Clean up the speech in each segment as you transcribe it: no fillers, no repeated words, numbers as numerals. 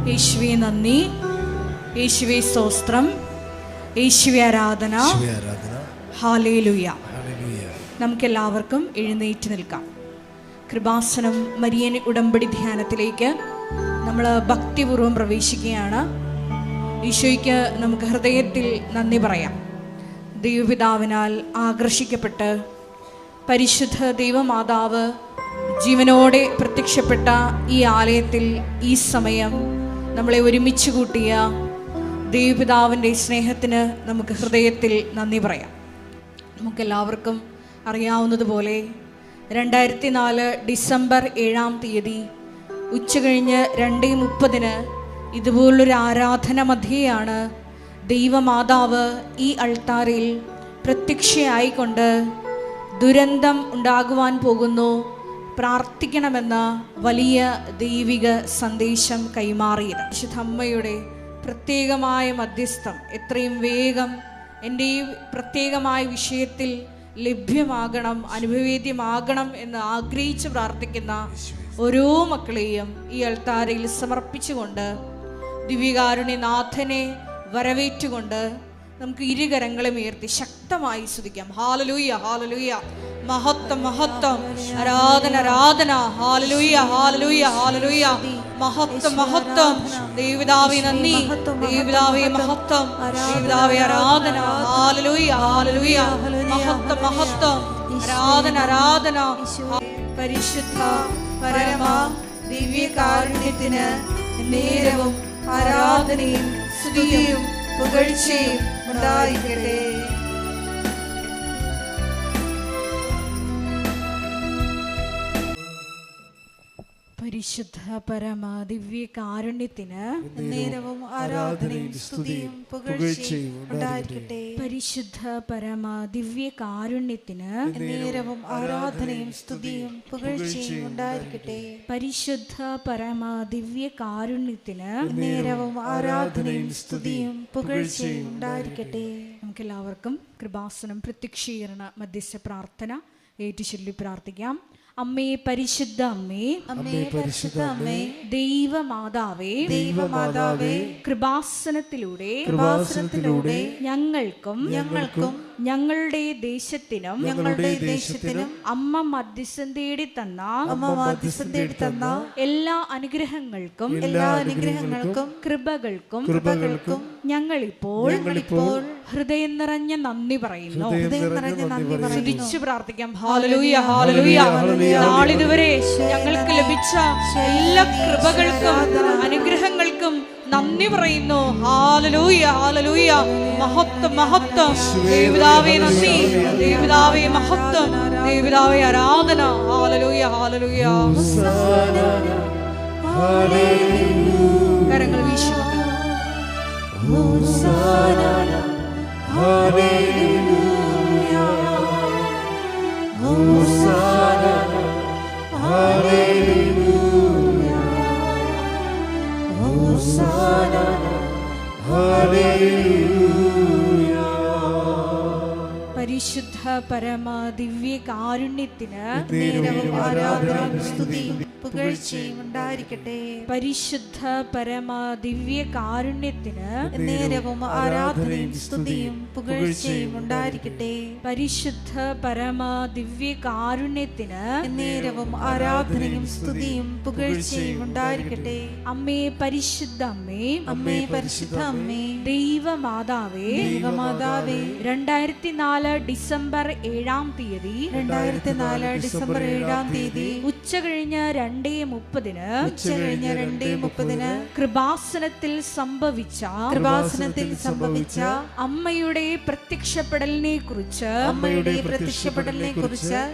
യേശുവേ നന്ദി, യേശുവേ സ്തോത്രം, യേശുവേ ആരാധന. ഹല്ലേലൂയ. നമുക്കെല്ലാവർക്കും എഴുന്നേറ്റ് നിൽക്കാം. കൃപാസനം മരിയൻ ഉടമ്പടി ധ്യാനത്തിലേക്ക് നമ്മൾ ഭക്തിപൂർവ്വം പ്രവേശിക്കുകയാണ്. ഈശോയ്ക്ക് നമുക്ക് ഹൃദയത്തിൽ നന്ദി പറയാം. ദൈവപിതാവിനാൽ ആകർഷിക്കപ്പെട്ട് പരിശുദ്ധ ദൈവമാതാവ് ജീവനോടെ പ്രത്യക്ഷപ്പെട്ട ഈ ആലയത്തിൽ ഈ സമയം നമ്മളെ ഒരുമിച്ച് കൂട്ടിയ ദൈവപിതാവിൻ്റെ സ്നേഹത്തിന് നമുക്ക് ഹൃദയത്തിൽ നന്ദി പറയാം. നമുക്കെല്ലാവർക്കും അറിയാവുന്നതുപോലെ 2004 ഡിസംബർ 7-ാം തീയതി ഉച്ചകഴിഞ്ഞ് 2:30 ഇതുപോലൊരു ആരാധന മധ്യയാണ് ദൈവമാതാവ് ഈ അൾത്താരിൽ പ്രത്യക്ഷയായിക്കൊണ്ട് ദുരന്തം ഉണ്ടാകുവാൻ പോകുന്നു, പ്രാർത്ഥിക്കണമെന്ന വലിയ ദൈവിക സന്ദേശം കൈമാറിയത്. വിശുദ്ധ അമ്മയുടെ പ്രത്യേകമായ മധ്യസ്ഥം എത്രയും വേഗം എൻ്റെ ഈ പ്രത്യേകമായ വിഷയത്തിൽ ലഭ്യമാകണം, അനുഭവേദ്യമാകണം എന്ന് ആഗ്രഹിച്ച് പ്രാർത്ഥിക്കുന്ന ഓരോ മക്കളെയും ഈ അൾത്താരയിൽ സമർപ്പിച്ചുകൊണ്ട് ദിവ്യകാരുണ്യനാഥനെ വരവേറ്റുകൊണ്ട് നമുക്ക് ഇരുകരങ്ങളും ഉയർത്തി ശക്തമായി സ്തുതിക്കാം. ഹല്ലേലൂയ, ഹല്ലേലൂയ, മഹത്വം, മഹത്വം, ആരാധന, ആരാധന. ഹല്ലേലൂയ, ഹല്ലേലൂയ, ഹല്ലേലൂയ, മഹത്വം, മഹത്വം. ദൈവപിതാവേ നന്ദി, ദൈവപിതാവേ മഹത്വം, ദൈവപിതാവേ ആരാധന. ഹല്ലേലൂയ, ഹല്ലേലൂയ, മഹത്വം, മഹത്വം, ആരാധന, ആരാധന. പരിശുദ്ധ പരമ ദിവ്യകാരുണ്യത്തിന് നേരവും ആരാധനയും സ്തുതിയും പുകഴ്ചയും ഉണ്ടായിരിക്കട്ടെ. പരിശുദ്ധ പരമ ദിവ്യ കാരുണ്യത്തിന് നേരവും ആരാധനയും സ്തുതിയും പുകഴ്ചയും ഉണ്ടായിരിക്കട്ടെ. പരിശുദ്ധ പരമ ദിവ്യ കാരുണ്യത്തിന് നേരവും ആരാധനയും സ്തുതിയും പുകഴ്ചയും ഉണ്ടായിരിക്കട്ടെ. പരിശുദ്ധ പരമ ദിവ്യ കാരുണ്യത്തിന് നേരവും ആരാധനയും സ്തുതിയും പുകഴ്ചയും ഉണ്ടായിരിക്കട്ടെ. നമുക്കെല്ലാവർക്കും കൃപാസനം പ്രത്യക്ഷീകരണ മധ്യസ്ഥ പ്രാർത്ഥന ഏറ്റുചൊല്ലി പ്രാർത്ഥിക്കാം. അമ്മേ, പരിശുദ്ധ അമ്മേ, അമ്മേ, പരിശുദ്ധ അമ്മേ, ദൈവമാതാവേ, ദൈവമാതാവേ, കൃപാസനത്തിലൂടെ ഞങ്ങൾക്കും ഞങ്ങളുടെ ദേശത്തിനും അമ്മ മധ്യസ്ഥം തേടി തന്ന എല്ലാ അനുഗ്രഹങ്ങൾക്കും കൃപകൾക്കും ഞങ്ങളിപ്പോൾ ഹൃദയം നിറഞ്ഞ നന്ദി പറയുന്നു. സ്തുതിച്ചു പ്രാർത്ഥിക്കാം. Hallelujah, hallelujah. നാളിതുവരെ ഞങ്ങൾക്ക് ലഭിച്ച എല്ലാ കൃപകൾക്കും അനുഗ്രഹങ്ങൾക്കും നന്ദി പറയുന്നു. ഹല്ലേലൂയ, ഹല്ലേലൂയ, മഹത്വം, മഹത്വം. ദൈവപിതാവേ നന്ദി, ദൈവപിതാവേ മഹത്വം, ദൈവപിതാവേ ആരാധന. ഹല്ലേലൂയ, ഹല്ലേലൂയ. കരങ്ങൾ വീശുക. പരിശുദ്ധ പരമ ദിവ്യ കാരുണ്യത്തിന് നേരവും ആരാധനയും സ്തുതിയും പുകഴ്ചയും ഉണ്ടായിരിക്കട്ടെ. പരിശുദ്ധ പരമ ദിവ്യ കാരുണ്യത്തിന് നേരവും ആരാധനയും സ്തുതിയും പുകഴ്ചയും ഉണ്ടായിരിക്കട്ടെ. പരിശുദ്ധ പരമ ദിവ്യ കാരുണ്യത്തിന് നേരവും ആരാധനയും സ്തുതിയും പുകഴ്ചയും ഉണ്ടായിരിക്കട്ടെ. അമ്മേ, പരിശുദ്ധ അമ്മേ, അമ്മേ, പരിശുദ്ധ അമ്മേ, ദൈവമാതാവേ, ദൈവമാതാവേ, 2004 ഡിസംബർ 7-ാം തീയതി ഉച്ചകഴിഞ്ഞ് 2:30 കൃപാസനത്തിൽ സംഭവിച്ച അമ്മയുടെ പ്രത്യക്ഷപ്പെടലിനെ കുറിച്ച്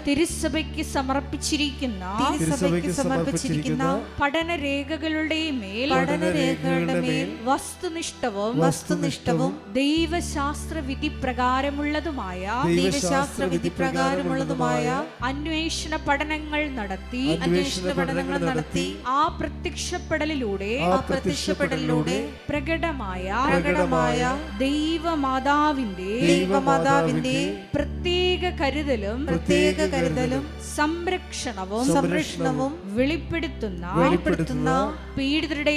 തിരുസഭയ്ക്ക് സമർപ്പിച്ചിരിക്കുന്ന പഠനരേഖകളുടെ മേൽ വസ്തുനിഷ്ഠവും ദൈവശാസ്ത്ര വിധി പ്രകാരമുള്ളതുമായ ദൈവശാസ്ത്ര വിധി പ്രകാരമുള്ളതുമായ അന്വേഷണ പഠനങ്ങൾ നടത്തി ആ പ്രത്യക്ഷപ്പെടലിലൂടെ പ്രകടമായ ദൈവമാതാവിന്റെ പ്രത്യേക കരുതലും സംരക്ഷണവും വെളിപ്പെടുത്തുന്ന പീഡിതരുടെ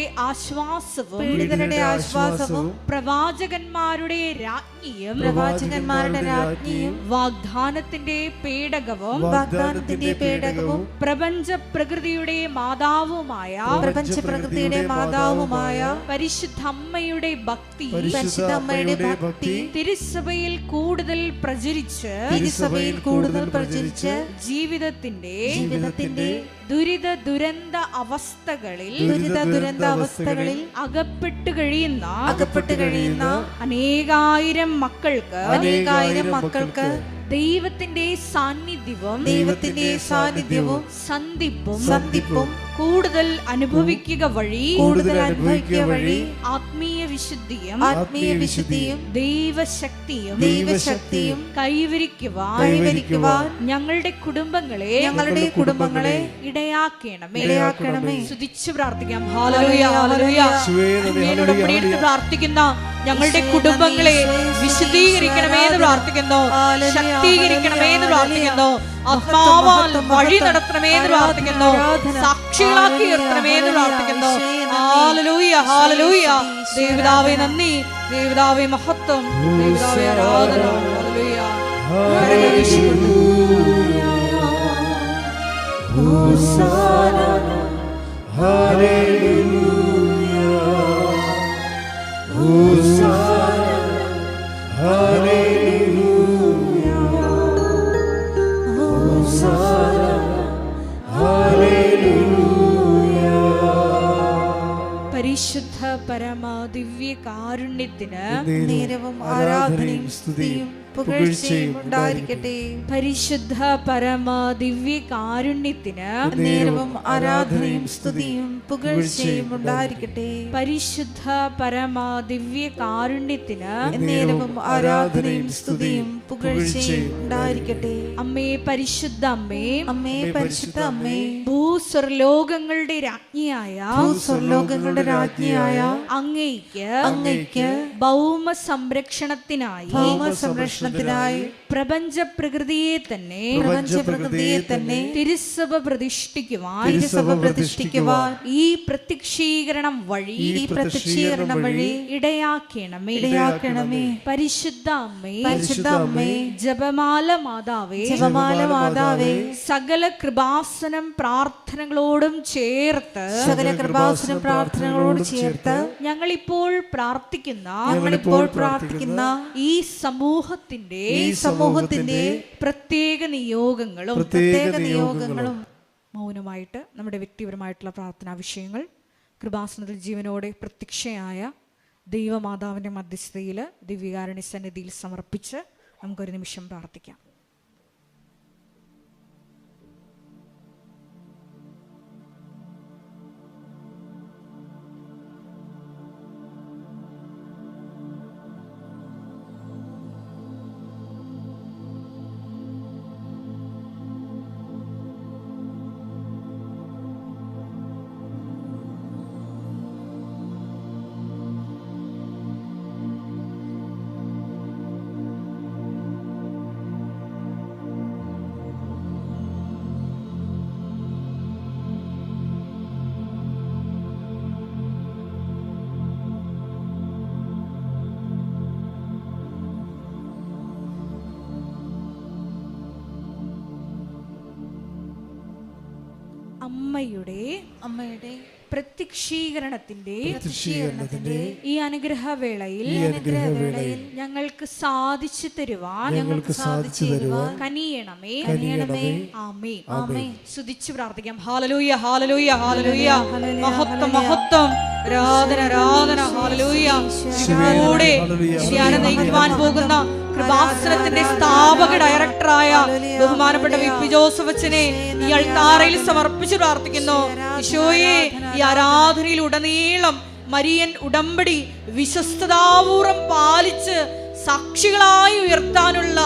ആശ്വാസവും പ്രവാചകന്മാരുടെ രാജ്ഞിയും വാഗ്ദാനത്തിന്റെ പേടകവും പ്രപഞ്ച പ്രകൃതിയുടെ മാതാവുമായ പരിശുദ്ധ അമ്മയുടെ ഭക്തി തിരുസഭയിൽ കൂടുതൽ പ്രചരിച്ച് ജീവിതത്തിന്റെ ദുരിത ദുരന്ത അവസ്ഥകളിൽ അകപ്പെട്ടു കഴിയുന്ന അനേകായിരം മക്കൾക്ക് ദൈവത്തിന്റെ സാന്നിധ്യവും സന്ധിപ്പും കൂടുതൽ അനുഭവിക്കുക വഴി ആത്മീയ വിശുദ്ധിയും ദൈവശക്തിയും കൈവരിക്കുവാൻ ഞങ്ങളുടെ കുടുംബങ്ങളെ ഇടയാക്കണമേ. സ്തുതിച്ചു പ്രാർത്ഥിക്കാം. Hallelujah, hallelujah. പ്രാർത്ഥിക്കുന്ന ഞങ്ങളുടെ കുടുംബങ്ങളെ വിശുദ്ധീകരിക്കണമേ എന്ന് പ്രാർത്ഥിക്കുന്നു, ശക്തീകരിക്കണമേ എന്ന് പ്രാർത്ഥിക്കുന്നു, ആത്മാവാൽ വഴി നടത്തണമേ എന്ന് പ്രാർത്ഥിക്കുന്നു, സാക്ഷികളാക്കി ഉയർത്തണമേ എന്ന് പ്രാർത്ഥിക്കുന്നു. Hallelujah, hallelujah. ദൈവപിതാവേ നന്ദി, ദൈവപിതാവേ മഹത്വം, ദൈവപിതാവേ ആരാധന. ഹല്ലേലൂയ, ഹോസാന, ഹല്ലേലൂയ, ഹോസാന, ഹല്ലേലൂയ, ഹോസാന, ഹല്ലേലൂയ. പരിശുദ്ധ പരമ ദിവ്യ കാരുണ്യത്തിന് നേരവും ആരാധനയും സ്തുതിയും പുകഴ്ചയും ഉണ്ടായിരിക്കട്ടെ. പരിശുദ്ധ പരമ ദിവ്യ കാരുണ്യത്തിന് നേരവും ആരാധനയും സ്തുതിയും പുകഴ്ചയും ഉണ്ടായിരിക്കട്ടെ. പരിശുദ്ധ പരമ ദിവ്യ കാരുണ്യത്തിന് നേരവും ആരാധനയും സ്തുതിയും പുകഴ്ചയും ഉണ്ടായിരിക്കട്ടെ. അമ്മേ പരിശുദ്ധ അമ്മേ, ഭൂസ്വർലോകങ്ങളുടെ രാജ്ഞിയായ അങ്ങയ്ക്ക് ഭൗമ സംരക്ഷണത്തിനായി പ്രപഞ്ച പ്രകൃതിയെ തന്നെ തിരുസഭ പ്രതിഷ്ഠിക്കുവാൻ ഈ പ്രത്യക്ഷീകരണം വഴി ഇടയാക്കണമേ. പരിശുദ്ധ അമ്മേ, ജപമാല മാതാവേ, സകല കൃപാസനം പ്രാർത്ഥനകളോടും ചേർത്ത് ഞങ്ങളിപ്പോൾ പ്രാർത്ഥിക്കുന്ന ഈ സമൂഹത്തിന്റെ പ്രത്യേക നിയോഗങ്ങളും മൗനമായിട്ട് നമ്മുടെ വ്യക്തിപരമായിട്ടുള്ള പ്രാർത്ഥനാ വിഷയങ്ങൾ കൃപാസനത്തിൽ ജീവനോടെ പ്രത്യക്ഷയായ ദൈവമാതാവിന്റെ മധ്യസ്ഥതയിൽ ദിവ്യകാരുണ്യ സന്നിധിയിൽ സമർപ്പിച്ച് നമുക്കൊരു നിമിഷം പ്രാർത്ഥിക്കാം. അമ്മയുടെ പ്രത്യക്ഷീകരണത്തിന്റെ ഈ അനുഗ്രഹവേളയിൽ ഞങ്ങൾക്ക് സാധിച്ചു തരുവാൻ കനിയണമേ. ആമേൻ. സ്തുതിച്ചു പ്രാർത്ഥിക്കാം. ഹല്ലേലൂയ, ഹല്ലേലൂയ, ഹല്ലേലൂയ. മഹത്വം, മഹത്വം, ആരാധന, ആരാധന. ഹല്ലേലൂയ. കൂടെ ധ്യാനം നയിക്കുവാൻ പോകുന്ന കൃപാസനത്തിന്റെ സ്ഥാപക ഡയറക്ടറായ ബഹുമാനപ്പെട്ട വി.പി. ജോസഫ് അച്ഛനെ ഈ അൾത്താരയിൽ സമർപ്പിച്ച് പ്രാർത്ഥിക്കുന്നു. ഈശോയെ, ഈ ആരാധനയിൽ ഉടനീളം മരിയൻ ഉടമ്പടി വിശ്വസ്തതാപൂർവം പാലിച്ച് സാക്ഷികളായി ഉയർത്താനുള്ള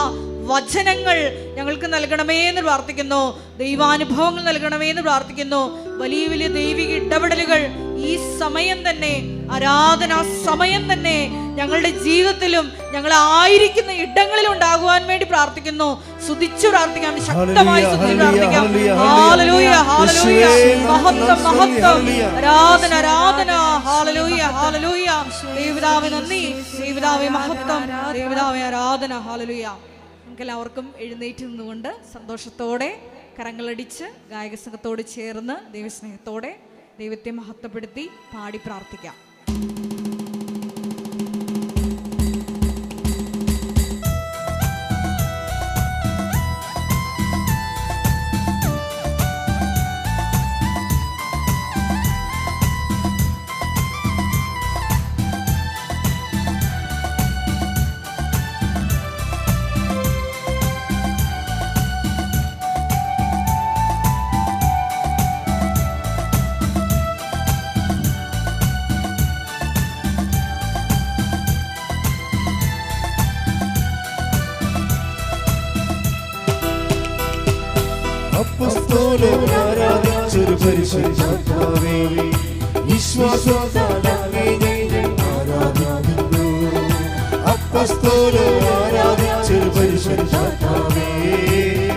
വചനങ്ങൾ ഞങ്ങൾക്ക് നൽകണമേ എന്ന് പ്രാർത്ഥിക്കുന്നു. ദൈവാനുഭവങ്ങൾ നൽകണമേ എന്ന് പ്രാർത്ഥിക്കുന്നു. വലിയ വലിയ ദൈവിക ഇടപെടലുകൾ ഈ സമയം തന്നെ, ആരാധന സമയം തന്നെ ഞങ്ങളുടെ ജീവിതത്തിലും ഞങ്ങളായിരിക്കുന്ന ഇടങ്ങളിലും ഉണ്ടാകുവാൻ വേണ്ടി പ്രാർത്ഥിക്കുന്നു. സ്തുതിച്ചു പ്രാർത്ഥിക്കാം, ശക്തമായി സ്തുതിച്ചു പ്രാർത്ഥിക്കാം. ഹല്ലേലൂയ, ഹല്ലേലൂയ, മഹത്വം, മഹത്വം, ആരാധന, ആരാധന, ഹല്ലേലൂയ, ഹല്ലേലൂയ. ദൈവപിതാവേ നന്ദി, ദൈവപിതാവേ മഹത്വം, ദൈവപിതാവേ ആരാധന, ഹല്ലേലൂയ. നമുക്കെല്ലാവർക്കും എഴുന്നേറ്റ് നിന്നുകൊണ്ട് സന്തോഷത്തോടെ കരങ്ങളടിച്ച് ഗായക സംഘത്തോട് ചേർന്ന് ദൈവസ്നേഹത്തോടെ ദൈവത്തെ മഹത്വപ്പെടുത്തി പാടി പ്രാർത്ഥിക്കാം. ആരാധിച്ചൊരു പരിശുദ്ധാത്മാവേ, വിശ്വാസത്താൽ അങ്ങയെ ആരാധിക്കുന്നു. അപ്പസ്തോലർ ആരാധിച്ചൊരു പരിശുദ്ധാത്മാവേ,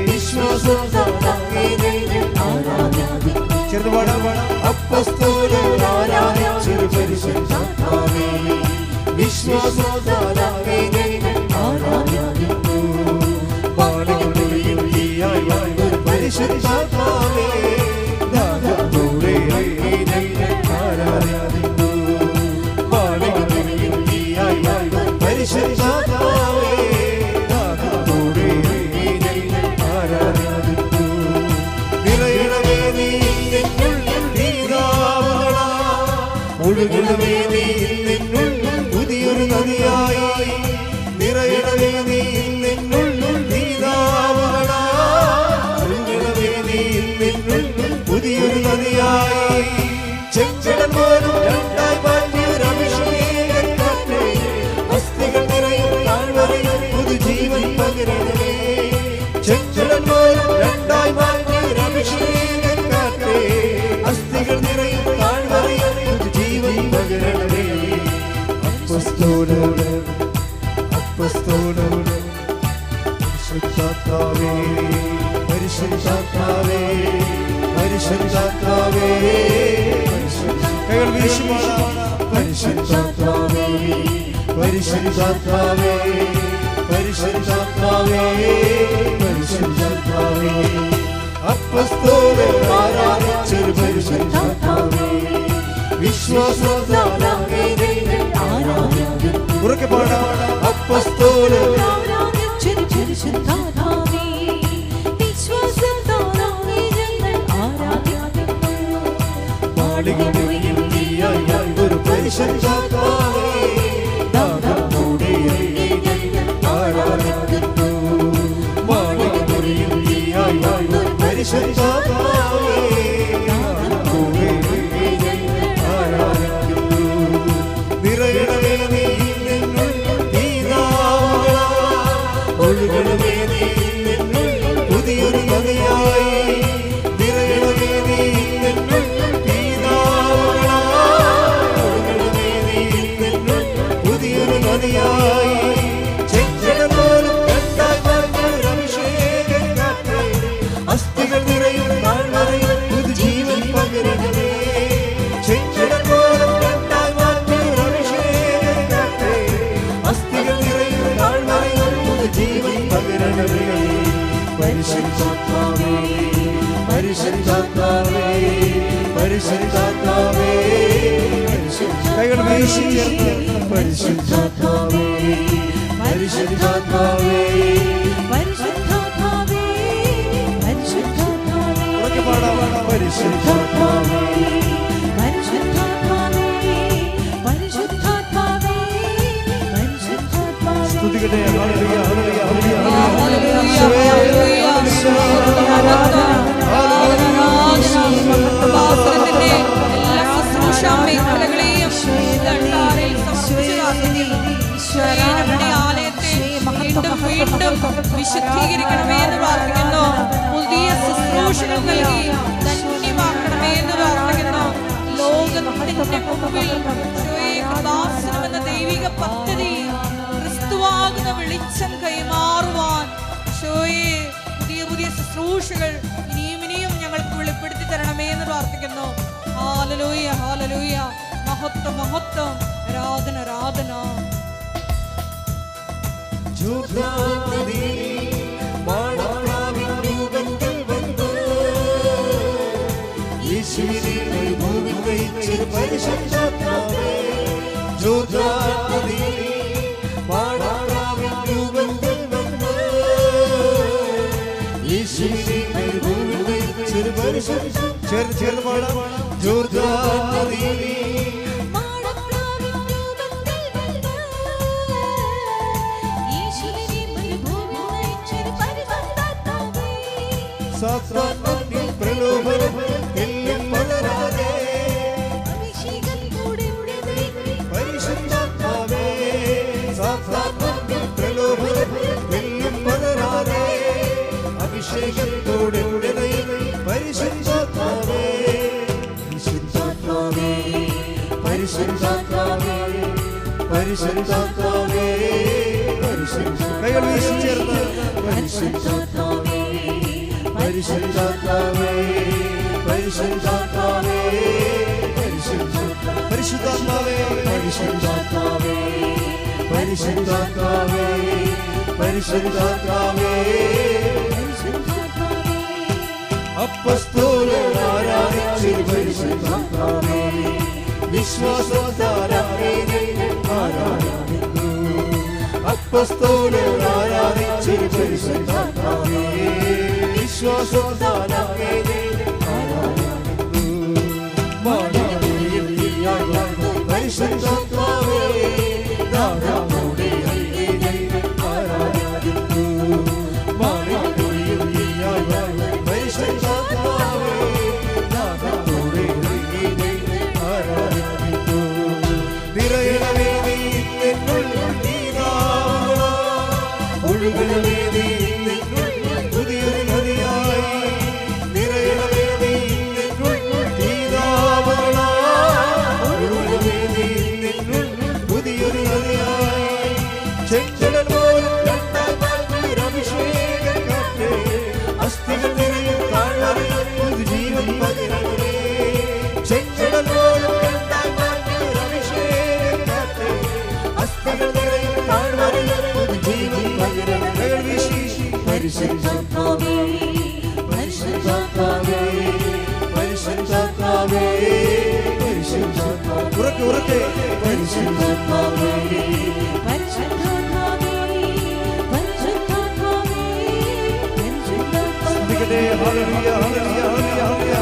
വിശ്വാസത്താൽ അങ്ങയെ ആരാധിക്കുന്നു. ചേർന്ന് പാടാം. അപ്പസ്തോലർ ആരാധിച്ചൊരു പരിശുദ്ധാത്മാവേ, വിശ്വാസത്താൽ അങ്ങയെ ആരാധിക്കുന്നു. പരിശുദ്ധാത്മാവേ, ദാനത്തോടെ ആരാധിക്കുന്നു. മാളികയിൽ പരിശുദ്ധാത്മാവേ, ദാനത്തോടെ ആരാധിക്കുന്നു. നിറയണമേ നീ നിന്നുള്ളിൽ നീതാവണ, ഒഴുകണമേ നീ നിന്നുള്ളിൽ പുതിയൊരു നദിയായി. നിറയണമേ നീ നിന്നുള്ളിൽ നീതാവണ, പുതിയൊരു നദിയായി. ചെഞ്ചടൽ പോലും രണ്ടായി മാറ്റിയൊരു അഭിഷേകക്കാറ്റ്, അസ്ഥികൾ നിറയും താഴ്വരയിൽ പുതുജീവൻ പകരണമേ. ചെഞ്ചടൽ പോലും രണ്ടായി മാറ്റിയൊരു അഭിഷേകക്കാറ്റ്, അസ്ഥികൾ നിറയും താഴ്വരയിൽ പുതുജീവൻ പകരണമേ. അപ്പസ്തോലർ അപ്പസ്തോലർ പരിശുദ്ധാത്മാവേ, പരിശുദ്ധാത്മാവേ, പരിശുദ്ധാത്മാവേ, കൈകൾ വീശി പാടാം. പരിശുദ്ധാത്മാവേ, പരിശുദ്ധാത്മാവേ, പരിശുദ്ധാത്മാവേ, പരിശുദ്ധാത്മാവേ. അപ്പസ്തോലർ ആരാധിച്ചൊരു പരിശുദ്ധാത്മാവേ, വിശ്വാസത്താൽ അങ്ങയെ ആരാധിക്കുന്നു. ഉറക്കെ പാടാം. അപ്പസ്തോലർ ആരാധിച്ചൊരു പരിശുദ്ധാത്മാവേ, വിശ്വാസത്താൽ ഒരു പരിശുദ്ധാത്മാവേ, ദാനത്തോടെ ആരാധിക്കുന്നു. മാളികയിൽ ഒരു പരിശുദ്ധാത്മാവേ, ദാനത്തോടെ ആരാധിക്കുന്നു. നിറയണമേ നീ നിന്നുള്ളിൽ നീതാവണ, ഒഴുകണമേ നീ നിന്നുള്ളിൽ പുതിയൊരു നദിയായി. നിറയണമേ നീ നിന്നുള്ളിൽ പുതിയൊരു നദിയായി. ചെഞ്ചടൽ പോലും രണ്ടായി മാറ്റിയൊരു അഭിഷേകക്കാറ്റ്, അസ്ഥികൾ നിറയും താഴ്വരയിൽ പുതുജീവൻ പകരണമേ. ചെഞ്ചടൽ പോലും രണ്ടായി മാറ്റിയൊരു അഭിഷേകക്കാറ്റ്, അസ്ഥികൾ നിറയും താഴ്വരയിൽ പുതുജീവൻ പകരണമേ. പരിശുദ്ധാത്മാവേ, പരിശുദ്ധാത്മാവേ, പരിശുദ്ധാത്മാവേ, കൈകൾ വീശി പരിശുദ്ധാത്മാവേ, പരിശുദ്ധാത്മാവേ, പരിശുദ്ധാത്മാവേ, പരിശുദ്ധാത്മാവേ. ഉറക്കെ പാടാം. പരിശുദ്ധാത്മാവേ, പരിശുദ്ധാത്മാവേ, പരിശുദ്ധാത്മാവേ, പരിശുദ്ധാത്മാവേ. സ്തുതിക്കട്ടെ. ഹല്ലേലൂയ, ഹല്ലേലൂയ, ഹല്ലേലൂയ, ഹല്ലേലൂയ, വീണ്ടും അംഗീകരിക്കണമേ എന്ന് പ്രാർത്ഥിക്കുന്നു. പുതിയ ശുശ്രൂഷകൾ നൽകി ധന്യമാക്കണമേ എന്ന് പ്രാർത്ഥിക്കുന്നു. ലോകത്തിന്റെ മുമ്പിൽ കൃപാസനം എന്ന ദൈവിക പദ്ധതി ക്രിസ്തുവാകുന്ന വെളിച്ചം കൈമാറുവാൻ പുതിയ പുതിയ ശുശ്രൂഷകൾ ഇനിയും ഞങ്ങൾക്ക് വെളിപ്പെടുത്തി തരണമേ എന്ന് പ്രാർത്ഥിക്കുന്നു. ഹല്ലേലൂയ, ഹല്ലേലൂയ. മഹത്വം, മഹത്വം. ആരാധന, ആരാധന. ചേർന്ന് പാടാം. ജോർദാനീ സാത്രാത്മത്തിൽ പ്രലോഭനം എല്ലാം പകരാതെ പരിശുദ്ധാത്മാവേ, സാത്രാത്മത്തിൽ പ്രലോഭനം എല്ലാം പകരാതെ അഭിഷേകത്തോടെ പരിശുദ്ധാത്മാവേ, പരിശുദ്ധാത്മാവേ, പരിശുദ്ധാത്മാവേ, പരിശുദ്ധാത്മാവേ, കൈകൾ വീശി ചേർന്ന് പരിശുദ്ധാത്മാവേ, പരിശുദ്ധാത്മാവേ, പരിശുദ്ധാത്മാവേ, പരിശുദ്ധാത്മാവേ, പരിശുദ്ധാത്മാവേ, പരിശുദ്ധാത്മാവേ, പരിശുദ്ധാത്മാവേ, അപ്പസ്തോലൻ ആരാധിച്ചു പരിശുദ്ധാത്മാവേ, വിശ്വാസത്താലേ ആരാധിക്കുന്നു. അപ്പസ്തോലൻ ആരാധിച്ചു പരിശുദ്ധാത്മാവേ, വിശ്വാസത്താലേ ആരാധിക്കുന്നു. പരിശുദ്ധാത്മാവേ, നാദാമോടെ ആരാധിക്കുന്നു. പരിശുദ്ധാത്മാവേ, നാദാമോടെ ആരാധിക്കുന്നു. നിറയണമേ നീ എന്നുള്ളിൽ നീതാവണം, ഒഴുകണമേ നീ എന്നുള്ളിൽ പുതിയൊരു നദിയായി. നിറയണമേ നീ എന്നുള്ളിൽ നീതാവണം, ഒഴുകണമേ നീ എന്നുള്ളിൽ പുതിയൊരു നദിയായി. ചെഞ്ചടൽ പോലും അഭിഷേകം കാറ്റേ, അസ്ഥികൾ നിറയും താഴ്വരയിൽ പുതുജീവൻ പകരണമേ. ചെഞ്ചടൽ പോലും അഭിഷേകം കാറ്റേ, അസ്ഥികൾ നിറയും താഴ്വരയിൽ പുതുജീവൻ പകരണമേ. പരിശുദ്ധാത്മാവേ, പരിശുദ്ധാത്മാവേ, പരിശുദ്ധാത്മാവേ, പരിശുദ്ധാത്മാവേ, ഉറക്കെ ഉറക്കെ പരിശുദ്ധാത്മാവേ, പരിശുദ്ധാത്മാവേ, പരിശുദ്ധാത്മാവേ, പരിശുദ്ധാത്മാവേ. ഹല്ലേലൂയ, ഹല്ലേലൂയ, ഹല്ലേലൂയ.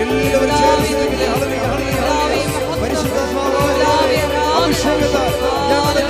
എല്ലാവരും ചേർന്ന് ഹല്ലേലൂയ, ഹല്ലേലൂയ. പരിശുദ്ധാത്മാവേ, അഭിഷേകത്താൽ ഞങ്ങളുടെ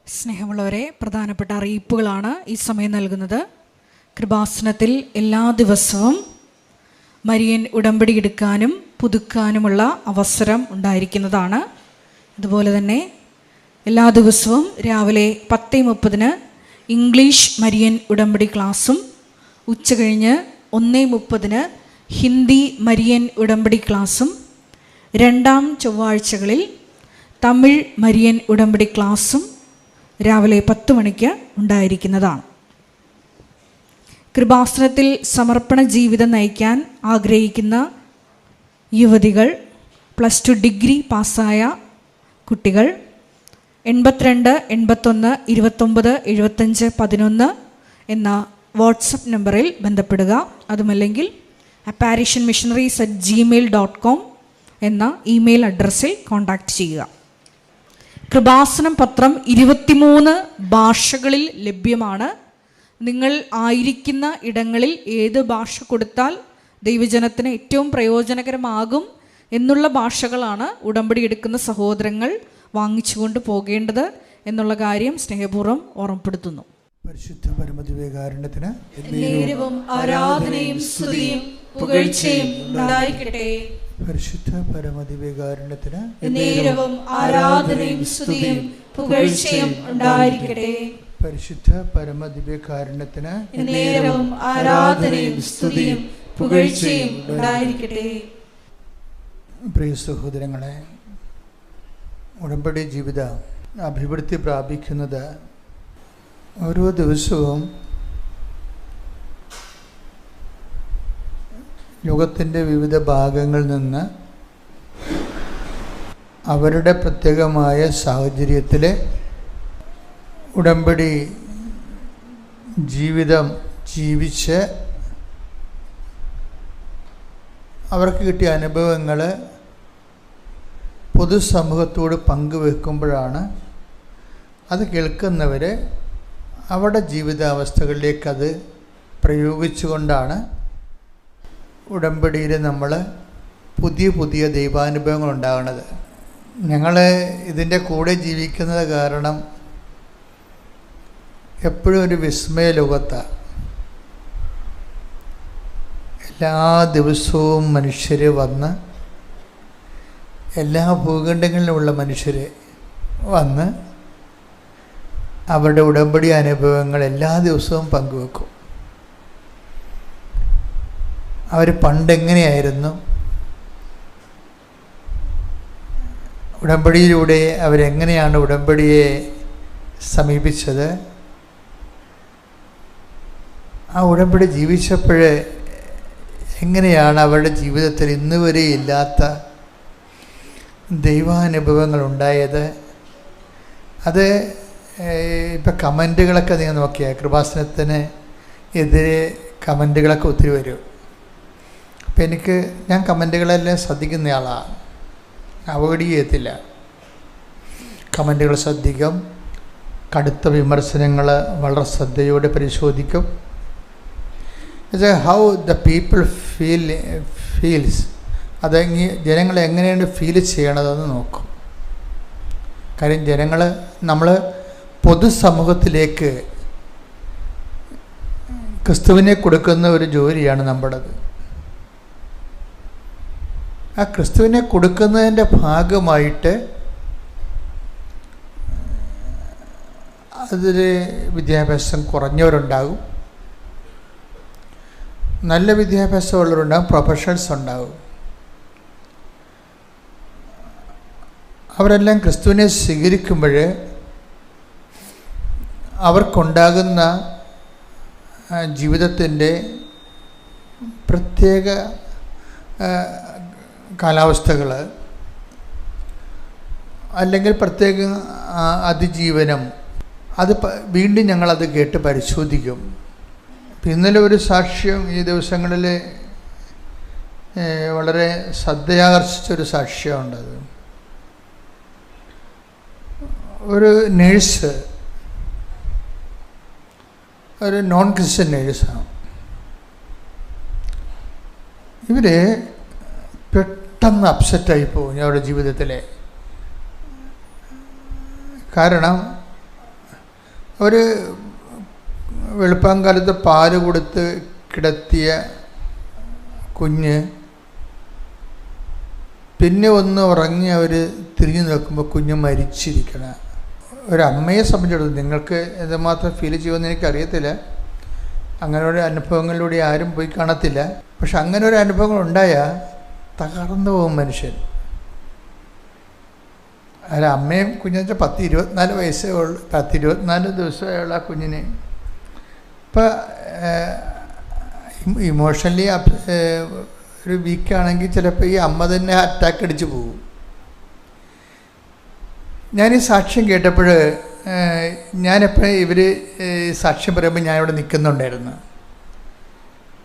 സ്നേഹമുള്ളവരെ, പ്രധാനപ്പെട്ട അറിയിപ്പുകളാണ് ഈ സമയം നൽകുന്നത്. കൃപാസനത്തിൽ എല്ലാ ദിവസവും മരിയൻ ഉടമ്പടി എടുക്കാനും പുതുക്കാനുമുള്ള അവസരം ഉണ്ടായിരിക്കുന്നതാണ്. അതുപോലെ തന്നെ എല്ലാ ദിവസവും രാവിലെ 10:30 ഇംഗ്ലീഷ് മരിയൻ ഉടമ്പടി ക്ലാസ്സും ഉച്ചകഴിഞ്ഞ് 1:30 ഹിന്ദി മരിയൻ ഉടമ്പടി ക്ലാസ്സും രണ്ടാം ചൊവ്വാഴ്ചകളിൽ തമിഴ് മരിയൻ ഉടമ്പടി ക്ലാസ്സും രാവിലെ 10 മണിക്ക് ഉണ്ടായിരിക്കുന്നതാണ്. കൃപാസനത്തിൽ സമർപ്പണ ജീവിതം നയിക്കാൻ ആഗ്രഹിക്കുന്ന യുവതികൾ, +2 ഡിഗ്രി പാസ്സായ കുട്ടികൾ 82 81 29 75 11 എന്ന വാട്സപ്പ് നമ്പറിൽ ബന്ധപ്പെടുക. അതുമല്ലെങ്കിൽ apparitionmissionaries@gmail.com എന്ന ഇമെയിൽ അഡ്രസ്സിൽ കോൺടാക്റ്റ് ചെയ്യുക. കൃപാസനം പത്രം 23 ഭാഷകളിൽ ലഭ്യമാണ്. നിങ്ങൾ ആയിരിക്കുന്ന ഇടങ്ങളിൽ ഏത് ഭാഷ കൊടുത്താൽ ദൈവജനത്തിന് ഏറ്റവും പ്രയോജനകരമാകും എന്നുള്ള ഭാഷകളാണ് ഉടമ്പടി എടുക്കുന്ന സഹോദരങ്ങൾ വാങ്ങിച്ചുകൊണ്ട് പോകേണ്ടത് എന്നുള്ള കാര്യം സ്നേഹപൂർവ്വം ഓർമ്മപ്പെടുത്തുന്നു. പരിശുദ്ധ പരമദിവ്യകാരുണ്യത്തിന് നേരവും ആരാധനയും സ്തുതിയും പുകഴ്ചയും ഉണ്ടായിരിക്കട്ടെ. പരിശുദ്ധ പരമദിവ്യകാരുണ്യത്തിന് നേരവും ആരാധനയും സ്തുതിയും പുകഴ്ചയും ഉണ്ടായിരിക്കട്ടെ. പരിശുദ്ധ പരമദിവ്യകാരുണ്യത്തിന് നേരവും ആരാധനയും സ്തുതിയും പുകഴ്ചയും ഉണ്ടായിരിക്കട്ടെ. പ്രിയ സഹോദരങ്ങളെ, ഉടമ്പടി ജീവിതം അഭിവൃദ്ധി പ്രാപിക്കുന്നത് ഓരോ ദിവസവും ലോകത്തിൻ്റെ വിവിധ ഭാഗങ്ങളിൽ നിന്ന് അവരുടെ പ്രത്യേകമായ സാഹചര്യത്തിൽ ഉടമ്പടി ജീവിതം ജീവിച്ച് അവർക്ക് കിട്ടിയ അനുഭവങ്ങൾ പൊതുസമൂഹത്തോട് പങ്കുവെക്കുമ്പോഴാണ് അത് കേൾക്കുന്നവർ അവരുടെ ജീവിതാവസ്ഥകളിലേക്കത് പ്രയോഗിച്ചുകൊണ്ടാണ് ഉടമ്പടിയിൽ നമ്മൾ പുതിയ പുതിയ ദൈവാനുഭവങ്ങൾ ഉണ്ടാകുന്നത്. ഞങ്ങൾ ഇതിൻ്റെ കൂടെ ജീവിക്കുന്നത് കാരണം എപ്പോഴും ഒരു വിസ്മയ ലോകത്താണ്. എല്ലാ ദിവസവും മനുഷ്യർ വന്ന്, എല്ലാ ഭൂഖണ്ഡങ്ങളിലുമുള്ള മനുഷ്യർ വന്ന് അവരുടെ ഉടമ്പടി അനുഭവങ്ങൾ എല്ലാ ദിവസവും പങ്കുവെക്കും. അവർ പണ്ടെങ്ങനെയായിരുന്നു, ഉടമ്പടിയിലൂടെ അവരെങ്ങനെയാണ് ഉടമ്പടിയെ സമീപിച്ചത്, ആ ഉടമ്പടി ജീവിച്ചപ്പോൾ എങ്ങനെയാണ് അവരുടെ ജീവിതത്തിൽ ഇന്ന് വരെ ഇല്ലാത്ത ദൈവാനുഭവങ്ങൾ ഉണ്ടായത്. അത് ഇപ്പം കമൻറ്റുകളൊക്കെ നിങ്ങൾ നോക്കിയാൽ കൃപാസനത്തിന് എതിരെ കമൻറ്റുകളൊക്കെ ഒത്തിരി വരും. അപ്പം ഞാൻ കമൻറ്റുകളെല്ലാം ശ്രദ്ധിക്കുന്നയാളാണ്, അവോയ്ഡ് ചെയ്യത്തില്ല. കമൻറ്റുകൾ ശ്രദ്ധിക്കും, കടുത്ത വിമർശനങ്ങൾ വളരെ ശ്രദ്ധയോടെ പരിശോധിക്കും. ഹൗ ദ പീപ്പിൾ ഫീൽസ്, അതെങ്കിൽ ജനങ്ങൾ എങ്ങനെയാണ് ഫീൽ ചെയ്യണതെന്ന് നോക്കും. കാര്യം നമ്മൾ പൊതുസമൂഹത്തിലേക്ക് ക്രിസ്തുവിനെ കൊടുക്കുന്ന ഒരു ജോലിയാണ് നമ്മുടേത്. ആ ക്രിസ്തുവിനെ കൊടുക്കുന്നതിൻ്റെ ഭാഗമായിട്ട് അതിൽ വിദ്യാഭ്യാസം കുറഞ്ഞവരുണ്ടാകും, നല്ല വിദ്യാഭ്യാസമുള്ളവരുണ്ടാകും, പ്രൊഫഷണൽസ് ഉണ്ടാകും. അവരെല്ലാം ക്രിസ്തുവിനെ സ്വീകരിക്കുമ്പോൾ അവർക്കുണ്ടാകുന്ന ജീവിതത്തിൻ്റെ പ്രത്യേക കാലാവസ്ഥകൾ അല്ലെങ്കിൽ പ്രത്യേക അതിജീവനം, അത് വീണ്ടും ഞങ്ങളത് കേട്ട് പരിശോധിക്കും. ഇന്നലെ ഒരു സാക്ഷ്യം ഈ ദിവസങ്ങളിൽ വളരെ ശ്രദ്ധയാകർഷിച്ചൊരു സാക്ഷ്യമുണ്ടത്. ഒരു നേഴ്സ്, ഒരു നോൺ ക്രിസ്ത്യൻ നേഴ്സാണ്. ഇവർ പെട്ടെന്ന് അപ്സെറ്റായി പോകും അവരുടെ ജീവിതത്തിലെ. കാരണം ഒരു വെളുപ്പാങ്കാലത്ത് പാല് കൊടുത്ത് കിടത്തിയ കുഞ്ഞ് പിന്നെ ഒന്ന് ഉറങ്ങി അവർ തിരിഞ്ഞു നോക്കുമ്പോൾ കുഞ്ഞ് മരിച്ചിരിക്കണം. ഒരമ്മയെ സംബന്ധിച്ചിടത്തോളം നിങ്ങൾക്ക് എന്തുമാത്രം ഫീൽ ചെയ്യുമെന്ന് എനിക്കറിയത്തില്ല, അങ്ങനെ ഒരു അനുഭവങ്ങളിലൂടെ ആരും പോയി കാണത്തില്ല. പക്ഷെ അങ്ങനെ ഒരു അനുഭവങ്ങൾ ഉണ്ടായാൽ തകർന്നു പോകും മനുഷ്യൻ. അല്ല, അമ്മയും കുഞ്ഞെന്ന് വെച്ചാൽ 10-24 വയസ്സേ ഉള്ളൂ, 10-24 ദിവസമായുള്ള ആ കുഞ്ഞിന്. ഇപ്പം ഇമോഷണലി ഒരു വീക്കാണെങ്കിൽ ചിലപ്പോൾ ഈ അമ്മ തന്നെ അറ്റാക്ക് അടിച്ച് പോകും. ഞാനീ സാക്ഷ്യം കേട്ടപ്പോൾ ഞാനെപ്പോഴും ഇവർ സാക്ഷ്യം പറയുമ്പോൾ ഞാനിവിടെ നിൽക്കുന്നുണ്ടായിരുന്നു.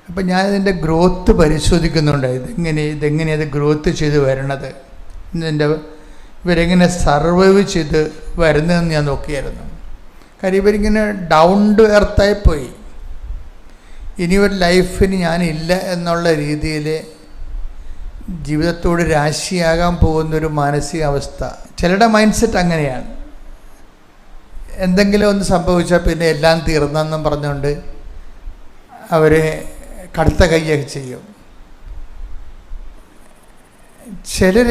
അപ്പം ഞാനിതിൻ്റെ ഗ്രോത്ത് പരിശോധിക്കുന്നുണ്ട്. ഇതെങ്ങനെയത് ഗ്രോത്ത് ചെയ്ത് വരണത്, ഇവരെങ്ങനെ സർവൈവ് ചെയ്ത് വരുന്നതെന്ന് ഞാൻ നോക്കിയായിരുന്നു. കാര്യം ഇവരിങ്ങനെ ഡൗൺ ടു എർത്തായിപ്പോയി. ഇനി ഒരു ലൈഫിന് ഞാനില്ല എന്നുള്ള രീതിയിൽ ജീവിതത്തോട് രാശിയാകാൻ പോകുന്നൊരു മാനസികാവസ്ഥ. ചിലരുടെ മൈൻഡ് സെറ്റ് അങ്ങനെയാണ്. എന്തെങ്കിലും ഒന്ന് സംഭവിച്ചാൽ പിന്നെ എല്ലാം തീർന്നെന്നും പറഞ്ഞുകൊണ്ട് അവർ കടുത്ത കൈയൊക്കെ ചെയ്യും. ചിലർ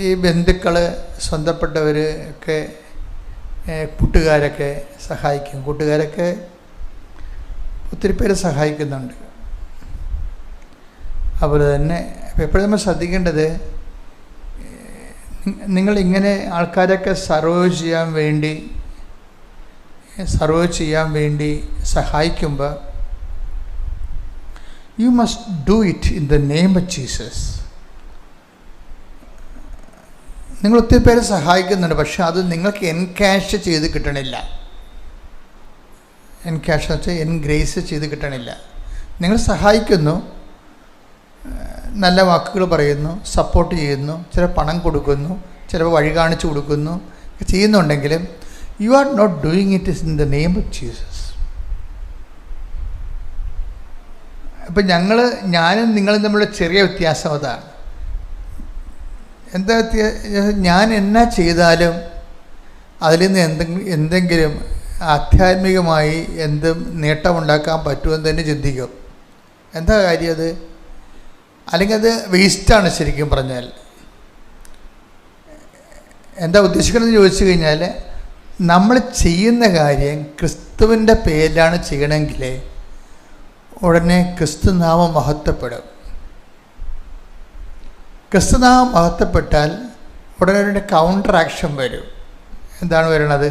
ഈ ബന്ധുക്കൾ, സ്വന്തപ്പെട്ടവർ ഒക്കെ, കൂട്ടുകാരൊക്കെ സഹായിക്കും. കൂട്ടുകാരൊക്കെ ഒത്തിരി പേര് സഹായിക്കുന്നുണ്ട്. അതുപോലെ തന്നെ എപ്പോഴും നമ്മൾ ശ്രദ്ധിക്കേണ്ടത്, നിങ്ങളിങ്ങനെ ആൾക്കാരൊക്കെ സർവൈവ് ചെയ്യാൻ വേണ്ടി സഹായിക്കുമ്പോൾ you must do it in the name of Jesus. നിങ്ങൾ ഒത്തിരി പേര് സഹായിക്കുന്നുണ്ട്, പക്ഷെ അത് നിങ്ങൾക്ക് എൻകാഷ് ചെയ്ത് കിട്ടണില്ല. എൻകാഷ് എന്ന് വെച്ചാൽ എൻഗ്രേസ് ചെയ്ത് കിട്ടണില്ല. നിങ്ങൾ സഹായിക്കുന്നു, നല്ല വാക്കുകൾ പറയുന്നു, സപ്പോർട്ട് ചെയ്യുന്നു, ചില പണം കൊടുക്കുന്നു, ചിലപ്പോൾ വഴി കാണിച്ചു കൊടുക്കുന്നു, ചെയ്യുന്നുണ്ടെങ്കിലും you are not doing it in the name of Jesus. അപ്പം ഞാനും നിങ്ങളും തമ്മിലുള്ള ചെറിയ വ്യത്യാസം അതാണ്. എന്താ ഞാൻ എന്നാ ചെയ്താലും അതിൽ നിന്ന് എന്തെങ്കിലും ആധ്യാത്മികമായി എന്തും നേട്ടമുണ്ടാക്കാൻ പറ്റുമെന്ന് തന്നെ ചിന്തിക്കും. എന്താ കാര്യം അത്? അല്ലെങ്കിൽ അത് വേസ്റ്റാണ്. ശരിക്കും പറഞ്ഞാൽ എന്താ ഉദ്ദേശിക്കണമെന്ന് ചോദിച്ചു കഴിഞ്ഞാൽ, നമ്മൾ ചെയ്യുന്ന കാര്യം ക്രിസ്തുവിൻ്റെ പേരിലാണ് ചെയ്യണമെങ്കിൽ ഉടനെ ക്രിസ്തുനാമം മഹത്വപ്പെടും. ക്രിസ്തുനാമം മഹത്വപ്പെട്ടാൽ ഉടനെ കൗണ്ടർ ആക്ഷൻ വരും. എന്താണ് വരണത്?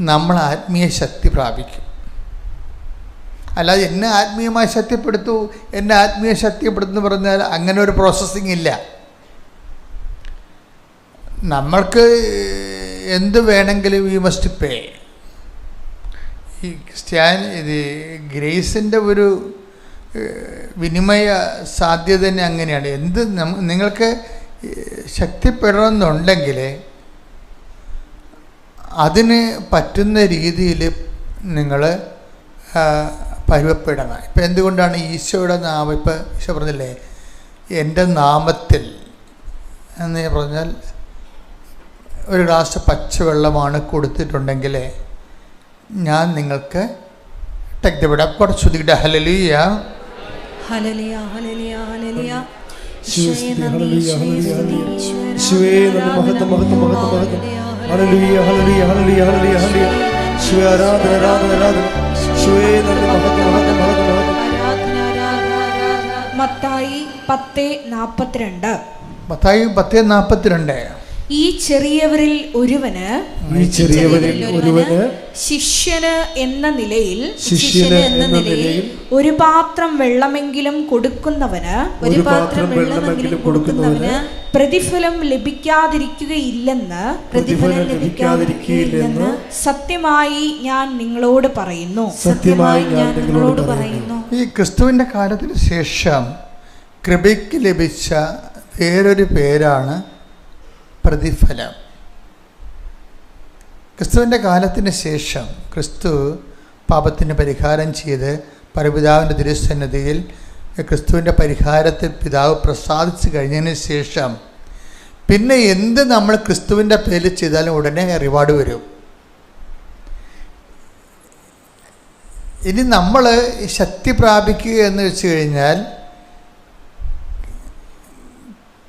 നമ്മൾ ആത്മീയ ശക്തി പ്രാപിക്കും. അല്ലാതെ എന്നെ ആത്മീയമായി ശക്തിപ്പെടുത്തു, എന്നെ ആത്മീയ ശക്തിപ്പെടുത്തുന്നു പറഞ്ഞാൽ അങ്ങനെ ഒരു പ്രോസസ്സിങ് ഇല്ല. നമ്മൾക്ക് എന്ത് വേണമെങ്കിലും വി മസ്റ്റ് പേ. ഈ ഇത് ഗ്രേസിൻ്റെ ഒരു വിനിമയ സാധ്യത തന്നെ അങ്ങനെയാണ്. നിങ്ങൾക്ക് ശക്തിപ്പെടണമെന്നുണ്ടെങ്കിൽ അതിന് പറ്റുന്ന രീതിയിൽ നിങ്ങൾ പരുവപ്പെടണം. ഇപ്പം എന്തുകൊണ്ടാണ് ഈശോയുടെ നാമം, ഇപ്പം ഈശോ പറഞ്ഞില്ലേ, എൻ്റെ നാമത്തിൽ എന്ന് പറഞ്ഞാൽ ഒരു ഗ്ലാസ് പച്ചവെള്ളമാണ് കൊടുത്തിട്ടുണ്ടെങ്കിൽ ഞാൻ നിങ്ങൾക്ക് ടെക്തവിടെ കുറച്ചുകൂടി ഹല്ലേലൂയ ഹല്ലേലൂയ ഹല്ലേലൂയ ഹല്ലേലൂയ മത്തായി 10:42. ഈ ചെറിയവരിൽ ഒരുവന് ശിഷ്യന് എന്ന നിലയിൽ ഒരു പാത്രം വെള്ളമെങ്കിലും കൊടുക്കുന്നവന് പ്രതിഫലം ലഭിക്കാതിരിക്കുകയില്ലെന്ന് സത്യമായി ഞാൻ നിങ്ങളോട് പറയുന്നു. ഈ ക്രിസ്തുവിന്റെ കാലത്തിന് ശേഷം കൃപയ്ക്ക് ലഭിച്ച വേറൊരു പേരാണ് പ്രതിഫലം. ക്രിസ്തുവിൻ്റെ കാലത്തിന് ശേഷം ക്രിസ്തു പാപത്തിന് പരിഹാരം ചെയ്ത് പരപിതാവിൻ്റെ തിരുസന്നിധിയിൽ ക്രിസ്തുവിൻ്റെ പരിഹാരത്തിൽ പിതാവ് പ്രസാദിച്ചു കഴിഞ്ഞതിന് ശേഷം പിന്നെ എന്ത് നമ്മൾ ക്രിസ്തുവിൻ്റെ പേരിൽ ചെയ്താലും ഉടനെ റിവാർഡ് വരും. ഇനി നമ്മൾ ശക്തി പ്രാപിക്കുക എന്ന് വെച്ച് കഴിഞ്ഞാൽ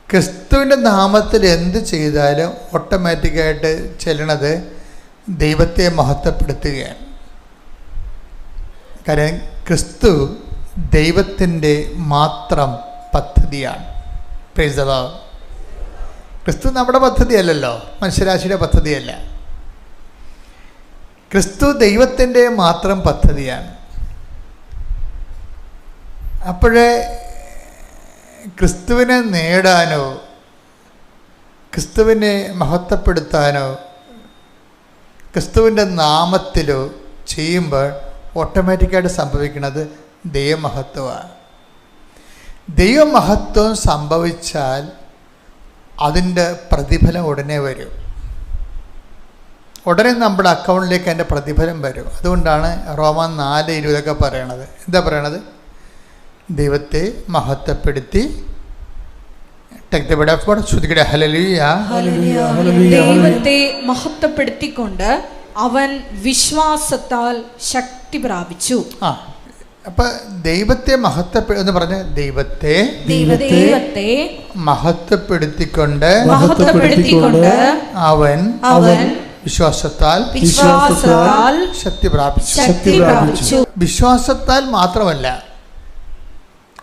ക്രിസ്തുവിൻ്റെ നാമത്തിൽ എന്ത് ചെയ്താലും ഓട്ടോമാറ്റിക്കായിട്ട് ചെല്ലണത് ദൈവത്തെ മഹത്വപ്പെടുത്തുകയാണ്. കാരണം ക്രിസ്തു ദൈവത്തിൻ്റെ മാത്രം പദ്ധതിയാണ്. Praise the Lord. ക്രിസ്തു നമ്മുടെ പദ്ധതിയല്ലല്ലോ, മനുഷ്യരാശിയുടെ പദ്ധതിയല്ല. ക്രിസ്തു ദൈവത്തിൻ്റെ മാത്രം പദ്ധതിയാണ്. അപ്പോഴേ ക്രിസ്തുവിനെ നേടാനോ ക്രിസ്തുവിനെ മഹത്വപ്പെടുത്താനോ ക്രിസ്തുവിൻ്റെ നാമത്തിലോ ചെയ്യുമ്പോൾ ഓട്ടോമാറ്റിക്കായിട്ട് സംഭവിക്കുന്നത് ദൈവമഹത്വമാണ്. ദൈവമഹത്വം സംഭവിച്ചാൽ അതിൻ്റെ പ്രതിഫലം ഉടനെ വരും. ഉടനെ നമ്മുടെ അക്കൗണ്ടിലേക്ക് അതിൻ്റെ പ്രതിഫലം വരും. അതുകൊണ്ടാണ് റോമൻ 4:20 പറയണത്. എന്താ പറയണത്? ദൈവത്തെ മഹത്വപ്പെടുത്തി ദൈവത്തെ മഹത്വപ്പെടുത്തിക്കൊണ്ട് അവൻ വിശ്വാസത്താൽ ശക്തി പ്രാപിച്ചു. അപ്പൊ ദൈവത്തെ എന്ന് പറഞ്ഞ ദൈവത്തെ മഹത്വപ്പെടുത്തിക്കൊണ്ട് അവൻ വിശ്വാസത്താൽ ശക്തി പ്രാപിച്ചു. വിശ്വാസത്താൽ മാത്രമല്ല,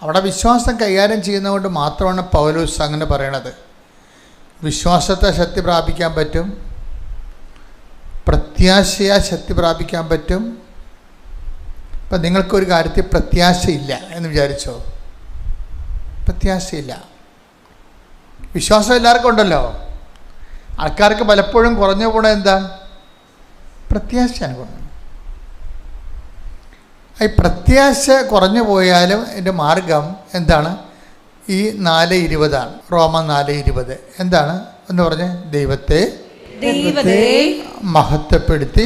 അവിടെ വിശ്വാസം കൈകാര്യം ചെയ്യുന്നതുകൊണ്ട് മാത്രമാണ് പൗലോസ് അങ്ങനെ പറയണത്. വിശ്വാസത്തെ ശക്തി പ്രാപിക്കാൻ പറ്റും, പ്രത്യാശയാൽ ശക്തി പ്രാപിക്കാൻ പറ്റും. ഇപ്പം നിങ്ങൾക്കൊരു കാര്യത്തിൽ പ്രത്യാശയില്ല എന്ന് വിചാരിച്ചോ? പ്രത്യാശയില്ല. വിശ്വാസം എല്ലാവർക്കും ഉണ്ടല്ലോ. ആൾക്കാർക്ക് പലപ്പോഴും കുറഞ്ഞു പോണ എന്താ? പ്രത്യാശയാണ് കുറഞ്ഞു. ഈ പ്രത്യാശ കുറഞ്ഞു പോയാലും എൻ്റെ മാർഗം എന്താണ്? ഈ 4:20 റോമൻ 4:20 എന്താണ് എന്ന് പറഞ്ഞ് ദൈവത്തെ മഹത്വപ്പെടുത്തി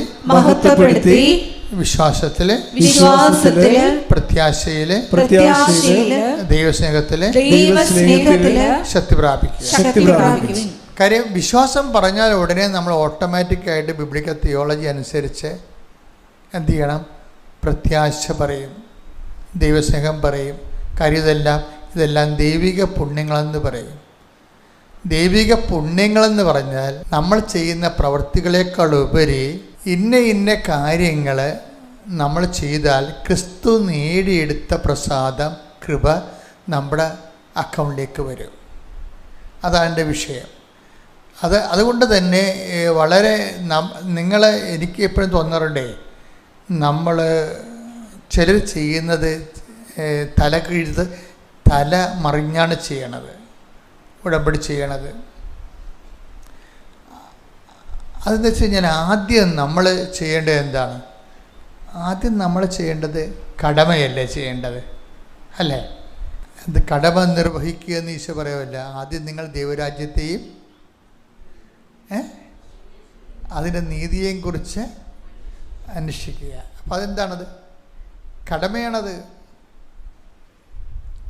വിശ്വാസത്തില് പ്രത്യാശയില് ദൈവസ്നേഹത്തില് ശക്തി പ്രാപിക്കുക. കാര്യം വിശ്വാസം പറഞ്ഞാൽ ഉടനെ നമ്മൾ ഓട്ടോമാറ്റിക്കായിട്ട് ബിബ്ലിക്കൽ തിയോളജി അനുസരിച്ച് എന്ത് ചെയ്യണം? പ്രത്യാശ പറയും, ദൈവസ്നേഹം പറയും. കാര്യം ഇതെല്ലാം ദൈവിക പുണ്യങ്ങളെന്ന് പറയും. ദൈവിക പുണ്യങ്ങളെന്ന് പറഞ്ഞാൽ നമ്മൾ ചെയ്യുന്ന പ്രവൃത്തികളേക്കാൾ ഉപരി ഇന്ന കാര്യങ്ങൾ നമ്മൾ ചെയ്താൽ ക്രിസ്തു നേടിയെടുത്ത പ്രസാദം, കൃപ നമ്മുടെ അക്കൗണ്ടിലേക്ക് വരും. അതാണ് എൻ്റെ വിഷയം. അതുകൊണ്ട് തന്നെ വളരെ എനിക്ക് എപ്പോഴും തോന്നാറുണ്ടേ, നമ്മൾ ചിലർ ചെയ്യുന്നത് തല മറിഞ്ഞാണ് ചെയ്യണത്, ഉടമ്പടി ചെയ്യണത്. അതെന്ന് വെച്ച് കഴിഞ്ഞാൽ ആദ്യം നമ്മൾ ചെയ്യേണ്ടത് എന്താണ്? ആദ്യം നമ്മൾ ചെയ്യേണ്ടത് കടമയല്ലേ ചെയ്യേണ്ടത്, അല്ലേ? അത് കടമ നിർവഹിക്കുക എന്ന് ഈശോ പറയുമല്ല. ആദ്യം നിങ്ങൾ ദൈവരാജ്യത്തെയും അതിൻ്റെ നീതിയെയും കുറിച്ച് അന്വേഷിക്കുക. അപ്പം അതെന്താണത്?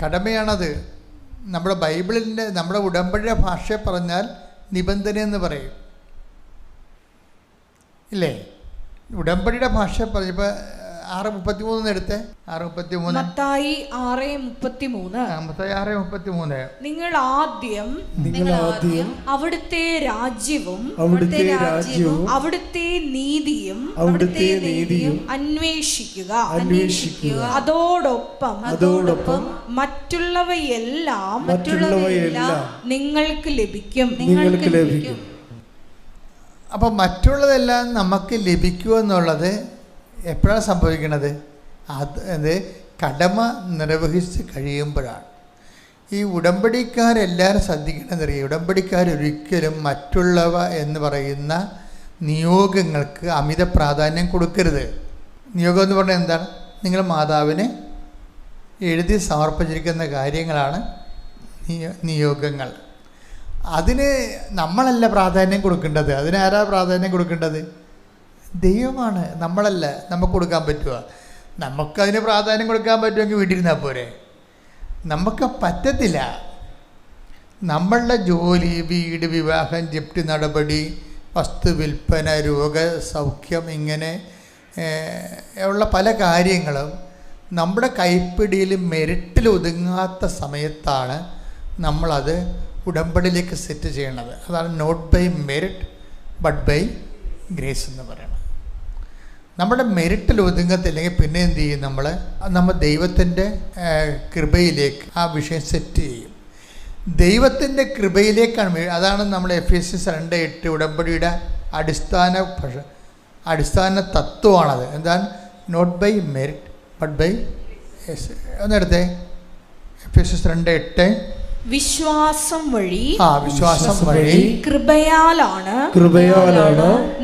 കടമയാണത്. നമ്മുടെ ബൈബിളിൻ്റെ, നമ്മുടെ ഉടമ്പടിയുടെ ഭാഷയെ പറഞ്ഞാൽ നിബന്ധന എന്ന് പറയും, ഇല്ലേ? ഉടമ്പടിയുടെ ഭാഷ പറഞ്ഞപ്പോൾ 6:33 എടുത്തേ. 6:33 മത്തായി 6:33 നിങ്ങൾ ആദ്യം അവിടുത്തെ രാജ്യവും അവിടുത്തെ നീതിയും അന്വേഷിക്കുക, അതോടൊപ്പം മറ്റുള്ളവയെല്ലാം നിങ്ങൾക്ക് ലഭിക്കും. അപ്പം മറ്റുള്ളതെല്ലാം നമുക്ക് ലഭിക്കുമെന്നുള്ളത് എപ്പോഴാണ് സംഭവിക്കുന്നത്? അത് കടമ നിർവഹിച്ച് കഴിയുമ്പോഴാണ്. ഈ ഉടമ്പടിക്കാരെല്ലാവരും ശ്രദ്ധിക്കണമെന്നറിയാം. ഉടമ്പടിക്കാരൊരിക്കലും മറ്റുള്ളവ എന്ന് പറയുന്ന നിയോഗങ്ങൾക്ക് അമിത പ്രാധാന്യം കൊടുക്കരുത്. നിയോഗം എന്ന് പറഞ്ഞാൽ എന്താണ്? നിങ്ങൾ മാതാവിന് എഴുതി സമർപ്പിച്ചിരിക്കുന്ന കാര്യങ്ങളാണ് നിയോഗങ്ങൾ. അതിന് നമ്മളല്ല പ്രാധാന്യം കൊടുക്കേണ്ടത്. അതിനാരാ പ്രാധാന്യം കൊടുക്കേണ്ടത്? ദൈവമാണ്, നമ്മളല്ല. നമുക്ക് കൊടുക്കാൻ പറ്റുമോ? നമുക്കതിന് പ്രാധാന്യം കൊടുക്കാൻ പറ്റുമെങ്കിൽ വീട്ടിലിരുന്നാൽ പോരെ. നമുക്ക് പറ്റത്തില്ല. നമ്മളുടെ ജോലി, വീട്, വിവാഹം, ജപ്തി നടപടി, വസ്തു വിൽപ്പന, രോഗസൗഖ്യം, ഇങ്ങനെ ഉള്ള പല കാര്യങ്ങളും നമ്മുടെ കൈപ്പിടിയിൽ മെറിറ്റിൽ ഒതുങ്ങാത്ത സമയത്താണ് നമ്മളത് ഉടമ്പടിയിലേക്ക് സെറ്റ് ചെയ്യണത്. അതാണ് not by merit but by grace എന്ന് പറയുന്നത്. നമ്മുടെ മെറിറ്റിൽ ഒതുങ്ങത്തില്ലെങ്കിൽ പിന്നെ എന്ത് ചെയ്യും? നമ്മൾ ദൈവത്തിൻ്റെ കൃപയിലേക്ക് ആ വിഷയം സെറ്റ് ചെയ്യും. ദൈവത്തിൻ്റെ കൃപയിലേക്കാണ്. അതാണ് നമ്മൾ എഫേസ്യസ് 2:8 ഉടമ്പടിയുടെ അടിസ്ഥാന തത്വമാണത്. എന്താണ്? Not by merit but by. ഒന്നെടുത്തേ, എഫേസ്യസ് 2:8 വിശ്വാസം വഴി കൃപയാലാണ്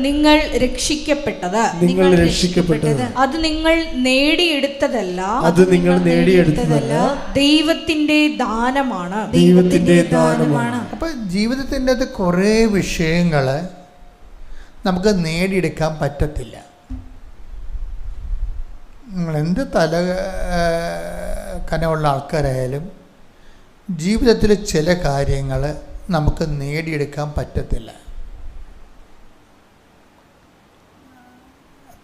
നിങ്ങൾ രക്ഷിക്കപ്പെട്ടത്. അത് നിങ്ങൾ നേടിയെടുത്തതല്ല, ദൈവത്തിന്റെ ദാനമാണ്. അപ്പൊ ജീവിതത്തിൻ്റെ അത് കുറേ വിഷയങ്ങൾ നമുക്ക് നേടിയെടുക്കാൻ പറ്റത്തില്ല. നിങ്ങൾ എന്ത് കനമുള്ള ആൾക്കാരായാലും ജീവിതത്തിൽ ചില കാര്യങ്ങൾ നമുക്ക് നേടിയെടുക്കാൻ പറ്റത്തില്ല.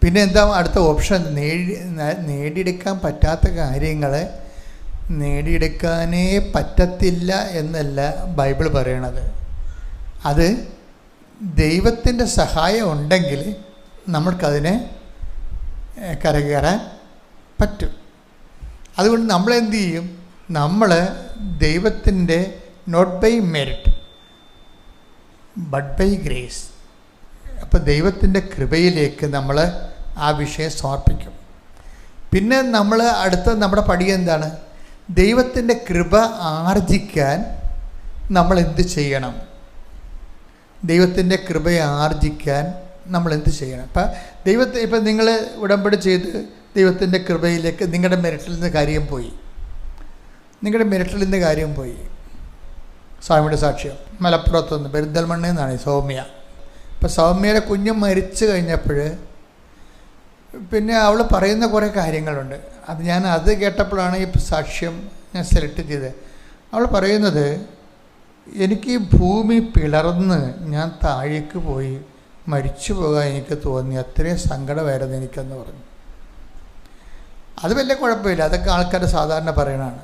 പിന്നെ എന്താ അടുത്ത ഓപ്ഷൻ? നേടിയെടുക്കാൻ പറ്റാത്ത കാര്യങ്ങൾ നേടിയെടുക്കാനേ പറ്റത്തില്ല എന്നല്ല ബൈബിൾ പറയണത്. അത് ദൈവത്തിൻ്റെ സഹായം ഉണ്ടെങ്കിൽ നമ്മൾക്കതിനെ കരകയറാൻ പറ്റും. അതുകൊണ്ട് നമ്മളെന്ത് ചെയ്യും? നമ്മൾ ദൈവത്തിൻ്റെ not by merit but by grace, അപ്പോൾ ദൈവത്തിൻ്റെ കൃപയിലേക്ക് നമ്മൾ ആ വിഷയം സമർപ്പിക്കും. പിന്നെ നമ്മൾ അടുത്ത നമ്മുടെ പടി എന്താണ്? ദൈവത്തിൻ്റെ കൃപ ആർജിക്കാൻ നമ്മൾ എന്ത് ചെയ്യണം? ദൈവത്തിൻ്റെ കൃപയെ ആർജിക്കാൻ നമ്മൾ എന്ത് ചെയ്യണം? ഇപ്പം നിങ്ങൾ ഉടമ്പടി ചെയ്ത് ദൈവത്തിൻ്റെ കൃപയിലേക്ക് നിങ്ങളുടെ മെറിറ്റിൽ നിന്ന് കാര്യം പോയി. സ്വാമിയുടെ സാക്ഷ്യം മലപ്പുറത്തുനിന്ന് പെരിന്തൽമണ്ണയിൽ നിന്നാണ് സൗമ്യ. അപ്പോൾ സൗമ്യയുടെ കുഞ്ഞ് മരിച്ചു കഴിഞ്ഞപ്പോൾ പിന്നെ അവൾ പറയുന്ന കുറേ കാര്യങ്ങളുണ്ട്. അത് കേട്ടപ്പോഴാണ് ഈ സാക്ഷ്യം ഞാൻ സെലക്ട് ചെയ്തത്. അവൾ പറയുന്നത്, എനിക്ക് ഭൂമി പിളർന്ന് ഞാൻ താഴേക്ക് പോയി മരിച്ചു പോകാൻ എനിക്ക് തോന്നി, അത്രയും സങ്കടമായിരുന്നു എനിക്കെന്ന് പറഞ്ഞു. അത് വലിയ കുഴപ്പമില്ല, അതൊക്കെ ആൾക്കാർ സാധാരണ പറയണതാണ്.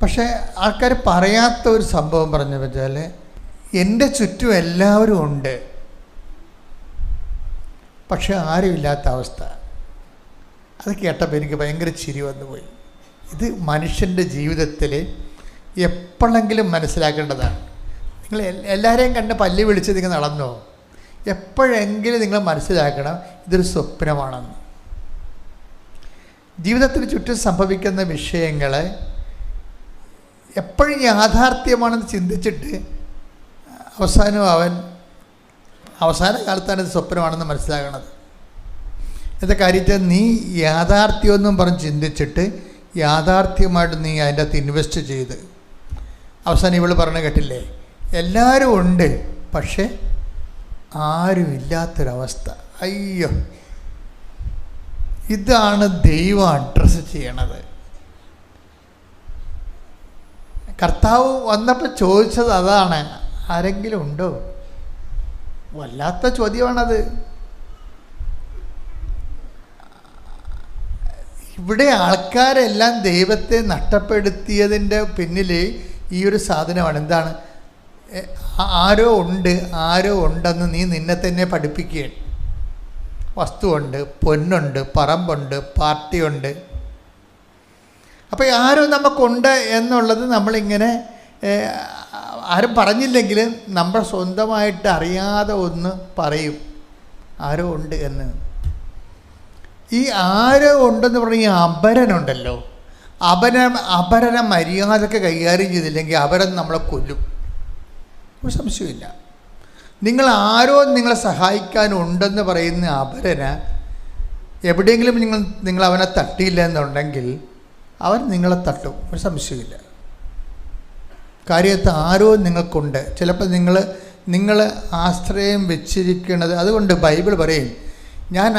പക്ഷേ ആൾക്കാർ പറയാത്ത ഒരു സംഭവം പറഞ്ഞു വെച്ചാൽ, എൻ്റെ ചുറ്റും എല്ലാവരും ഉണ്ട്, പക്ഷെ ആരുമില്ലാത്ത അവസ്ഥ. അത് കേട്ടപ്പോൾ എനിക്ക് ഭയങ്കര ചിരി വന്നുപോയി. ഇത് മനുഷ്യൻ്റെ ജീവിതത്തിൽ എപ്പോഴെങ്കിലും മനസ്സിലാക്കേണ്ടതാണ്. നിങ്ങൾ എല്ലാവരെയും കണ്ട് പല്ലി വിളിച്ച് നിങ്ങൾ നടന്നോ? എപ്പോഴെങ്കിലും നിങ്ങൾ മനസ്സിലാക്കണം ഇതൊരു സ്വപ്നമാണെന്ന്. ജീവിതത്തിന് ചുറ്റും സംഭവിക്കുന്ന വിഷയങ്ങൾ എപ്പോഴും യാഥാർത്ഥ്യമാണെന്ന് ചിന്തിച്ചിട്ട് അവസാന കാലത്താണ് ഇത് സ്വപ്നമാണെന്ന് മനസ്സിലാകണത്. ഇന്നത്തെ കാര്യത്തിൽ നീ യാഥാർത്ഥ്യമൊന്നും പറഞ്ഞ് ചിന്തിച്ചിട്ട് യാഥാർത്ഥ്യമായിട്ട് നീ അതിൻ്റെ അകത്ത് ഇൻവെസ്റ്റ് ചെയ്ത് അവസാനം ഇവൾ പറഞ്ഞ കേട്ടില്ലേ, എല്ലാവരും ഉണ്ട് പക്ഷെ ആരുമില്ലാത്തൊരവസ്ഥ. അയ്യോ, ഇതാണ് ദൈവം അഡ്രസ്സ് ചെയ്യണത്. കർത്താവ് വന്നപ്പോൾ ചോദിച്ചത് അതാണ്, ആരെങ്കിലും ഉണ്ടോ? വല്ലാത്ത ചോദ്യമാണത്. ഇവിടെ ആൾക്കാരെല്ലാം ദൈവത്തെ നഷ്ടപ്പെടുത്തിയതിൻ്റെ പിന്നിൽ ഈ ഒരു സാധനമാണ്. എന്താണ്? ആരോ ഉണ്ടെന്ന് നീ നിന്നെ തന്നെ പഠിപ്പിക്കുകയാണ്. വസ്തുവുണ്ട്, പൊന്നുണ്ട്, പറമ്പുണ്ട്, പാർട്ടിയുണ്ട്. അപ്പോൾ ആരോ നമുക്കുണ്ട് എന്നുള്ളത് നമ്മളിങ്ങനെ ആരും പറഞ്ഞില്ലെങ്കിലും നമ്മൾ സ്വന്തമായിട്ട് അറിയാതെ ഒന്ന് പറയും, ആരോ ഉണ്ട് എന്ന്. ഈ ആരോ ഉണ്ടെന്ന് പറഞ്ഞ ഈ അപരനുണ്ടല്ലോ, അപരനെ മര്യാദക്ക് കൈകാര്യം ചെയ്തില്ലെങ്കിൽ അപരൻ നമ്മളെ കൊല്ലും, ഒരു സംശയമില്ല. നിങ്ങളെ സഹായിക്കാനുണ്ടെന്ന് പറയുന്ന അപരന് എവിടെയെങ്കിലും നിങ്ങൾ അവനെ തട്ടിയില്ല എന്നുണ്ടെങ്കിൽ അവൻ നിങ്ങളെ തട്ടും, ഒരു സംശയമില്ല. കാര്യത്ത് ആരോ നിങ്ങൾക്കുണ്ട്. ചിലപ്പോൾ നിങ്ങൾ ആശ്രയം വെച്ചിരിക്കുന്നത്. അതുകൊണ്ട് ബൈബിൾ പറയും, ഞാൻ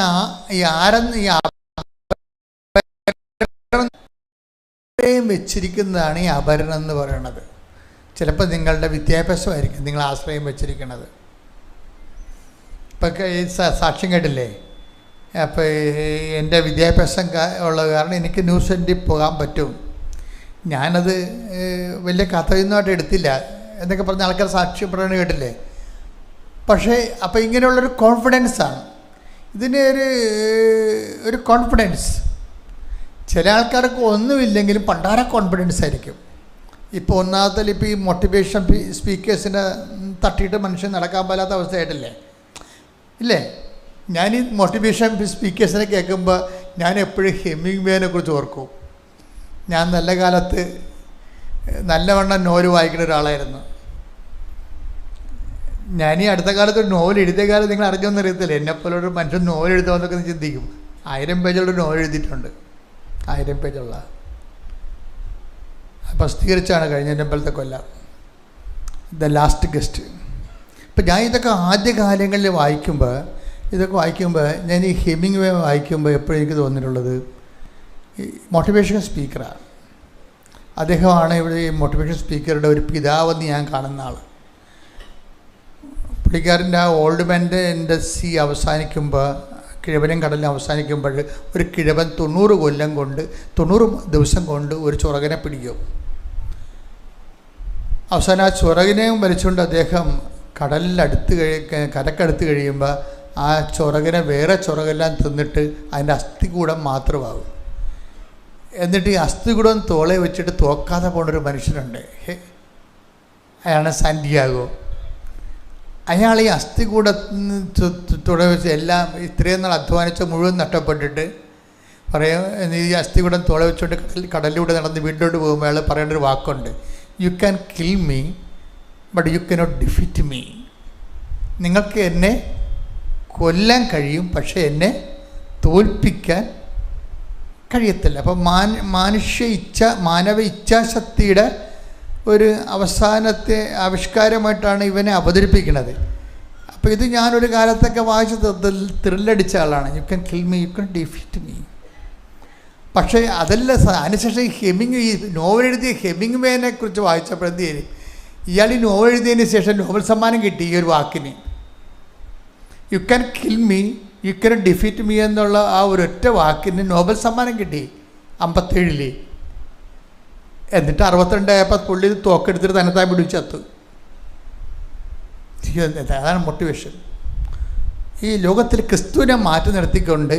ആശ്രയം വെച്ചിരിക്കുന്നതാണ് ഈ അപരൻ എന്ന് പറയുന്നത്. ചിലപ്പോൾ നിങ്ങളുടെ വിദ്യാഭ്യാസമായിരിക്കും നിങ്ങൾ ആശ്രയം വെച്ചിരിക്കുന്നത്. ഇപ്പം ഈ സാക്ഷ്യം കേട്ടില്ലേ, അപ്പോൾ എൻ്റെ വിദ്യാഭ്യാസം ഉള്ള കാരണം എനിക്ക് ന്യൂസ് സെൻറ്ററിൽ പോകാൻ പറ്റും. ഞാനത് വലിയ കഥയൊന്നുമായിട്ട് എടുത്തില്ല എന്നൊക്കെ പറഞ്ഞ ആൾക്കാർ സാക്ഷ്യം പറയുന്നത് കേട്ടില്ലേ. പക്ഷേ അപ്പോൾ ഇങ്ങനെയുള്ളൊരു കോൺഫിഡൻസാണ് ഇതിന് ഒരു കോൺഫിഡൻസ്. ചില ആൾക്കാർക്ക് ഒന്നുമില്ലെങ്കിലും പണ്ടാര കോൺഫിഡൻസ് ആയിരിക്കും. ഇപ്പോൾ ഒന്നാമത്തെ ഇപ്പോൾ ഈ മോട്ടിവേഷൻ സ്പീക്കേഴ്സിനെ തട്ടിയിട്ട് മനുഷ്യൻ നടക്കാൻ പാലാത്ത അവസ്ഥയായിട്ടില്ലേ ഇല്ലേ? ഞാൻ ഈ മോട്ടിവേഷൻ സ്പീക്കേഴ്സിനെ കേൾക്കുമ്പോൾ ഞാൻ എപ്പോഴും ഹെമിംഗ്വേനെ കുറിച്ച് ഓർക്കും. ഞാൻ നല്ല കാലത്ത് നല്ലവണ്ണം നോവൽ വായിക്കുന്ന ഒരാളായിരുന്നു. ഞാൻ ഈ അടുത്ത കാലത്ത് ഒരു നോവൽ എഴുതിയ കാലം നിങ്ങൾ അറിഞ്ഞോന്ന് അറിയത്തില്ല. എന്നെപ്പോലൊരു മനുഷ്യൻ നോവൽ എഴുതുമെന്നൊക്കെ ചിന്തിക്കും. 1000 പേജുള്ള നോവൽ എഴുതിയിട്ടുണ്ട്. 1000 പേജുള്ള പ്രസിദ്ധീകരിച്ചാണ് കഴിഞ്ഞ അമ്പലത്തെ കൊല്ലം ദ ലാസ്റ്റ് ഗസ്റ്റ്. ഇപ്പം ഞാൻ ഇതൊക്കെ ആദ്യകാലങ്ങളിൽ വായിക്കുമ്പോൾ ഞാൻ ഈ ഹെമിംഗ്വേ വായിക്കുമ്പോൾ എപ്പോഴും എനിക്ക് തോന്നിയിട്ടുള്ളത് ഈ മോട്ടിവേഷൻ സ്പീക്കറാണ്. അദ്ദേഹമാണ് ഇവിടെ ഈ മോട്ടിവേഷൻ സ്പീക്കറുടെ ഒരു പിതാവെന്ന് ഞാൻ കാണുന്ന ആൾ. പുള്ളിക്കാരൻ്റെ ആ ഓൾഡ് മാൻ്റെ എൻ്റെ സി അവസാനിക്കുമ്പോൾ, കിഴവനും കടലും അവസാനിക്കുമ്പോൾ ഒരു കിഴവൻ 90 ദിവസം കൊണ്ട് ഒരു ചുറകനെ പിടിക്കും. അവസാനം ആ ചുറകിനെയും വലിച്ചുകൊണ്ട് അദ്ദേഹം കരക്കടുത്ത് കഴിയുമ്പോൾ ആ ചുറകിനെ വേറെ ചുറകെല്ലാം തിന്നിട്ട് അതിൻ്റെ അസ്ഥികൂടം മാത്രമാകും. എന്നിട്ട് ഈ അസ്ഥികൂടം തോളെ വെച്ചിട്ട് തോക്കാതെ പോണൊരു മനുഷ്യനുണ്ട്. അയാളാണ് സാന്റിയാഗോ. അയാൾ ഈ അസ്ഥികൂടത്തോടെ വെച്ച് എല്ലാം ഇത്രയും നാൾ അധ്വാനിച്ച മുഴുവൻ നഷ്ടപ്പെട്ടിട്ട് പറയും, ഈ അസ്ഥികൂടം തോളെ വെച്ചുകൊണ്ട് കടലിലൂടെ നടന്ന് വീട്ടിലോട്ട് പോകുമ്പോൾ അയാൾ പറയേണ്ടൊരു വാക്കുണ്ട്, you can kill me but you cannot defeat me. നിങ്ങൾക്ക് എന്നെ കൊല്ലാൻ കഴിയും, പക്ഷേ എന്നെ തോൽപ്പിക്കാൻ കഴിയത്തില്ല. അപ്പം മാനവ ഇച്ഛാശക്തിയുടെ ഒരു അവസാനത്തെ ആവിഷ്കാരമായിട്ടാണ് ഇവനെ അവതരിപ്പിക്കുന്നത്. അപ്പോൾ ഇത് ഞാനൊരു കാലത്തൊക്കെ വായിച്ച് ത്രില്ലടിച്ച ആളാണ്. You can kill me, you can defeat me. പക്ഷേ അതല്ല, അതിനുശേഷം ഈ നോവൽ എഴുതിയ ഹെമിംഗ്വേനെ കുറിച്ച് വായിച്ചപ്പോൾ എന്ത് ചെയ്യും, ഇയാൾ ഈ നോവൽ എഴുതിയതിന് ശേഷം നോബൽ സമ്മാനം കിട്ടി ഈ ഒരു വാക്കിന്. You can kill me, you can defeat me എന്നുള്ള ആ ഒരൊറ്റ വാക്കിന് നോബൽ സമ്മാനം കിട്ടി 57. എന്നിട്ട് 62 ആയപ്പോൾ പുള്ളി തോക്കെടുത്തിട്ട് തന്നെത്താൻ പിടിച്ചത്ത്. അതാണ് മോട്ടിവേഷൻ. ഈ ലോകത്തിൽ ക്രിസ്തുവിനെ മാറ്റി നിർത്തിക്കൊണ്ട്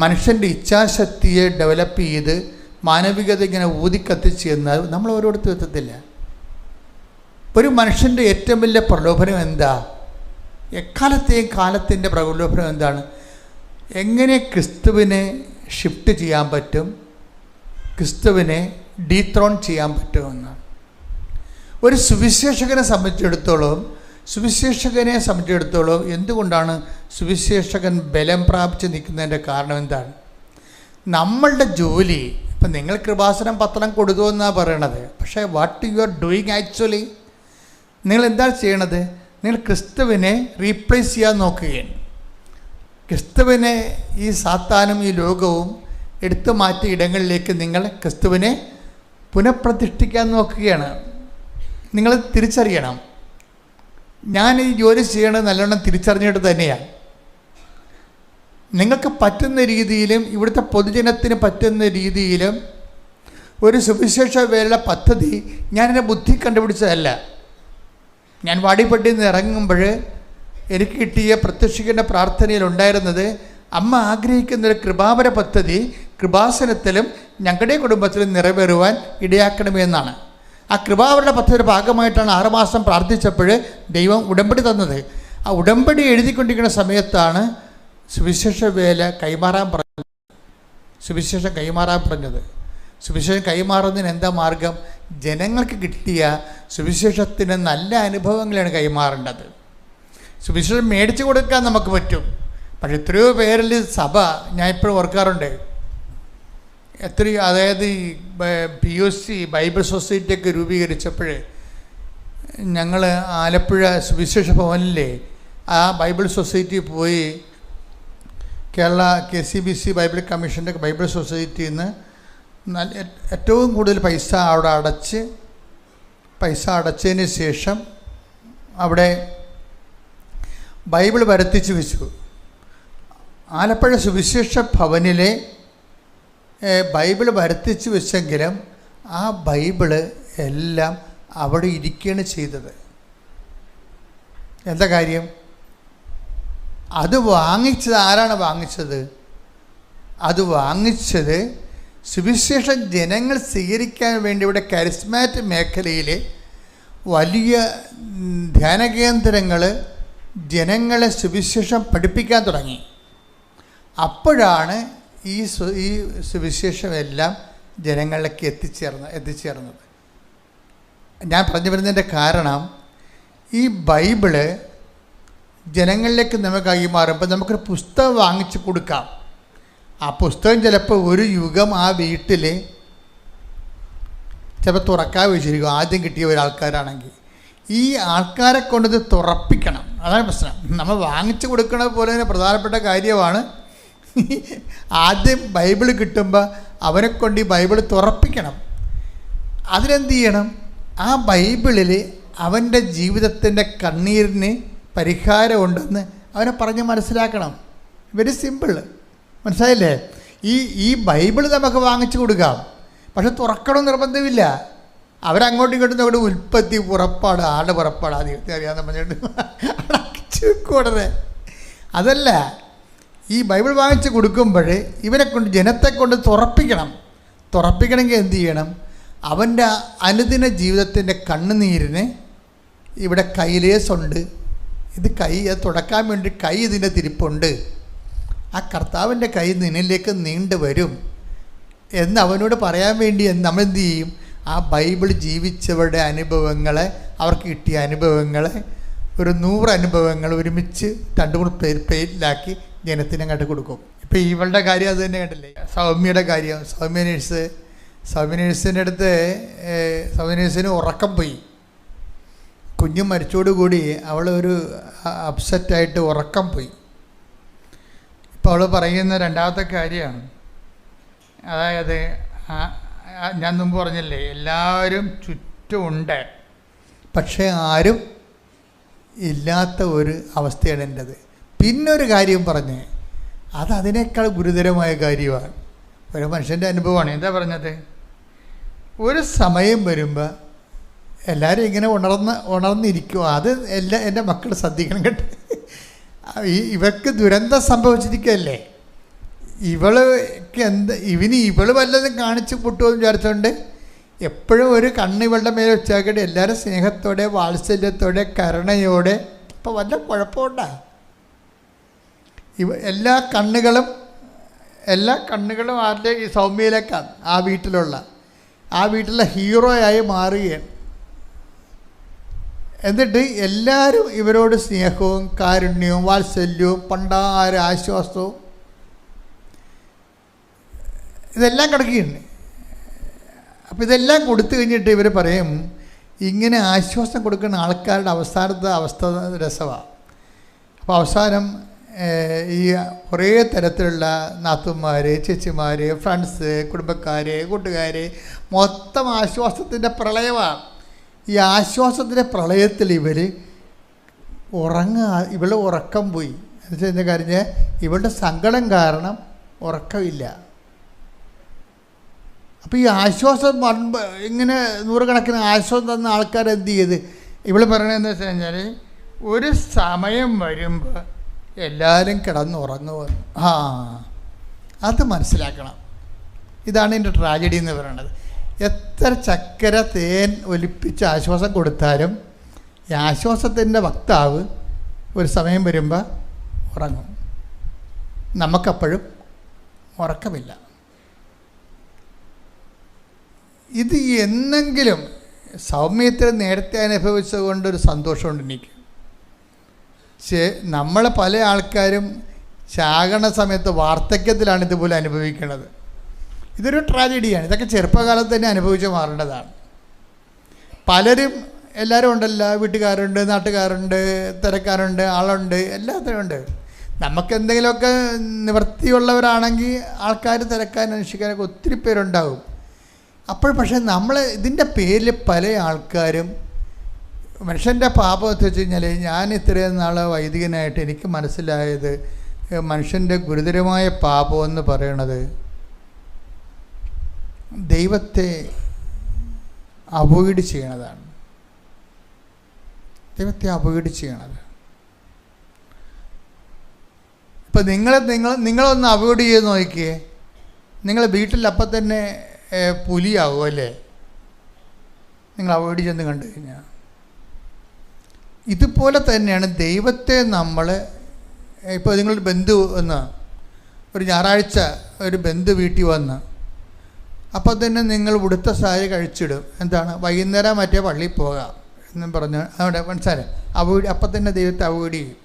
മനുഷ്യൻ്റെ ഇച്ഛാശക്തിയെ ഡെവലപ്പ് ചെയ്ത് മാനവികത ഇങ്ങനെ ഊതിക്കത്തിച്ച് എന്നാൽ നമ്മൾ ഓരോരുത്തരും എത്തത്തില്ല. ഒരു മനുഷ്യൻ്റെ ഏറ്റവും വലിയ പ്രലോഭനം എന്താ? എക്കാലത്തെയും കാലത്തിൻ്റെ പ്രലോഭനം എന്താണ്? എങ്ങനെ ക്രിസ്തുവിനെ ഷിഫ്റ്റ് ചെയ്യാൻ പറ്റും, ക്രിസ്തുവിനെ ഡീത്രോൺ ചെയ്യാൻ പറ്റുമെന്നാണ്. ഒരു സുവിശേഷകനെ സംബന്ധിച്ചിടത്തോളം എന്തുകൊണ്ടാണ് സുവിശേഷകൻ ബലം പ്രാപിച്ച് നിൽക്കുന്നതിൻ്റെ കാരണം എന്താണ്? നമ്മളുടെ ജോലി, ഇപ്പം നിങ്ങൾ കൃപാസനം പത്രം കൊടുത്തു എന്നാണ് പറയണത്, പക്ഷേ what you are doing actually, നിങ്ങൾ എന്താണ് ചെയ്യണത്? നിങ്ങൾ ക്രിസ്തുവിനെ റീപ്ലേസ് ചെയ്യാൻ നോക്കുകയാണ്. ക്രിസ്തുവിനെ ഈ സാത്താനും ഈ ലോകവും എടുത്തു മാറ്റിയ ഇടങ്ങളിലേക്ക് നിങ്ങൾ ക്രിസ്തുവിനെ പുനഃപ്രതിഷ്ഠിക്കാൻ നോക്കുകയാണ്. നിങ്ങൾ തിരിച്ചറിയണം, ഞാൻ ഈ ജോലി ചെയ്യണത് നല്ലോണം തിരിച്ചറിഞ്ഞിട്ട് തന്നെയാണ്. നിങ്ങൾക്ക് പറ്റുന്ന രീതിയിലും ഇവിടുത്തെ പൊതുജനത്തിന് പറ്റുന്ന രീതിയിലും ഒരു സുവിശേഷ വേല പദ്ധതി ഞാൻ എൻ്റെ ബുദ്ധി കണ്ടുപിടിച്ചതല്ല. ഞാൻ വാടിപ്പട്ടിയിൽ നിന്ന് ഇറങ്ങുമ്പോൾ എനിക്ക് കിട്ടിയ പ്രത്യക്ഷിക്കേണ്ട പ്രാർത്ഥനയിൽ ഉണ്ടായിരുന്നത്, അമ്മ ആഗ്രഹിക്കുന്നൊരു കൃപാവര പദ്ധതി കൃപാസനത്തിലും ഞങ്ങളുടെ കുടുംബത്തിലും നിറവേറുവാൻ ഇടയാക്കണമെന്നാണ്. ആ കൃപാവരുടെ പദ്ധതിയുടെ ഭാഗമായിട്ടാണ് 6 മാസം പ്രാർത്ഥിച്ചപ്പോൾ ദൈവം ഉടമ്പടി തന്നത്. ആ ഉടമ്പടി എഴുതിക്കൊണ്ടിരിക്കുന്ന സമയത്താണ് സുവിശേഷം കൈമാറാൻ പറഞ്ഞത്. സുവിശേഷം കൈമാറുന്നതിന് എന്താ മാർഗം? ജനങ്ങൾക്ക് കിട്ടിയ സുവിശേഷത്തിന് നല്ല അനുഭവങ്ങളാണ് കൈമാറേണ്ടത്. സുവിശേഷം മേടിച്ചു കൊടുക്കാൻ നമുക്ക് പറ്റും, പക്ഷെ എത്രയോ പേരിൽ സഭ, ഞാൻ ഇപ്പോഴും ഓർക്കാറുണ്ട്, അതായത് ഈ POC ബൈബിൾ സൊസൈറ്റിയൊക്കെ രൂപീകരിച്ചപ്പോൾ ഞങ്ങൾ ആലപ്പുഴ സുവിശേഷ ഭവനിലെ ആ ബൈബിൾ സൊസൈറ്റി പോയി കേരള KCBC ബൈബിൾ കമ്മീഷൻ്റെ ബൈബിൾ സൊസൈറ്റിയിൽ നിന്ന് ഏറ്റവും കൂടുതൽ പൈസ അടച്ചതിന് ശേഷം അവിടെ ബൈബിൾ വരുത്തിച്ച് വെച്ചു. ആലപ്പുഴ സുവിശേഷ ഭവനിലെ ബൈബിൾ വരുത്തിച്ച് വെച്ചെങ്കിലും ആ ബൈബിള് എല്ലാം അവിടെ ഇരിക്കുകയാണ് ചെയ്തത്. എന്താ കാര്യം? അത് വാങ്ങിച്ചത് ആരാണ് വാങ്ങിച്ചത്? അത് വാങ്ങിച്ചത് സുവിശേഷം ജനങ്ങൾ സ്വീകരിക്കാൻ വേണ്ടി ഇവിടെ കരിസ്മാറ്റിക് മേഖലയിൽ വലിയ ധ്യാനകേന്ദ്രങ്ങൾ ജനങ്ങളെ സുവിശേഷം പഠിപ്പിക്കാൻ തുടങ്ങി. അപ്പോഴാണ് ഈ സുവിശേഷം എല്ലാം ജനങ്ങളിലേക്ക് എത്തിച്ചേർന്നത്. ഞാൻ പറഞ്ഞു വരുന്നതിൻ്റെ കാരണം, ഈ ബൈബിള് ജനങ്ങളിലേക്ക് നമുക്ക് കൈമാറുമ്പോൾ നമുക്കൊരു പുസ്തകം വാങ്ങിച്ചു കൊടുക്കാം. ആ പുസ്തകം ചിലപ്പോൾ ഒരു യുഗം ആ വീട്ടിൽ ചിലപ്പോൾ തുറക്കാൻ വെച്ചിരിക്കും, ആദ്യം കിട്ടിയ ഒരാൾക്കാരാണെങ്കിൽ. ഈ ആൾക്കാരെ കൊണ്ടിത് തുറപ്പിക്കണം. അതാണ് പ്രശ്നം. നമ്മൾ വാങ്ങിച്ചു കൊടുക്കുന്നത് പോലെ തന്നെ പ്രധാനപ്പെട്ട കാര്യമാണ് ആദ്യം ബൈബിൾ കിട്ടുമ്പോൾ അവനെ കൊണ്ട് ഈ ബൈബിൾ തുറപ്പിക്കണം. അതിനെന്ത് ചെയ്യണം? ആ ബൈബിളിൽ അവൻ്റെ ജീവിതത്തിൻ്റെ കണ്ണീരിന് പരിഹാരമുണ്ടെന്ന് അവനെ പറഞ്ഞ് മനസ്സിലാക്കണം. Very simple. മനസ്സിലായില്ലേ? ഈ ബൈബിൾ നമുക്ക് വാങ്ങിച്ചു കൊടുക്കാം, പക്ഷെ തുറക്കണം നിർബന്ധമില്ല. അവരങ്ങോട്ടും ഇങ്ങോട്ടും നമ്മുടെ ഉൽപ്പത്തി, പുറപ്പാട്, ആട് പുറപ്പാട് ആദ്യം അറിയാമെന്ന് പറഞ്ഞിട്ട് അടച്ചു ഉടനെ. അതല്ല, ഈ ബൈബിൾ വാങ്ങിച്ച് കൊടുക്കുമ്പോൾ ഇവനെ കൊണ്ട്, ജനത്തെ കൊണ്ട് തുറപ്പിക്കണം. തുറപ്പിക്കണമെങ്കിൽ എന്ത് ചെയ്യണം? അവൻ്റെ അനുദിന ജീവിതത്തിൻ്റെ കണ്ണുനീരിന് ഇവിടെ കൈലേസുണ്ട്. ഇത് അത് തുടക്കാൻ വേണ്ടി കൈ ഇതിൻ്റെ തിരിപ്പുണ്ട്. ആ കർത്താവിൻ്റെ കൈ നിന്നിലേക്ക് നീണ്ടു വരും എന്ന് അവനോട് പറയാൻ വേണ്ടി നമ്മൾ എന്ത് ചെയ്യും? ആ ബൈബിൾ ജീവിച്ചവരുടെ അനുഭവങ്ങളെ, അവർക്ക് കിട്ടിയ അനുഭവങ്ങളെ, ഒരു 100 അനുഭവങ്ങൾ ഒരുമിച്ച് 2-3 പേരിലാക്കി ജനത്തിന് അങ്ങോട്ട് കൊടുക്കും. ഇപ്പോൾ ഇവളുടെ കാര്യം അത് തന്നെ കണ്ടില്ലേ? സൗമ്യയുടെ കാര്യം. സൗമ്യ നേഴ്സിൻ്റെ അടുത്ത് സൗമ്യ നേഴ്സിന് ഉറക്കം പോയി. കുഞ്ഞ് മരിച്ചോടുകൂടി അവൾ ഒരു അപ്സെറ്റായിട്ട് ഉറക്കം പോയി. ഇപ്പോൾ അവൾ പറയുന്ന രണ്ടാമത്തെ കാര്യമാണ്, അതായത് ഞാൻ മുമ്പ് പറഞ്ഞില്ലേ, എല്ലാവരും ചുറ്റുമുണ്ട്, പക്ഷേ ആരും ഇല്ലാത്ത ഒരു അവസ്ഥയാണ് എൻ്റെത്. പിന്നൊരു കാര്യം പറഞ്ഞ്, അതിനേക്കാൾ ഗുരുതരമായ കാര്യമാണ്. ഒരു മനുഷ്യൻ്റെ അനുഭവമാണ്. എന്താ പറഞ്ഞത്? ഒരു സമയം വരുമ്പോൾ എല്ലാവരും ഇങ്ങനെ ഉണർന്നിരിക്കുക. അത് എൻ്റെ മക്കൾ ശ്രദ്ധിക്കണം കേട്ടോ. ഇവർക്ക് ദുരന്തം സംഭവിച്ചിരിക്കുകയല്ലേ. ഇവള് വല്ലതും കാണിച്ച് പൊട്ടുമെന്ന് വിചാരിച്ചുകൊണ്ട് എപ്പോഴും ഒരു കണ്ണ് ഇവളുടെ മേലെ വെച്ചാക്കിയിട്ട് എല്ലാവരും സ്നേഹത്തോടെ, വാത്സല്യത്തോടെ, കരുണയോടെ. ഇപ്പോൾ വല്ല കുഴപ്പമുണ്ടാ? എല്ലാ കണ്ണുകളും ആരുടെ? ഈ സൗമ്യയിലേക്കാണ്. ആ വീട്ടിലെ ഹീറോയായി മാറുകയാണ്. എന്നിട്ട് എല്ലാവരും ഇവരോട് സ്നേഹവും കാരുണ്യവും വാത്സല്യവും പണ്ടാര ആശ്വാസവും ഇതെല്ലാം കിടക്കുകയുണ്ട്. അപ്പോൾ ഇതെല്ലാം കൊടുത്തു കഴിഞ്ഞിട്ട് ഇവർ പറയും, ഇങ്ങനെ ആശ്വാസം കൊടുക്കുന്ന ആൾക്കാരുടെ അവസാനത്തെ അവസ്ഥ രസമാണ്. അപ്പോൾ അവസാനം ഈ കുറേ തരത്തിലുള്ള നാത്തുമാർ, ചേച്ചിമാർ, ഫ്രണ്ട്സ്, കുടുംബക്കാർ, കൂട്ടുകാർ, മൊത്തം ആശ്വാസത്തിൻ്റെ പ്രളയമാണ്. ഈ ആശ്വാസത്തിൻ്റെ പ്രളയത്തിൽ ഇവൾ ഉറക്കം പോയി. എന്നുവെച്ചാൽ എന്താ കാര്യം? ഇവളുടെ സങ്കടം കാരണം ഉറക്കമില്ല. അപ്പോൾ ഈ ആശ്വാസം ഇങ്ങനെ 100 കണക്കിന് ആശ്വാസം തന്ന ആൾക്കാർ എന്ത് ചെയ്ത്? ഇവൾ പറയണതെന്ന് വെച്ച് കഴിഞ്ഞാൽ, ഒരു സമയം വരുമ്പോൾ എല്ലാവരും കിടന്നുറങ്ങുമെന്ന്. അത് മനസ്സിലാക്കണം. ഇതാണ് എൻ്റെ ട്രാജഡി എന്ന് പറയുന്നത്. എത്ര ചക്കര തേൻ ഒലിപ്പിച്ച് ആശ്വാസം കൊടുത്താലും ഈ ആശ്വാസത്തിൻ്റെ വക്താവ് ഒരു സമയം വരുമ്പോൾ ഉറങ്ങും. നമുക്കപ്പോഴും ഉറക്കമില്ല. ഇത് എന്നെങ്കിലും സൗമ്യത്തിൽ നേരത്തെ അനുഭവിച്ചത് കൊണ്ടൊരു സന്തോഷമുണ്ട് എനിക്ക്. നമ്മളെ പല ആൾക്കാരും ചാകണ സമയത്ത് വാർദ്ധക്യത്തിലാണ് ഇതുപോലെ അനുഭവിക്കുന്നത്. ഇതൊരു ട്രാജഡിയാണ്. ഇതൊക്കെ ചെറുപ്പകാലത്ത് തന്നെ അനുഭവിച്ച് മാറേണ്ടതാണ്. എല്ലാവരും ഉണ്ടല്ലോ, വീട്ടുകാരുണ്ട്, നാട്ടുകാരുണ്ട്, തിരക്കാരുണ്ട്, ആളുണ്ട്, എല്ലാത്തിനും ഉണ്ട്. നമുക്കെന്തെങ്കിലുമൊക്കെ നിവൃത്തിയുള്ളവരാണെങ്കിൽ ആൾക്കാർ തിരക്കാൻ അന്വേഷിക്കാനൊക്കെ ഒത്തിരി പേരുണ്ടാകും. പക്ഷേ നമ്മൾ ഇതിൻ്റെ പേരിൽ പല ആൾക്കാരും മനുഷ്യൻ്റെ പാപം എന്ന് വെച്ച് കഴിഞ്ഞാൽ, ഞാൻ ഇത്രയും നാൾ വൈദികനായിട്ട് എനിക്ക് മനസ്സിലായത് മനുഷ്യൻ്റെ ഗുരുതരമായ പാപം എന്ന് പറയണത് ദൈവത്തെ അവോയ്ഡ് ചെയ്യണതാണ്. ദൈവത്തെ അവോയ്ഡ് ചെയ്യണത്. ഇപ്പം നിങ്ങളൊന്ന് അവോയ്ഡ് ചെയ്ത് നോക്കിയേ, നിങ്ങൾ വീട്ടിൽ അപ്പം തന്നെ പുലിയാവും അല്ലേ? നിങ്ങൾ അവോയ്ഡ് ചെയ്ത് കണ്ടു കഴിഞ്ഞാൽ. ഇതുപോലെ തന്നെയാണ് ദൈവത്തെ നമ്മൾ. ഇപ്പോൾ നിങ്ങളൊരു ബന്ധു ഒരു ഞായറാഴ്ച ഒരു ബന്ധു വീട്ടിൽ വന്ന് അപ്പോൾ തന്നെ നിങ്ങൾ ഉടുത്ത സാരി കഴിച്ചിടും. എന്താണ്? വൈകുന്നേരം മറ്റേ പള്ളിയിൽ പോകാം എന്നും പറഞ്ഞ് അവിടെ മനസ്സിലായി അവോയ്ഡ്. അപ്പം തന്നെ ദൈവത്തെ അവോയ്ഡ് ചെയ്യും.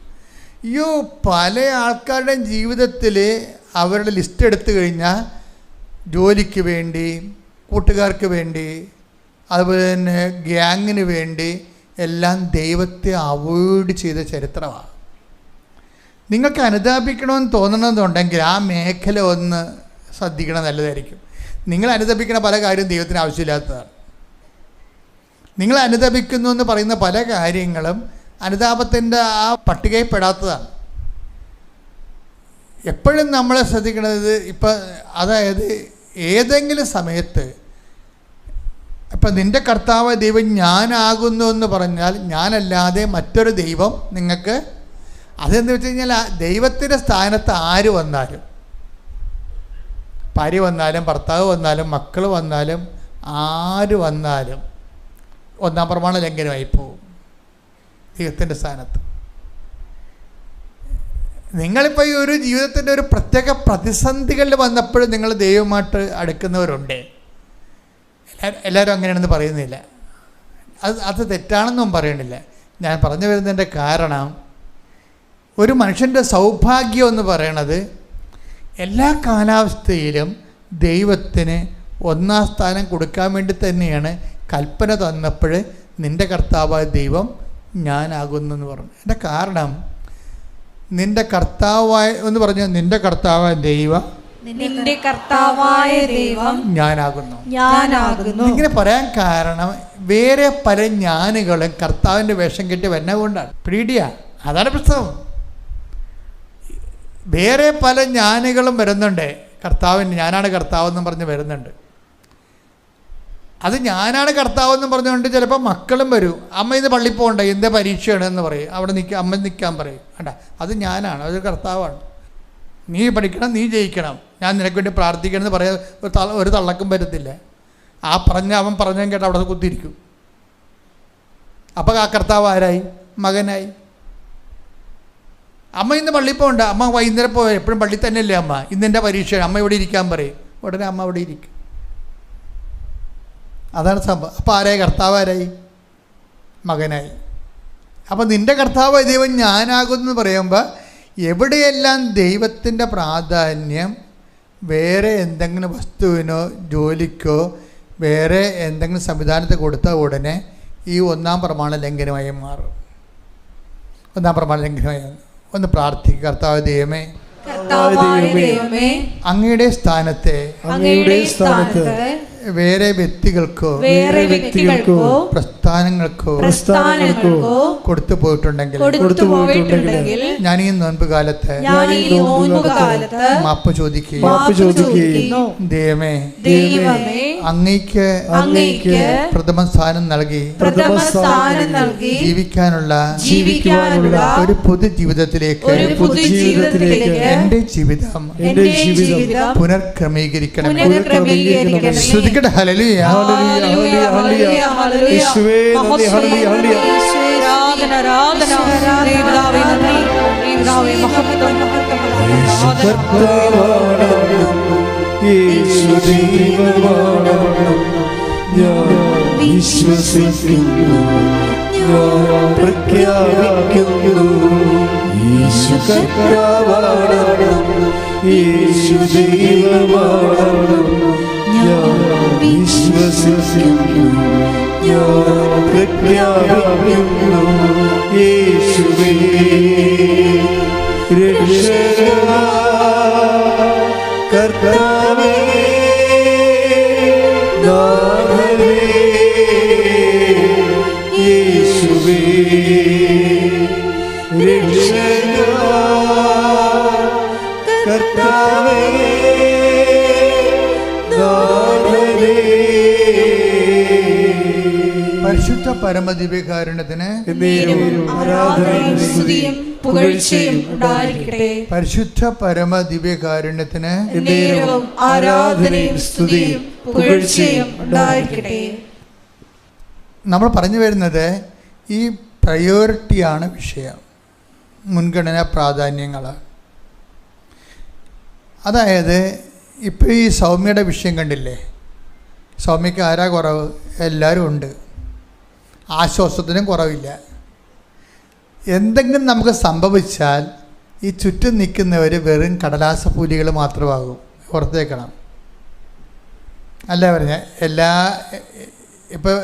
അയ്യോ, പല ആൾക്കാരുടെയും ജീവിതത്തിൽ അവരുടെ ലിസ്റ്റ് എടുത്തു കഴിഞ്ഞാൽ ജോലിക്ക് വേണ്ടി, കൂട്ടുകാർക്ക് വേണ്ടി, അതുപോലെ തന്നെ ഗ്യാങ്ങിന് വേണ്ടി എല്ലാം ദൈവത്തെ അവോയ്ഡ് ചെയ്ത ചരിത്രമാണ്. നിങ്ങൾക്ക് അനുതാപിക്കണമെന്ന് തോന്നണമെന്നുണ്ടെങ്കിൽ ആ മേഖല ഒന്ന് ശ്രദ്ധിക്കണം, നല്ലതായിരിക്കും. നിങ്ങൾ അനുതാപിക്കുന്ന പല കാര്യവും ദൈവത്തിന് ആവശ്യമില്ലാത്തതാണ്. നിങ്ങൾ അനുതാപിക്കുന്നു എന്ന് പറയുന്ന പല കാര്യങ്ങളും അനുതാപത്തിൻ്റെ ആ പട്ടികയിൽപ്പെടാത്തതാണ്. എപ്പോഴും നമ്മളെ ശ്രദ്ധിക്കുന്നത് ഇപ്പം, അതായത് ഏതെങ്കിലും സമയത്ത് ഇപ്പം നിൻ്റെ കർത്താവ് ദൈവം ഞാനാകുന്നു എന്ന് പറഞ്ഞാൽ ഞാനല്ലാതെ മറ്റൊരു ദൈവം നിങ്ങൾക്ക്, അതെന്ന് വെച്ച് കഴിഞ്ഞാൽ ദൈവത്തിൻ്റെ സ്ഥാനത്ത് ആര് വന്നാലും, ഭാര്യ വന്നാലും ഭർത്താവ് വന്നാലും മക്കൾ വന്നാലും ആര് വന്നാലും ഒന്നാം പ്രമാണ ലംഘനമായി പോകും ദൈവത്തിൻ്റെ സ്ഥാനത്ത്. നിങ്ങളിപ്പോൾ ഈ ഒരു ജീവിതത്തിൻ്റെ ഒരു പ്രത്യേക പ്രതിസന്ധികളിൽ വന്നപ്പോഴും നിങ്ങൾ ദൈവമായിട്ട് അടുക്കുന്നവരുണ്ട്. എല്ലാവരും അങ്ങനെയാണെന്ന് പറയുന്നില്ല, അത് തെറ്റാണെന്നും പറയണില്ല. ഞാൻ പറഞ്ഞു വരുന്നതിൻ്റെ കാരണം, ഒരു മനുഷ്യൻ്റെ സൗഭാഗ്യം എന്ന് പറയണത് എല്ലാ കാലാവസ്ഥയിലും ദൈവത്തിന് ഒന്നാം സ്ഥാനം കൊടുക്കാൻ വേണ്ടി തന്നെയാണ് കൽപ്പന തന്നപ്പോൾ നിൻ്റെ കർത്താവായ ദൈവം ഞാനാകുന്നു എന്ന് പറഞ്ഞു. എൻ്റെ കാരണം, നിൻ്റെ കർത്താവായ എന്ന് പറഞ്ഞാൽ നിൻ്റെ കർത്താവായ ദൈവം, നിന്റെ കർത്താവായ ദൈവം ഞാനാകുന്നു. ഇങ്ങനെ പറയാൻ കാരണം വേറെ പല ഞാനുകളും കർത്താവിൻ്റെ വേഷം കെട്ടി വരുന്നത് കൊണ്ടാണ്. പീഡിയ, അതാണ് പ്രശ്നം. വേറെ പല ഞാനുകളും വരുന്നുണ്ട്. കർത്താവിന് ഞാനാണ് കർത്താവെന്നും പറഞ്ഞ് വരുന്നുണ്ട്. അത് ഞാനാണ് കർത്താവെന്നും പറഞ്ഞുകൊണ്ട് ചിലപ്പോൾ മക്കളും വരും. അമ്മ ഇന്ന് പള്ളിയിൽ പോകണ്ട, എന്താ പരീക്ഷയാണ് എന്ന് പറയും. അവിടെ അമ്മ നിൽക്കാൻ പറയും. വേണ്ട, അത് ഞാനാണ്, അത് കർത്താവാണ്. നീ പഠിക്കണം, നീ ജയിക്കണം, ഞാൻ നിനക്ക് വേണ്ടി പ്രാർത്ഥിക്കണം എന്ന് പറയാൻ ഒരു തള്ളക്കും വരത്തില്ല. അവൻ പറഞ്ഞതും കേട്ട് അവിടെ കുത്തിയിരിക്കും. അപ്പോൾ ആ കർത്താവ് ആരായി? മകനായി. അമ്മ ഇന്ന് പള്ളിയിൽ പോകണ്ട, അമ്മ വൈകുന്നേരം പോയ എപ്പോഴും പള്ളിയിൽ തന്നെയല്ലേ അമ്മ, ഇന്നെൻ്റെ പരീക്ഷയാണ്, അമ്മ ഇവിടെ ഇരിക്കാൻ പറയും. ഉടനെ അമ്മ അവിടെ ഇരിക്കും. അതാണ് സംഭവം. അപ്പോൾ ആരായി? കർത്താവ് ആരായി? മകനായി. അപ്പോൾ നിൻ്റെ കർത്താവ് ദൈവം ഞാനാകുമെന്ന് പറയുമ്പോൾ എവിടെയെല്ലാം ദൈവത്തിൻ്റെ പ്രാധാന്യം വേറെ എന്തെങ്കിലും വസ്തുവിനോ ജോലിക്കോ വേറെ എന്തെങ്കിലും സംവിധാനത്തെ കൊടുത്ത ഉടനെ ഈ ഒന്നാം പ്രമാണ ലംഘനമായി മാറും. ഒന്നാം പ്രമാണ ലംഘനമായി. ഒന്ന് പ്രാർത്ഥിക്കുക. കർത്താവ് ദൈവമേ, അങ്ങയുടെ സ്ഥാനത്തെ വേറെ വ്യക്തികൾക്കോ പ്രസ്ഥാനങ്ങൾക്കോ കൊടുത്തു പോയിട്ടുണ്ടെങ്കിൽ ഞാൻ ഈ നോൻപ് കാലത്ത് മാപ്പ് ചോദിക്കുകയും ദൈവമേ അങ്ങയ്ക്ക് പ്രഥമ സ്ഥാനം നൽകി ജീവിക്കാനുള്ള ഒരു പൊതുജീവിതത്തിലേക്ക് എന്റെ ജീവിതം പുനർക്രമീകരിക്കണം. ശ്രദ്ധിക്കട്ടെ. ഹല്ലേലൂയ, ഹല്ലേലൂയ, ഹല്ലേലൂയ, ഹല്ലേലൂയ. യേശു ദൈവമാണ്, ഞാൻ വിശ്വസിക്കുന്നു, ഞാൻ പ്രഖ്യാപിക്കുന്നു. യേശു കർത്താവാണ്, യേശു ദൈവമാണ്, ഞാൻ വിശ്വസിക്കുന്നു, ഞാൻ പ്രഖ്യാപിക്കുന്നു. യേശുവേ രക്ഷകനാ കർത്താവേ നാഥനേ, യേശുവേ രക്ഷകനാ കർത്താവേ നാഥനേ. പരിശുദ്ധ പരമദിവ്യകാരുണ്യത്തിന് ആരാധനയും സ്തുതിയും പുകഴ്ചയും ഉണ്ടായിരിക്കട്ടെ. പരിശുദ്ധ പരമദിവ്യകാരുണ്യത്തിന് ആരാധനയും സ്തുതിയും പുകഴ്ചയും ഉണ്ടായിരിക്കട്ടെ. നമ്മൾ പറഞ്ഞു വരുന്നത് ഈ പ്രയോറിറ്റിയാണ് വിഷയം, മുൻഗണനാ പ്രാധാന്യങ്ങൾ. അതായത് ഇപ്പോൾ ഈ സൗമ്യയുടെ വിഷയം കണ്ടില്ലേ? സൗമ്യക്ക് ആരാ കുറവ്? എല്ലാവരും ഉണ്ട്. ആശ്വാസത്തിനും കുറവില്ല. എന്തെങ്കിലും നമുക്ക് സംഭവിച്ചാൽ ഈ ചുറ്റും നിൽക്കുന്നവർ വെറും കടലാസപ്പൂലികൾ മാത്രമാകും. ഓർത്തേക്കണം. അല്ല പറഞ്ഞ ഇപ്പോൾ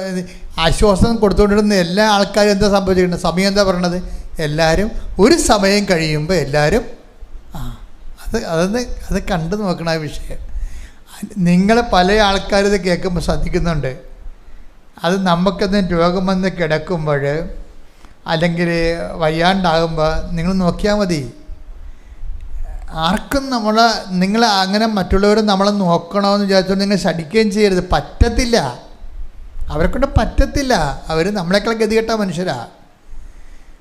ആശ്വാസം കൊടുത്തുകൊണ്ടിരുന്ന എല്ലാ ആൾക്കാരും എന്താ സംഭവിച്ചിട്ടുണ്ട്? സമയം എന്താ പറയണത്? എല്ലാവരും ഒരു സമയം കഴിയുമ്പോൾ എല്ലാവരും അത് കണ്ടു നോക്കണം. ആ വിഷയം നിങ്ങൾ പല ആൾക്കാരും ഇത് കേൾക്കുമ്പോൾ ശ്രദ്ധിക്കുന്നുണ്ട്. അത് നമുക്കെന്ന് രോഗം വന്ന് കിടക്കുമ്പോൾ അല്ലെങ്കിൽ വയ്യാണ്ടാകുമ്പോൾ നിങ്ങൾ നോക്കിയാൽ മതി. ആർക്കും നിങ്ങൾ അങ്ങനെ മറ്റുള്ളവർ നമ്മളെ നോക്കണമെന്ന് വിചാരിച്ചോണ്ട് നിങ്ങൾ ശടിക്കുകയും ചെയ്യരുത്. പറ്റത്തില്ല, അവരെക്കൊണ്ട് പറ്റത്തില്ല. അവർ നമ്മളെക്കാൾ ഗതികെട്ട മനുഷ്യരാണ്.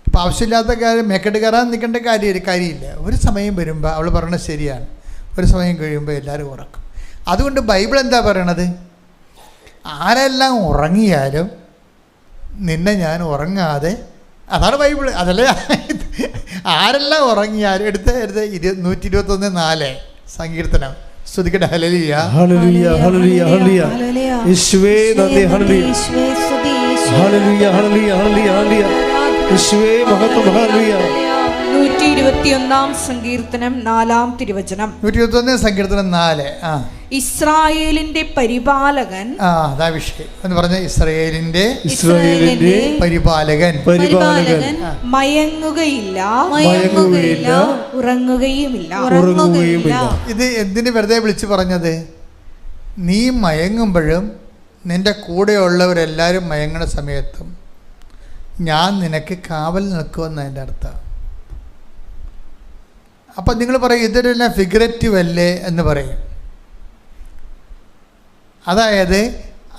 ഇപ്പം ആവശ്യമില്ലാത്ത കാര്യം മേക്കെട്ട് കയറാൻ നിൽക്കേണ്ട കാര്യമില്ല. ഒരു സമയം വരുമ്പോൾ അവൾ പറയണത് ശരിയാണ്. ഒരു സമയം കഴിയുമ്പോൾ എല്ലാവരും ഉറക്കും. അതുകൊണ്ട് ബൈബിൾ എന്താ പറയണത്? ആരെല്ലാം ഉറങ്ങിയാലും നിന്നെ ഞാൻ ഉറങ്ങാതെ, അതാണ് ബൈബിൾ. അതല്ലേ ആരെല്ലാം ഉറങ്ങിയാലും എടുത്ത് 121:4 സങ്കീർത്തനം. സ്തുതിക്കട്ടെ. ഹല്ലേലൂയ ഹല്ലേലൂയ ഹല്ലേലൂയ ഹല്ലേലൂയ. യേശുവേ നന്ദി. ഹല്ലേലൂയ ഹല്ലേലൂയ ഹല്ലേലൂയ ഹല്ലേലൂയ. യേശുവേ മഹത്വം. ഹല്ലേലൂയ. 121 സങ്കീർത്തനം 4-ാം തിരുവചനം. 121 സങ്കീർത്തനം 4. ഇസ്രായേലിന്റെ പരിപാലകൻ. അതാ വിഷയം എന്ന് പറഞ്ഞ ഇസ്രായേലിന്റെ പരിപാലകൻ മയങ്ങുകയില്ല ഉറങ്ങുകയുമില്ല. ഇത് എന്തിന് വെറുതെ വിളിച്ചു പറഞ്ഞത്? നീ മയങ്ങുമ്പോഴും നിന്റെ കൂടെയുള്ളവരെല്ലാവരും മയങ്ങണ സമയത്തും ഞാൻ നിനക്ക് കാവൽ നിൽക്കുമെന്ന് അതിൻ്റെ അർത്ഥം. അപ്പം നിങ്ങൾ പറയും ഇതൊരെല്ലാം ഫിഗറേറ്റീവ് അല്ലേ എന്ന് പറയും. അതായത്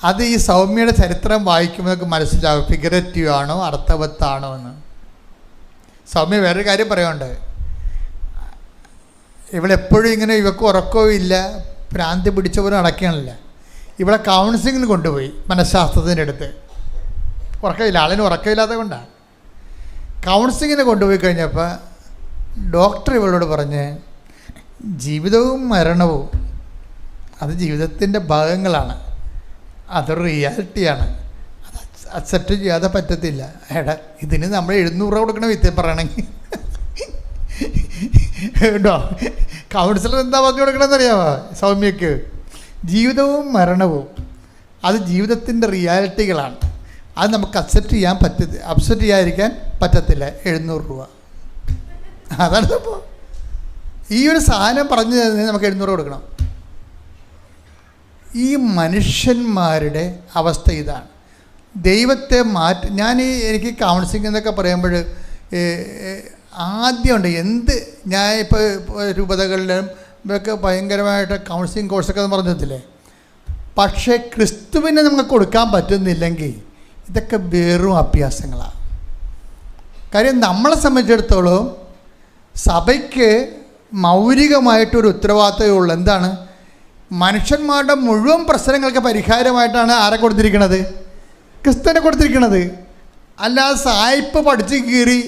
അത് ഈ സൗമ്യയുടെ ചരിത്രം വായിക്കുമ്പോൾ നമുക്ക് മനസ്സിലാവും ഫിഗറേറ്റീവ് ആണോ അർത്ഥവത്താണോ എന്ന്. സൗമ്യ വേറൊരു കാര്യം പറയുന്നുണ്ട്. ഇവളെപ്പോഴും ഇങ്ങനെ ഇവക്ക് ഉറക്കവും ഇല്ല, ഭ്രാന്തി പിടിച്ചവരും അടയ്ക്കണില്ല. ഇവിടെ കൗൺസിലിങ്ങിന് കൊണ്ടുപോയി മനഃശാസ്ത്രത്തിൻ്റെ അടുത്ത്. ഉറക്കമില്ല, ആളിന് ഉറക്കമില്ലാത്ത കൊണ്ടാണ്. കൗൺസിലിങ്ങിന് കൊണ്ടുപോയി കഴിഞ്ഞപ്പോൾ ഡോക്ടർ ഇവളോട് പറഞ്ഞ് ജീവിതവും മരണവും അത് ജീവിതത്തിൻ്റെ ഭാഗങ്ങളാണ്, അതൊരു റിയാലിറ്റിയാണ്, അത് അക്സെപ്റ്റ് ചെയ്യാതെ പറ്റത്തില്ല. എടാ ഇതിന് നമ്മൾ 700 രൂപ കൊടുക്കണം വിത്ത് പറയണമെങ്കിൽ. കേട്ടോ, കൗൺസിലർ എന്താ പറഞ്ഞു കൊടുക്കണമെന്ന് അറിയാമോ സൗമ്യക്ക്? ജീവിതവും മരണവും അത് ജീവിതത്തിൻ്റെ റിയാലിറ്റികളാണ്, അത് നമുക്ക് അക്സെപ്റ്റ് ചെയ്യാതിരിക്കാൻ പറ്റത്തില്ല. 700 രൂപ അതാണ് ഇപ്പോൾ ഈ ഒരു സാധനം പറഞ്ഞു തരുന്നതിന് നമുക്ക് 700 കൊടുക്കണം. ഈ മനുഷ്യന്മാരുടെ അവസ്ഥ ഇതാണ്. ദൈവത്തെ എനിക്ക് കൗൺസിലിംഗ് എന്നൊക്കെ പറയുമ്പോൾ ആദ്യമുണ്ട് ഞാൻ ഇപ്പോൾ രൂപതകളിലും ഇതൊക്കെ ഭയങ്കരമായിട്ട് കൗൺസിലിംഗ് കോഴ്സൊക്കെ പറഞ്ഞില്ലേ. പക്ഷേ ക്രിസ്തുവിനെ നമുക്ക് കൊടുക്കാൻ പറ്റുന്നില്ലെങ്കിൽ ഇതൊക്കെ വെറും അഭ്യാസങ്ങളാണ്. കാര്യം നമ്മളെ സംബന്ധിച്ചിടത്തോളം സഭയ്ക്ക് മൗലികമായിട്ടൊരു ഉത്തരവാദിത്തമേ ഉള്ളൂ. എന്താണ്? മനുഷ്യന്മാരുടെ മുഴുവൻ പ്രശ്നങ്ങൾക്ക് പരിഹാരമായിട്ടാണ് ആരെ കൊടുത്തിരിക്കുന്നത്? ക്രിസ്തുവിനെ കൊടുത്തിരിക്കുന്നത്. അല്ലാതെ സായിപ്പ് പഠിച്ച് കീറി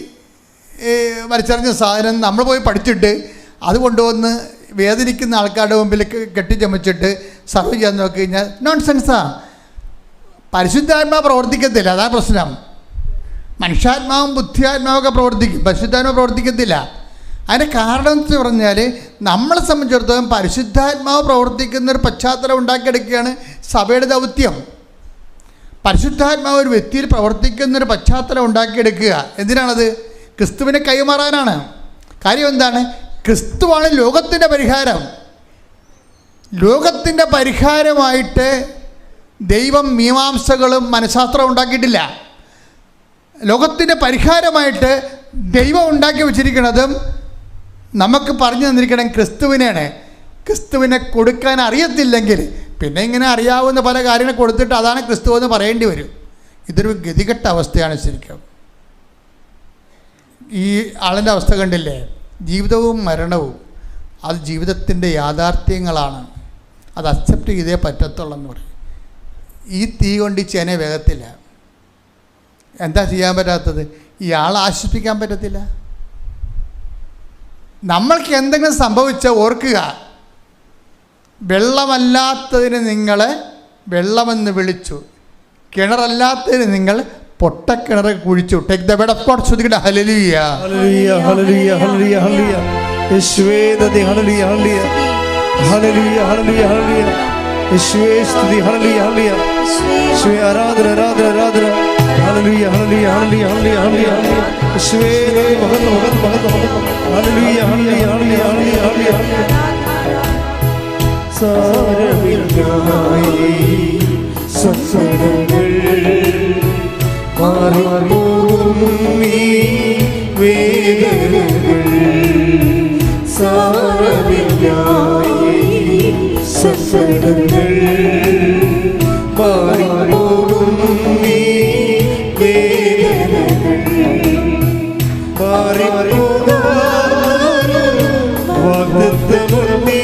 വലിച്ചെറിഞ്ഞ സാധനം നമ്മൾ പോയി പഠിച്ചിട്ട് അത് കൊണ്ടുവന്ന് വേദനിക്കുന്ന ആൾക്കാരുടെ മുമ്പിൽ കെട്ടിച്ചമച്ചിട്ട് സർവ് ചെയ്യാൻ നോക്കി കഴിഞ്ഞാൽ നോൺസെൻസാണ്. പരിശുദ്ധാത്മാവ് പ്രവർത്തിക്കത്തില്ല, അതാണ് പ്രശ്നം. മനുഷ്യാത്മാവും ബുദ്ധിയാത്മാവൊക്കെ പ്രവർത്തിക്കും, പരിശുദ്ധാത്മാവ് പ്രവർത്തിക്കത്തില്ല. അതിൻ്റെ കാരണം എന്ന് പറഞ്ഞാൽ നമ്മളെ സംബന്ധിച്ചിടത്തോളം പരിശുദ്ധാത്മാവ് പ്രവർത്തിക്കുന്നൊരു പശ്ചാത്തലം ഉണ്ടാക്കിയെടുക്കുകയാണ് സഭയുടെ ദൗത്യം. പരിശുദ്ധാത്മാവ് ഒരു വ്യക്തിയിൽ പ്രവർത്തിക്കുന്നൊരു പശ്ചാത്തലം ഉണ്ടാക്കിയെടുക്കുക. എന്തിനാണത്? ക്രിസ്തുവിനെ കൈമാറാനാണ്. കാര്യം എന്താണ്? ക്രിസ്തുവാണ് ലോകത്തിൻ്റെ പരിഹാരം. ലോകത്തിൻ്റെ പരിഹാരമായിട്ട് ദൈവം മീമാംസകളും മനഃശാസ്ത്രവും ഉണ്ടാക്കിയിട്ടില്ല. ലോകത്തിൻ്റെ പരിഹാരമായിട്ട് ദൈവം ഉണ്ടാക്കി വച്ചിരിക്കുന്നതും നമുക്ക് പറഞ്ഞു തന്നിരിക്കണം ക്രിസ്തുവിനെയാണ്. ക്രിസ്തുവിനെ കൊടുക്കാൻ അറിയത്തില്ലെങ്കിൽ പിന്നെ ഇങ്ങനെ അറിയാവുന്ന പല കാര്യങ്ങൾ കൊടുത്തിട്ട് അതാണ് ക്രിസ്തു എന്ന് പറയേണ്ടി വരും. ഇതൊരു ഗതികെട്ട അവസ്ഥയാണ് ശരിക്കും. ഈ ആളിൻ്റെ അവസ്ഥ കണ്ടില്ലേ? ജീവിതവും മരണവും അത് ജീവിതത്തിൻ്റെ യാഥാർത്ഥ്യങ്ങളാണ്, അത് അക്സെപ്റ്റ് ചെയ്തേ പറ്റത്തുള്ളെന്ന് പറയും. ഈ തീ കൊണ്ട് ചേനെ വേഗത്തില്ല. എന്താ ചെയ്യാൻ പറ്റാത്തത്? ഇയാളെ ആശ്വസിപ്പിക്കാൻ പറ്റത്തില്ല. നമ്മൾക്ക് എന്തെങ്കിലും സംഭവിച്ച ഓർക്കുക, വെള്ളമല്ലാത്തതിന് നിങ്ങളെ വെള്ളമെന്ന് വിളിച്ചു. കിണറല്ലാത്തതിന് നിങ്ങൾ പൊട്ടക്കിണർ കുഴിച്ചു. Take the word of God. ശ്രദ്ധിക്കട്ടെ. ഹല്ലേലൂയ, ഹല്ലേലൂയ, ഹല്ലേലൂയ, ഹല്ലേലൂയ, ഹല്ലേലൂയ. യേശുവേ നന്ദി. ഹല്ലേലൂയ, ഹല്ലേലൂയ, ഹല്ലേലൂയ, ഹല്ലേലൂയ, ഹല്ലേലൂയ. യേശുവേ സ്തുതി. ഹല്ലേലൂയ, ഹല്ലേലൂയ. യേശുവേ ആരാധന, ആരാധന, ആരാധന. ഹല്ലേലൂയ, ഹല്ലേലൂയ, ഹല്ലേലൂയ, ഹല്ലേലൂയ, ഹല്ലേലൂയ, ഹല്ലേലൂയ. യേശുവേ നന്ദി. മഹത്വം, മഹത്വം, മഹത്വം, മഹത്വം. ഹല്ലേലൂയ, ഹല്ലേലൂയ, ഹല്ലേലൂയ, ഹല്ലേലൂയ, ഹല്ലേലൂയ, ഹല്ലേലൂയ. സാരമില്ലായി സത്സംഗങ്ങൾ മാറിപ്പോകും ഈ വേദനകൾ. സാരമില്ലായി സത്സംഗങ്ങൾ മാറിപ്പോകും ഈ വേദനകൾ. മാറിപ്പോകും വാഗ്ദത്തമേ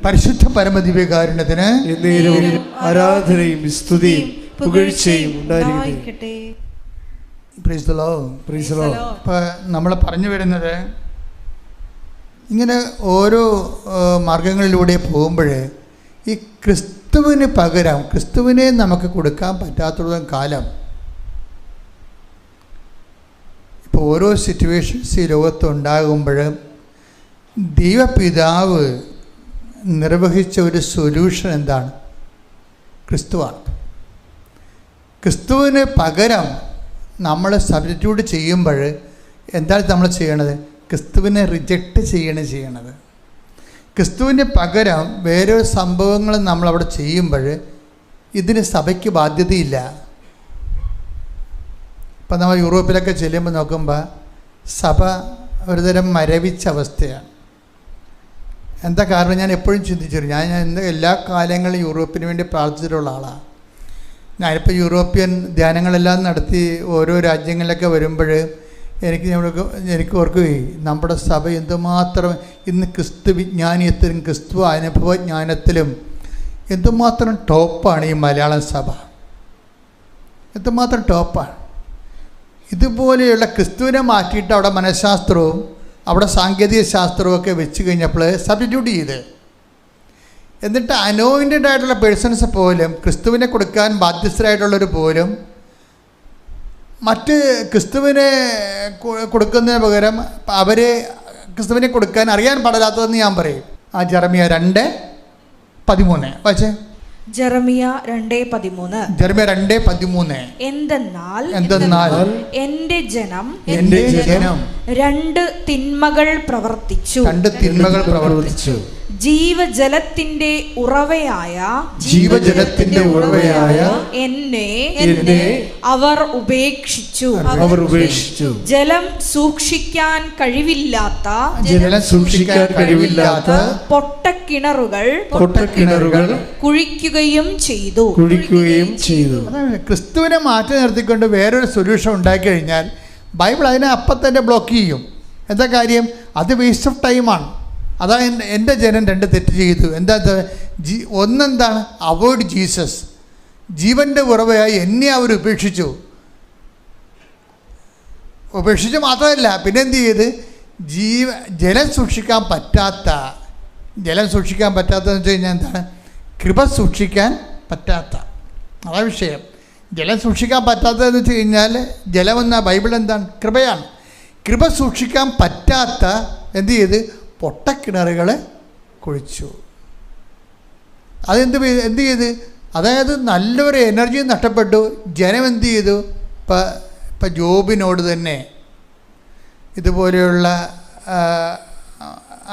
പരിശുദ്ധ പരമദിവ്യകാരുണ്യത്തിന് ആരാധനയും സ്തുതിയും പുകഴ്ചയും ഉണ്ടായിരിക്കട്ടെ. Praise the Lord. Praise the Lord. അപ്പോൾ നമ്മൾ പറഞ്ഞു വരുന്നത് ഇങ്ങനെ ഓരോ മാർഗങ്ങളിലൂടെ പോകുമ്പോൾ ഈ ക്രിസ്തുവിന് പകരം ക്രിസ്തുവിനെ നമുക്ക് കൊടുക്കാൻ പറ്റാത്തതും കാലം ഇപ്പോൾ ഓരോ സിറ്റുവേഷൻസ് ഈ ലോകത്തുണ്ടാകുമ്പോൾ ദൈവപിതാവ് നിർവഹിച്ച ഒരു സൊല്യൂഷൻ എന്താണ്? ക്രിസ്തുവാണ്. ക്രിസ്തുവിന് പകരം നമ്മൾ സബ്സ്റ്റിറ്റ്യൂട്ട് ചെയ്യുമ്പോൾ എന്താണ് നമ്മൾ ചെയ്യണത്? ക്രിസ്തുവിനെ റിജക്റ്റ് ചെയ്യണത്. ക്രിസ്തുവിന് പകരം വേറെ സംഭവങ്ങൾ നമ്മളവിടെ ചെയ്യുമ്പോൾ ഇതിന് സഭയ്ക്ക് ബാധ്യതയില്ല. ഇപ്പം നമ്മൾ യൂറോപ്പിലൊക്കെ ചെല്ലുമ്പോൾ നോക്കുമ്പോൾ സഭ ഒരുതരം മരവിച്ച അവസ്ഥയാണ്. എന്താ കാരണം? ഞാൻ എപ്പോഴും ചിന്തിച്ചിരുന്നു. ഞാൻ എല്ലാ കാലങ്ങളും യൂറോപ്പിന് വേണ്ടി പ്രാർത്ഥിച്ചിട്ടുള്ള ആളാണ്. ഞാനിപ്പോൾ യൂറോപ്യൻ ധ്യാനങ്ങളെല്ലാം നടത്തി ഓരോ രാജ്യങ്ങളിലൊക്കെ വരുമ്പോൾ എനിക്ക് ഓർക്കുകയും നമ്മുടെ സഭ എന്തുമാത്രം ഇന്ന് ക്രിസ്തു വിജ്ഞാനീയത്തിലും ക്രിസ്തു അനുഭവജ്ഞാനത്തിലും എന്തുമാത്രം ടോപ്പാണ് ഈ മലയാളം സഭ. എന്തുമാത്രം ടോപ്പാണ്. ഇതുപോലെയുള്ള ക്രിസ്തുവിനെ മാറ്റിയിട്ട് അവിടെ മനഃശാസ്ത്രവും അവിടെ സാങ്കേതിക ശാസ്ത്രവും ഒക്കെ വെച്ച് കഴിഞ്ഞപ്പോൾ സബ്സ്റ്റിറ്റ്യൂട്ട് ചെയ്ത്, എന്നിട്ട് അനോയിൻറ്റഡ് ആയിട്ടുള്ള പേഴ്സൺസ് പോലും ക്രിസ്തുവിനെ കൊടുക്കാൻ ബാധ്യസ്ഥരായിട്ടുള്ളവർ പോലും മറ്റ് ക്രിസ്തുവിനെ കൊടുക്കുന്നതിന് പകരം അവരെ ക്രിസ്തുവിനെ കൊടുക്കാൻ അറിയാൻ പാടില്ലാത്തതെന്ന് ഞാൻ പറയും. ആ ജെറമിയ 2:13 വായിച്ചേ. ജെറമിയ 2:13. ജെറമിയ 2:13. എന്തെന്നാൽ എന്റെ ജനം രണ്ട് തിന്മകൾ പ്രവർത്തിച്ചു. ജീവജലത്തിന്റെ ഉറവയായ എന്നെ അവർ ഉപേക്ഷിച്ചു. ജലം സൂക്ഷിക്കാൻ കഴിവില്ലാത്ത പൊട്ടക്കിണറുകൾ കുഴിക്കുകയും ചെയ്തു. ക്രിസ്തുവിനെ മാറ്റി നിർത്തിക്കൊണ്ട് വേറൊരു സൊല്യൂഷൻ ഉണ്ടാക്കി കഴിഞ്ഞാൽ ബൈബിൾ അതിനെ അപ്പം തന്നെ ബ്ലോക്ക് ചെയ്യും. എന്താ കാര്യം? അത് വേസ്റ്റ് ഓഫ് ടൈമാണ്. അതാ എൻ്റെ ജനം രണ്ട് തെറ്റ് ചെയ്തു. എന്താ? ഒന്നെന്താണ്? Avoid Jesus. ജീവൻ്റെ ഉറവയായി എന്നെ അവർ ഉപേക്ഷിച്ചു മാത്രമല്ല, പിന്നെ എന്ത് ചെയ്ത്? ജലം സൂക്ഷിക്കാൻ പറ്റാത്തതെന്ന് വെച്ച് കഴിഞ്ഞാൽ എന്താണ്? കൃപ സൂക്ഷിക്കാൻ പറ്റാത്ത. അതാ വിഷയം. ജലം സൂക്ഷിക്കാൻ പറ്റാത്തതെന്ന് വെച്ച് കഴിഞ്ഞാൽ ജലമെന്ന ബൈബിൾ എന്താണ്? കൃപയാണ്. കൃപ സൂക്ഷിക്കാൻ പറ്റാത്ത എന്ത് ചെയ്ത്? പൊട്ടക്കിണറുകൾ കുഴിച്ചു. എന്ത് ചെയ്ത്? അതായത് നല്ലൊരു എനർജി നഷ്ടപ്പെട്ടു. ജനം എന്ത് ചെയ്തു? ഇപ്പം ജോബിനോട് തന്നെ ഇതുപോലെയുള്ള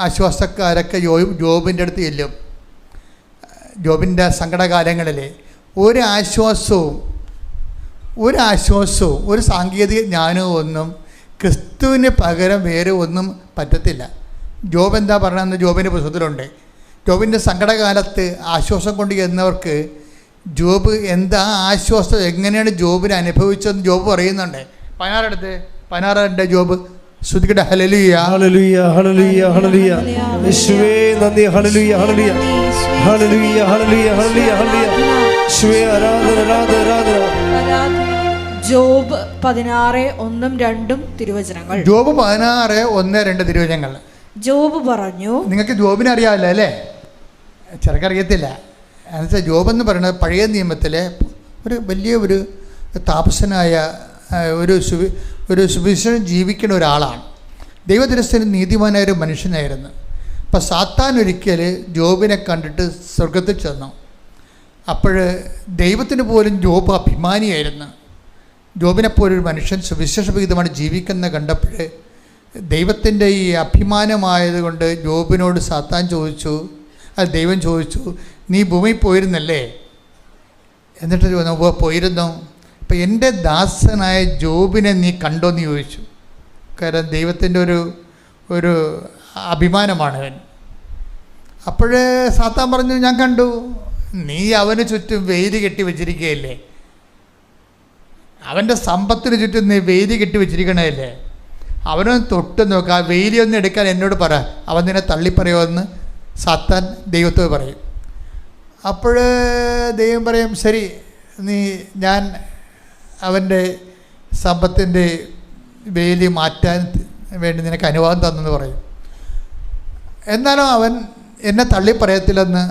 ആശ്വാസക്കാരൊക്കെ ജോബിൻ്റെ അടുത്ത് ചെല്ലും. ജോബിൻ്റെ സങ്കടകാലങ്ങളിൽ ഒരാശ്വാസവും ഒരു സാങ്കേതിക ജ്ഞാനവും ഒന്നും ക്രിസ്തുവിന് പകരം വേറെ ഒന്നും പറ്റത്തില്ല. ജോബ് എന്താ പറഞ്ഞതെന്ന് ജോബിൻ്റെ പുസ്തകത്തിലുണ്ട്. ജോബിൻ്റെ സങ്കടകാലത്ത് ആശ്വാസം കൊണ്ട് ചെന്നവർക്ക് ജോബ് എന്താ ആശ്വാസം, എങ്ങനെയാണ് ജോബിനെ അനുഭവിച്ചതെന്ന് ജോബ് പറയുന്നുണ്ട്. 16 ജോബ് ശ്രുതിക്കട്ടെ. ഹല്ലേലൂയ ഹല്ലേലൂയ ഹല്ലേലൂയ ഹല്ലേലൂയ. യേശുവേ നന്ദി. ഹല്ലേലൂയ ഹല്ലേലൂയ ഹല്ലേലൂയ ഹല്ലേലൂയ ഹല്ലേലൂയ ഹല്ലേലൂയ. യേശുവേ ആരാധന ആരാധന ആരാധന. ജോബ് 16:1-2 തിരുവചനങ്ങൾ. ജോബ് 16:1-2 തിരുവചനങ്ങൾ. ജോബ് പറഞ്ഞു, നിങ്ങൾക്ക് ജോബിനെ അറിയാമല്ലോ അല്ലേ? ചെറുക്കറിയത്തില്ല. എന്നുവെച്ചാൽ ജോബെന്ന് പറയുന്നത് പഴയ നിയമത്തിലെ ഒരു താപസനായ ഒരു സുവിശേഷം ജീവിക്കുന്ന ഒരാളാണ്. ദൈവദൃഷ്ടിയിൽ നീതിമാനായ ഒരു മനുഷ്യനായിരുന്നു. അപ്പം സാത്താൻ ഒരിക്കൽ ജോബിനെ കണ്ടിട്ട് സ്വർഗത്തിൽ ചെന്നു. അപ്പോൾ ദൈവത്തിന് പോലും ജോബ് അഭിമാനിയായിരുന്നു. ജോബിനെപ്പോലൊരു മനുഷ്യൻ സുവിശേഷവിഹിതമാണ് ജീവിക്കുന്നത് കണ്ടപ്പോൾ ദൈവത്തിൻ്റെ ഈ അഭിമാനമായതുകൊണ്ട് ജോബിനോട് സാത്താൻ ചോദിച്ചു, ദൈവം ചോദിച്ചു, നീ ഭൂമിയിൽ പോയിരുന്നല്ലേ? എന്നിട്ട് പോയിരുന്നു. അപ്പം എൻ്റെ ദാസനായ ജോബിനെ നീ കണ്ടോയെന്ന് ചോദിച്ചു. കാരണം ദൈവത്തിൻ്റെ ഒരു അഭിമാനമാണ് അവൻ. അപ്പോൾ സാത്താൻ പറഞ്ഞു, ഞാൻ കണ്ടു. നീ അവന് ചുറ്റും വേലി കെട്ടി വെച്ചിരിക്കുകയല്ലേ, അവൻ്റെ സമ്പത്തിന് ചുറ്റും നീ വേലി കെട്ടി വെച്ചിരിക്കണതല്ലേ, അവനൊന്ന് തൊട്ട് നോക്കുക, ആ വേലിയൊന്നും എടുക്കാൻ എന്നോട് പറ, അവൻ നിന്നെ തള്ളിപ്പറയുമെന്ന് സാത്താൻ ദൈവത്തോട് പറയും. അപ്പോൾ ദൈവം പറയും, ശരി, ഞാൻ അവൻ്റെ സമ്പത്തിൻ്റെ വേലി മാറ്റാൻ വേണ്ടി നിനക്ക് അനുവാദം തന്നെന്ന് പറയും. എന്നാലും അവൻ എന്നെ തള്ളിപ്പറയത്തില്ലെന്ന്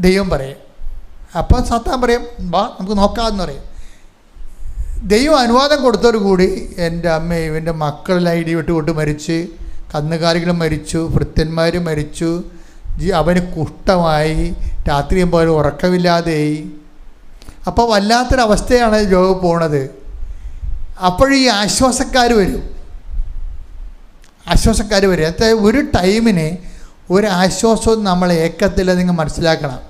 ദൈവം പറയും. അപ്പോൾ സാത്താൻ പറയും, വാ നമുക്ക് നോക്കാമെന്ന് പറയും. ദൈവം അനുവാദം കൊടുത്തോടുകൂടി എൻ്റെ അമ്മ ഇവൻ്റെ മക്കളെല്ലാം ഇടിവിട്ട് മരിച്ച്, കന്നുകാലികളും മരിച്ചു, ഭൃത്യന്മാർ മരിച്ചു, അവന് കുഷ്ഠമായി, രാത്രിയും പോലും ഉറക്കമില്ലാതെയായി. അപ്പോൾ വല്ലാത്തൊരവസ്ഥയാണ് ജോബ് പോണത്. അപ്പോഴീ ആശ്വാസക്കാർ വരും. അതായത് ഒരു ടൈമിന് ഒരു ആശ്വാസവും നമ്മൾ ഏക്കത്തില്ല, നിങ്ങൾ മനസ്സിലാക്കണം.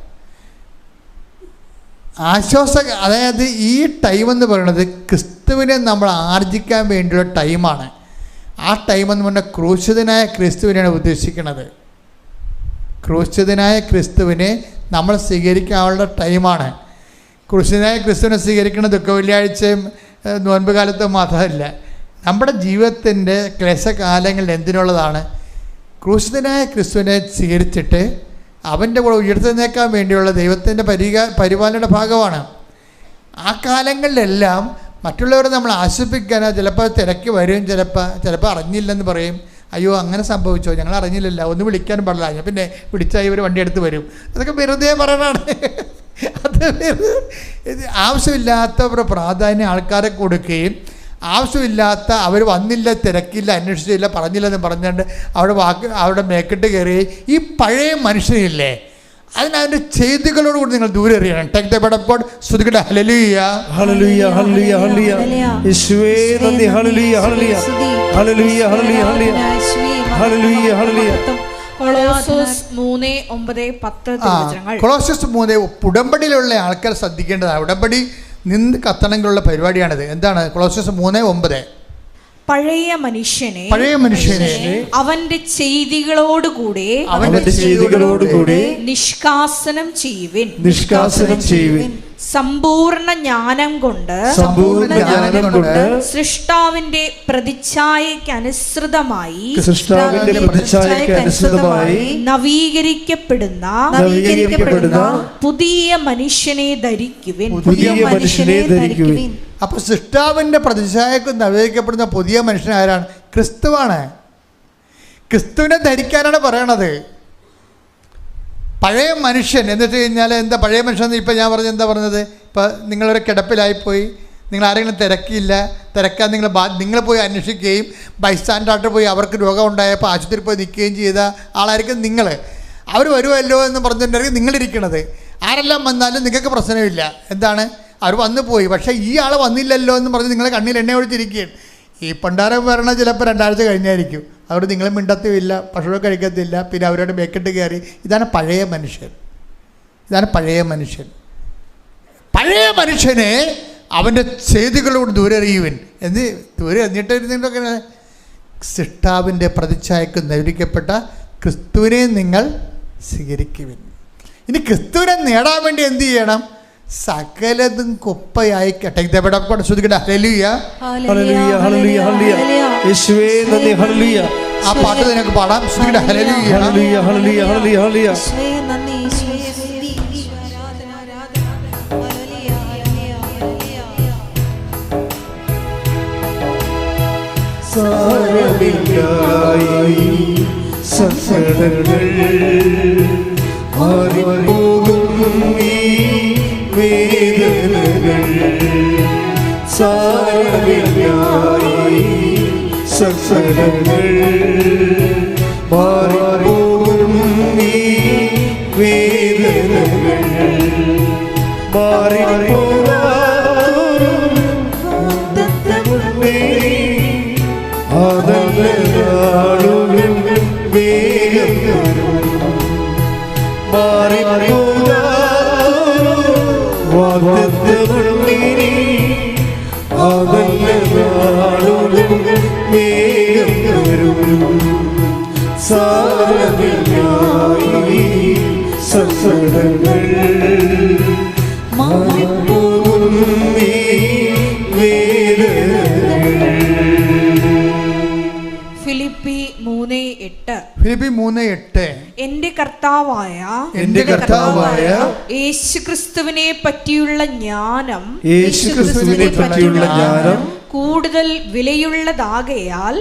അതായത് ഈ ടൈമെന്ന് പറയുന്നത് ക്രിസ്തുവിനെ നമ്മൾ ആർജിക്കാൻ വേണ്ടിയുള്ള ടൈമാണ്. ആ ടൈമെന്ന് പറഞ്ഞാൽ ക്രൂശിതനായ ക്രിസ്തുവിനെയാണ് ഉദ്ദേശിക്കുന്നത്. ക്രൂശിതനായ ക്രിസ്തുവിനെ നമ്മൾ സ്വീകരിക്കാനുള്ള ടൈമാണ്. ക്രൂശിതനായ ക്രിസ്തുവിനെ സ്വീകരിക്കുന്നത് ദുഃഖ വെള്ളിയാഴ്ചയും നോൻപ് കാലത്തും മാത്രമല്ല. നമ്മുടെ ജീവിതത്തിൻ്റെ ക്ലേശകാലങ്ങളിൽ എന്തിനുള്ളതാണ്? ക്രൂശിതനായ ക്രിസ്തുവിനെ സ്വീകരിച്ചിട്ട് അവൻ്റെ കൂടെ ഉയർത്തെഴുന്നേൽക്കാൻ വേണ്ടിയുള്ള ദൈവത്തിൻ്റെ പരിപാലനയുടെ ഭാഗമാണ്. ആ കാലങ്ങളിലെല്ലാം മറ്റുള്ളവരെ നമ്മൾ ആശ്വസിപ്പിക്കാൻ ചിലപ്പോൾ തിരക്ക് വരും, ചിലപ്പോൾ അറിഞ്ഞില്ലെന്ന് പറയും. അയ്യോ അങ്ങനെ സംഭവിച്ചോ, ഞങ്ങൾ അറിഞ്ഞില്ലല്ലോ, ഒന്ന് വിളിക്കാനും പാടില്ല, ഞാൻ പിന്നെ വിളിച്ചാൽ ഇവർ വണ്ടി എടുത്ത് വരും. അതൊക്കെ വെറുതെ പറയണതാണ്. അത് ആവശ്യമില്ലാത്ത പ്രാധാന്യം ആൾക്കാരെ കൊടുക്കുകയും ആവശ്യമില്ലാത്ത അവർ വന്നില്ല, തിരക്കില്ല, അന്വേഷിച്ചില്ല, പറഞ്ഞില്ലെന്ന് പറഞ്ഞുകൊണ്ട് അവിടെ മേക്കിട്ട് കയറി ഈ പഴയ മനുഷ്യനില്ലേ അതിൻ്റെ ചെയ്തികളോടുകൂടി നിങ്ങൾ ദൂരെ എറിയണം. Take the bed of God. സ്തുതിക്കട്ടെ. ഹല്ലേലൂയ ഹല്ലേലൂയ ഹല്ലേലൂയ ഹല്ലേലൂയ. യേശുവേ നന്ദി. ഹല്ലേലൂയ ഹല്ലേലൂയ ഹല്ലേലൂയ ഹല്ലേലൂയ ഹല്ലേലൂയ ഹല്ലേലൂയ. കൊളോസ്യോസ് 3:9-10 കൊളോസ്യോസ് 3 ഉടമ്പടിയിലുള്ള ആൾക്കാർ ശ്രദ്ധിക്കേണ്ടതാണ്. ഉടമ്പടി നിന്ന് കത്തണമെങ്കിലുള്ള പരിപാടിയാണിത്. എന്താണ് കൊളോസ്യോസ് 3:9? പഴയ മനുഷ്യനെ അവന്റെ ചെയ്തികളോടുകൂടെ നിഷ്കാസനം ചെയ്യുവിൻ. സമ്പൂർണ്ണ ജ്ഞാനം കൊണ്ട് സൃഷ്ടാവിന്റെ പ്രതിച്ഛായക്കനുസൃതമായി നവീകരിക്കപ്പെടുന്ന പുതിയ മനുഷ്യനെ ധരിക്കുവിൻ. അപ്പോൾ സൃഷ്ടാവിൻ്റെ പ്രതിച്ഛായക്ക് നവീകരിക്കപ്പെടുന്ന പുതിയ മനുഷ്യൻ ആരാണ്? ക്രിസ്തുവാണ്. ക്രിസ്തുവിനെ ധരിക്കാനാണ് പറയണത്. പഴയ മനുഷ്യൻ എന്ന് വെച്ച് കഴിഞ്ഞാൽ എന്താ പഴയ മനുഷ്യൻ? ഇപ്പം ഞാൻ എന്താ പറഞ്ഞത്? ഇപ്പം നിങ്ങളൊരു കിടപ്പിലായിപ്പോയി, നിങ്ങൾ ആരെങ്കിലും തിരക്കാൻ നിങ്ങൾ പോയി അന്വേഷിക്കുകയും ബൈസ്റ്റാൻഡായിട്ട് പോയി അവർക്ക് രോഗം ഉണ്ടായപ്പോൾ ആശുപത്രിയിൽ പോയി നിൽക്കുകയും ചെയ്ത ആളായിരിക്കും നിങ്ങൾ. അവർ വരുമല്ലോ എന്ന് പറഞ്ഞിട്ടുണ്ടെങ്കിൽ നിങ്ങളിരിക്കണത്. ആരെല്ലാം വന്നാലും നിങ്ങൾക്ക് പ്രശ്നമില്ല. എന്താണ്? അവർ വന്നു പോയി, പക്ഷേ ഈ ആൾ വന്നില്ലല്ലോ എന്ന് പറഞ്ഞ് നിങ്ങളെ കണ്ണിൽ എണ്ണ ഒഴിച്ചിരിക്കുകയാണ്. ഈ പണ്ടാരം വരണ ചിലപ്പോൾ 2 ആഴ്ച കഴിഞ്ഞായിരിക്കും. അവർ നിങ്ങളെ മിണ്ടത്തുമില്ല, ഭക്ഷണം കഴിക്കത്തില്ല, പിന്നെ അവരോട് മേക്കിട്ട് കയറി. ഇതാണ് പഴയ മനുഷ്യൻ. പഴയ മനുഷ്യനെ അവൻ്റെ ചെയ്തികളോട് ദൂരെ എറിയുവിൻ എന്ന് ദൂരെ എറിഞ്ഞിട്ട് സൃഷ്ടാവിൻ്റെ പ്രതിച്ഛായക്ക് നവീകരിക്കപ്പെട്ട ക്രിസ്തുവിനെ നിങ്ങൾ സ്വീകരിക്കുവിൻ. ഇനി ക്രിസ്തുവിനെ നേടാൻ വേണ്ടി എന്ത് ചെയ്യണം? സകലതും കുപ്പയായി ശ്രദ്ധിക്കട്ടെ. ഹല്ലേലൂയ ഹല്ലേലൂയ ഹല്ലേലൂയ യേശുവേ നന്ദി. ഹല്ലേലൂയ. ആ പാട്ട് നിനക്ക് പാടാം. ശ്രദ്ധിക്കട്ടെ. ഹല്ലേലൂയ ഹല്ലേലൂയ ഹല്ലേലൂയ ഹല്ലേലൂയ ഹല്ലേലൂയ യേശുവേ നന്ദി, യേശുവേ സ്തുതി, ആരാധന, ആരാധന. ഹല്ലേലൂയ ഹല്ലേലൂയ ഹല്ലേലൂയ. സാരമില്ലായി സങ്കടങ്ങൾ മാറിപ്പോകും ഈ വേദനകൾ. സാരമില്ലായി സങ്കടങ്ങൾ മാറിപ്പോകും ഈ വേദനകൾ. മാറിപ്പോകാറും അതല്ലാളും വേഗം വാഗ്ദത്തമുള്ളിനി അതല്ലാളും വേഗം വരും. സാരമില്ലായി സങ്കടങ്ങൾ മാറിപ്പോകും ഈ വേദനകൾ. ഫിലിപ്പി 3:8. ഫിലിപ്പി 3:8. എന്റെ കർത്താവായ യേശുക്രിസ്തുവിനെ പറ്റിയുള്ള ജ്ഞാനം കൂടുതൽ വിലയുള്ളതാകയാൽ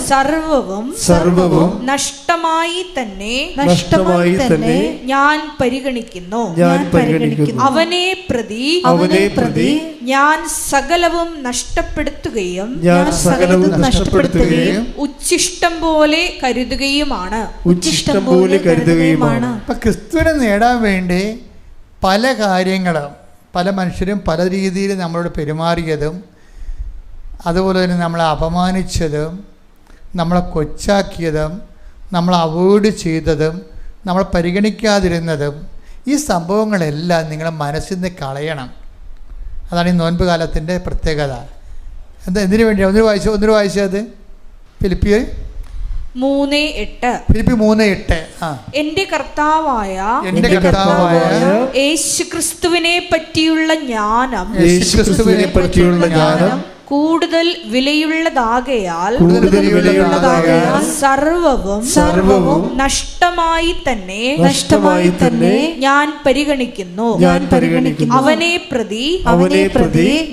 സർവവും നഷ്ടമായി തന്നെ ഞാൻ പരിഗണിക്കുന്നു. അവനെ പ്രതി ഞാൻ സകലവും നഷ്ടപ്പെടുത്തുകയും ഉച്ഛിഷ്ടം പോലെ കരുതുകയുമാണ്. അപ്പൊ ക്രിസ്തുവിനെ നേടാൻ വേണ്ടി പല കാര്യങ്ങളും പല മനുഷ്യരും പല രീതിയിൽ നമ്മളോട് പെരുമാറിയതും അതുപോലെ തന്നെ നമ്മളെ അപമാനിച്ചതും നമ്മളെ കൊച്ചാക്കിയതും നമ്മളെ അവോയ്ഡ് ചെയ്തതും നമ്മൾ പരിഗണിക്കാതിരുന്നതും ഈ സംഭവങ്ങളെല്ലാം നിങ്ങളുടെ മനസ്സിൽ നിന്ന് കളയണം. അതാണ് ഈ നോൻപ് കാലത്തിൻ്റെ പ്രത്യേകത. എന്തിനു വേണ്ടിയാണ്? ഒന്നിനു വായിച്ചത് ഫിലിപ്പി 3:8. എന്റെ കർത്താവായ യേശുക്രിസ്തുവിനെ പറ്റിയുള്ള ജ്ഞാനം കൂടുതൽ വിലയുള്ളതാകയാൽ സർവവും നഷ്ടമായി തന്നെ ഞാൻ പരിഗണിക്കുന്നു. അവനെ പ്രതി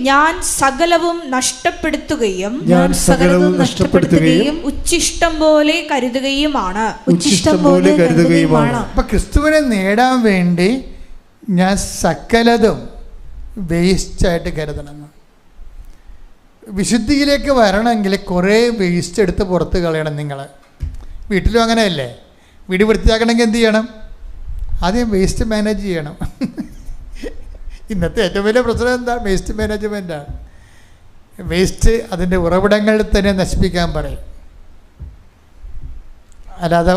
ഞാൻ സകലവും നഷ്ടപ്പെടുത്തുകയും ഉച്ഛിഷ്ടം പോലെ കരുതുകയുമാണ്. അപ്പൊ ക്രിസ്തുവിനെ നേടാൻ വേണ്ടി ഞാൻ സകലതും വേസ്റ്റായിട്ട് കരുതണം. വിശുദ്ധിയിലേക്ക് വരണമെങ്കിൽ കുറേ വേസ്റ്റ് എടുത്ത് പുറത്ത് കളയണം. നിങ്ങൾ വീട്ടിലും അങ്ങനെയല്ലേ? വീട് വൃത്തിയാക്കണമെങ്കിൽ എന്ത് ചെയ്യണം? ആദ്യം വേസ്റ്റ് മാനേജ് ചെയ്യണം. ഇന്നത്തെ ഏറ്റവും വലിയ പ്രശ്നം എന്താ? വേസ്റ്റ് മാനേജ്മെൻറ്റാണ്. വേസ്റ്റ് അതിൻ്റെ ഉറവിടങ്ങളിൽ തന്നെ നശിപ്പിക്കാൻ പറയും. അല്ലാതെ